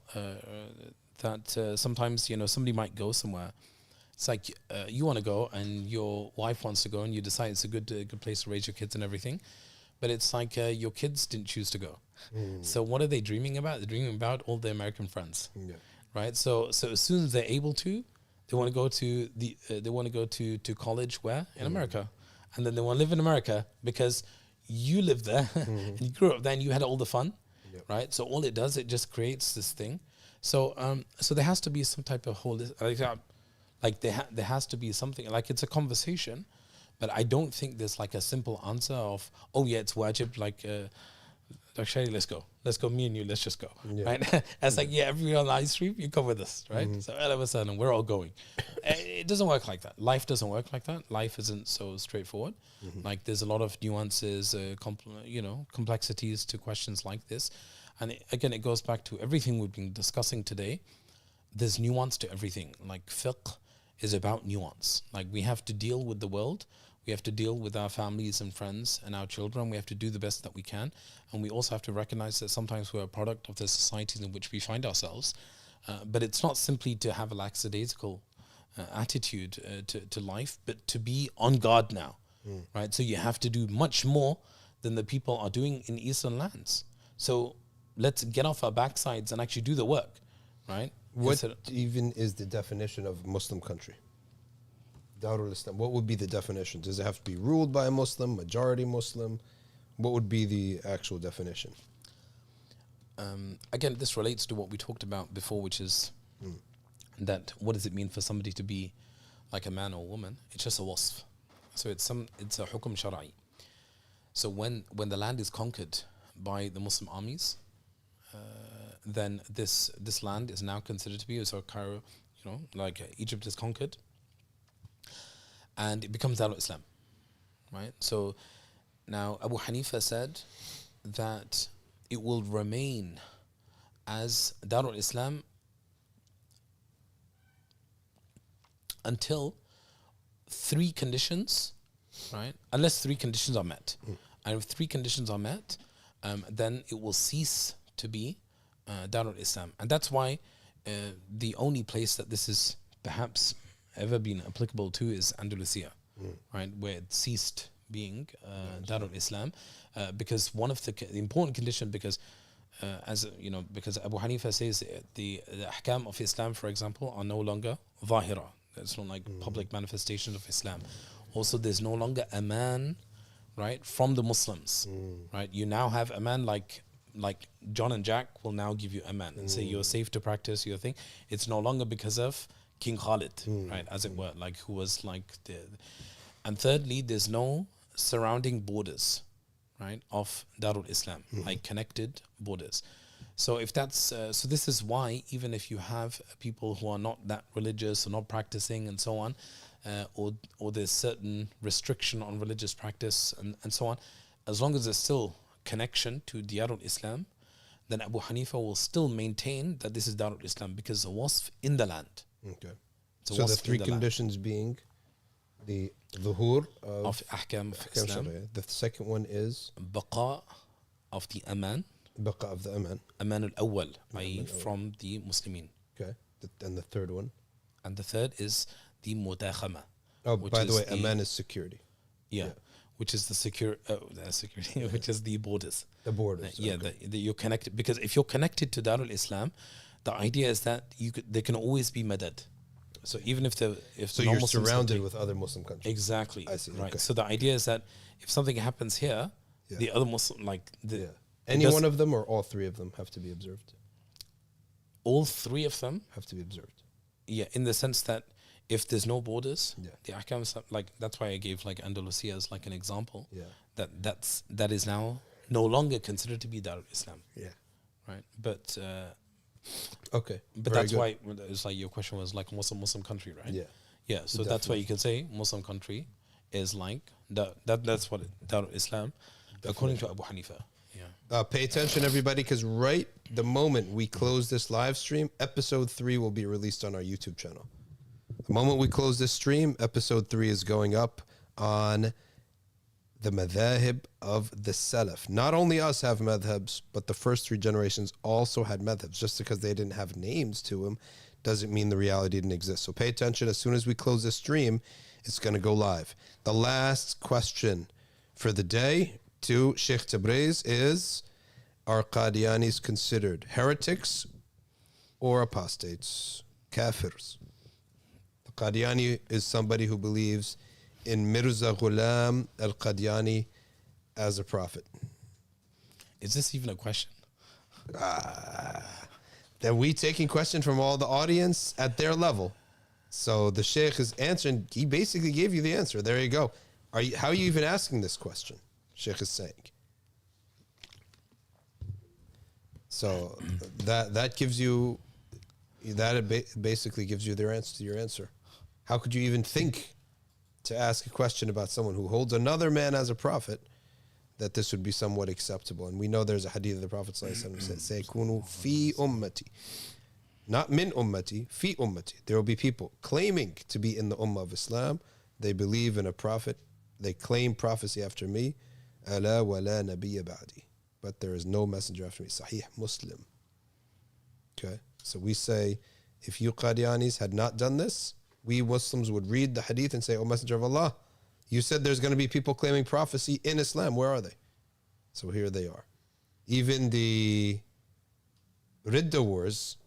that sometimes somebody might go somewhere. It's like you want to go and your wife wants to go, and you decide it's a good place to raise your kids and everything, but it's like your kids didn't choose to go. So what are they dreaming about? They're dreaming about all their American friends, right? So as soon as they're able to, they want to go to to college where in America, and then they want to live in America because you lived there and you grew up there and you had all the fun, right? So all it does, it just creates this thing. So so there has to be some type of there has to be something, like it's a conversation, but I don't think there's like a simple answer of, oh yeah, it's wajib, like Shadee, let's go, me and you, let's just go, right? It's like, yeah, everyone on the live stream, you come with us, right? So all of a sudden, we're all going. It doesn't work like that. Life doesn't work like that. Life isn't so straightforward. Like there's a lot of nuances, complexities to questions like this. And again, it goes back to everything we've been discussing today. There's nuance to everything. Like fiqh is about nuance. Like we have to deal with the world. We have to deal with our families and friends and our children. We have to do the best that we can. And we also have to recognize that sometimes we're a product of the societies in which we find ourselves. But it's not simply to have a lackadaisical attitude to life, but to be on guard now, right? So you have to do much more than the people are doing in Eastern lands. So let's get off our backsides and actually do the work, right? What even is the definition of Muslim country? Darul Islam. What would be the definition? Does it have to be ruled by a Muslim, majority Muslim? What would be the actual definition? Again, this relates to what we talked about before, which is that what does it mean for somebody to be like a man or a woman? It's just a wasf. So it's a hukum shara'i. So when the land is conquered by the Muslim armies, then this land is now considered to be, so Cairo, like Egypt is conquered, and it becomes Darul Islam, right? So now Abu Hanifa said that it will remain as Darul Islam until 3 conditions, right? Unless 3 conditions are met. And if 3 conditions are met, then it will cease to be Darul Islam. And that's why the only place that this is perhaps ever been applicable to is Andalusia, right, where it ceased being Darul Islam, because one of the important condition, because because Abu Hanifa says the ahkam of Islam, for example, are no longer zahira. It's not like public manifestations of Islam. Also, there's no longer aman, right, from the Muslims, right? You now have aman like John and Jack will now give you aman and say you're safe to practice your thing. It's no longer because of King Khalid, right, as it were, like who was like and thirdly, there's no surrounding borders, right, of Darul Islam, like connected borders. So if that's so, this is why even if you have people who are not that religious or not practicing and so on, or there's certain restriction on religious practice and so on, as long as there's still connection to Darul Islam, then Abu Hanifa will still maintain that this is Darul Islam because it's a wasf in the land. Okay. So the 3 conditions being the zuhur of ahkam of Islam. The second one is baqa of the aman. Baqa of the aman. Aman al-awwal, i.e. from the Muslimin. Okay. And the third one? And the third is the mudakhama. Oh, by the way, aman is security. Yeah. Which is the security, which is the borders. The borders. Yeah, okay. That you're connected. Because if you're connected to Darul Islam, the idea is that there can always be madad. So even if so you're surrounded with other Muslim countries. Exactly. I see. Right. Okay. So the idea is that if something happens here, the other Muslim, any one of them or all 3 of them have to be observed? All 3 of them have to be observed. Yeah, in the sense that if there's no borders, the ahkam, like that's why I gave like Andalusia as like an example. Yeah. That is now no longer considered to be Darul Islam. Yeah. right? But Okay. but very that's good. why it's like your question was like Muslim country, right? Yeah. Yeah. So that's why you can say Muslim country is like that's what Darul Islam, according to Abu Hanifa. Yeah. Pay attention, everybody, because right the moment we close this live stream, episode 3 will be released on our YouTube channel. The moment we close this stream, episode 3 is going up on the madhahib of the Salaf. Not only us have madhabs, but the first 3 generations also had madhabs. Just because they didn't have names to them doesn't mean the reality didn't exist. So pay attention. As soon as we close this stream, it's going to go live. The last question for the day to Shaykh Tabraze is, are Qadianis considered heretics or apostates? Kafirs. The Qadiani is somebody who believes in Mirza Ghulam al-Qadiani as a prophet. Is this even a question? Then we taking questions from all the audience at their level. So the Shaykh is answering. He basically gave you the answer. There you go. How are you even asking this question? Shaykh is saying. So that gives you, basically gives you their answer to your answer. How could you even think to ask a question about someone who holds another man as a prophet, that this would be somewhat acceptable? And we know there's a hadith of the Prophet ﷺ said, "Sayakunu fi ummati," not min ummati, fi ummati. There will be people claiming to be in the ummah of Islam. They believe in a prophet. They claim prophecy after me. Ala wa la nabiyya ba'di. But there is no messenger after me. Sahih Muslim. Okay, so we say, if you Qadianis had not done this, we Muslims would read the hadith and say, "O Messenger of Allah, you said there's going to be people claiming prophecy in Islam. Where are they?" So here they are. Even the Ridda wars,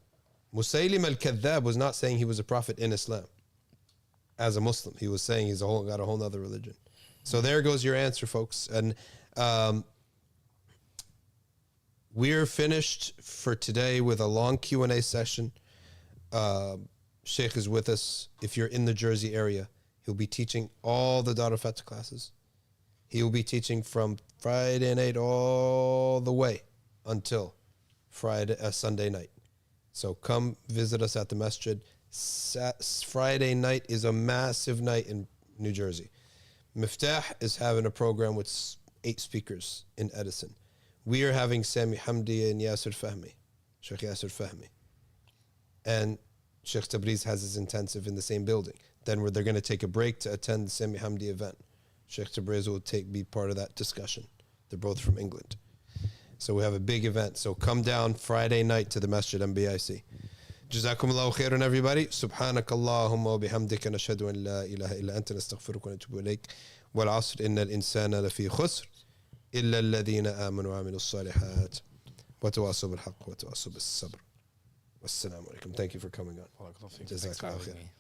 Musaylim al-Kadhdhab was not saying he was a prophet in Islam as a Muslim. He was saying he's got a whole other religion. So there goes your answer, folks. And we're finished for today with a long Q&A session. Shaykh is with us. If you're in the Jersey area, he'll be teaching all the Darul Fatwa classes. He will be teaching from Friday night all the way until Sunday night. So come visit us at the masjid. Friday night is a massive night in New Jersey. Miftah is having a program with 8 speakers in Edison. We are having Sami Hamdi and Yasir Fahmi, Shaykh Yasir Fahmi. And Shaykh Tabriz has his intensive in the same building. Then they're going to take a break to attend the Sami Hamdi event. Shaykh Tabriz will be part of that discussion. They're both from England. So we have a big event. So come down Friday night to the Masjid MBIC. جزاكم الله خيرا everybody. سبحانك اللهم وبحمدك نشهد أن لا إله إلا أنت نستغفرك ونتوب إليك والعصر إن الإنسان لفي خسر إلا الذين آمنوا وعملوا الصالحات وتواصوا بالحق وتواصوا بالصبر والسلام عليكم. Thank you for coming on. Thanks for having me.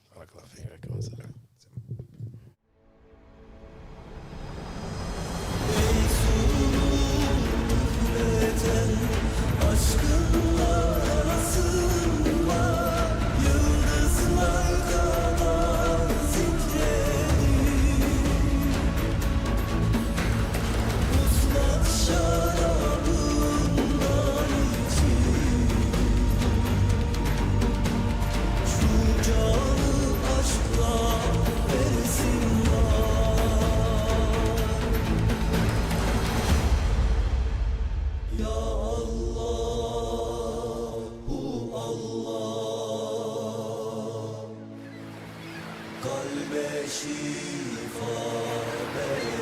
Kalbe şifa ver.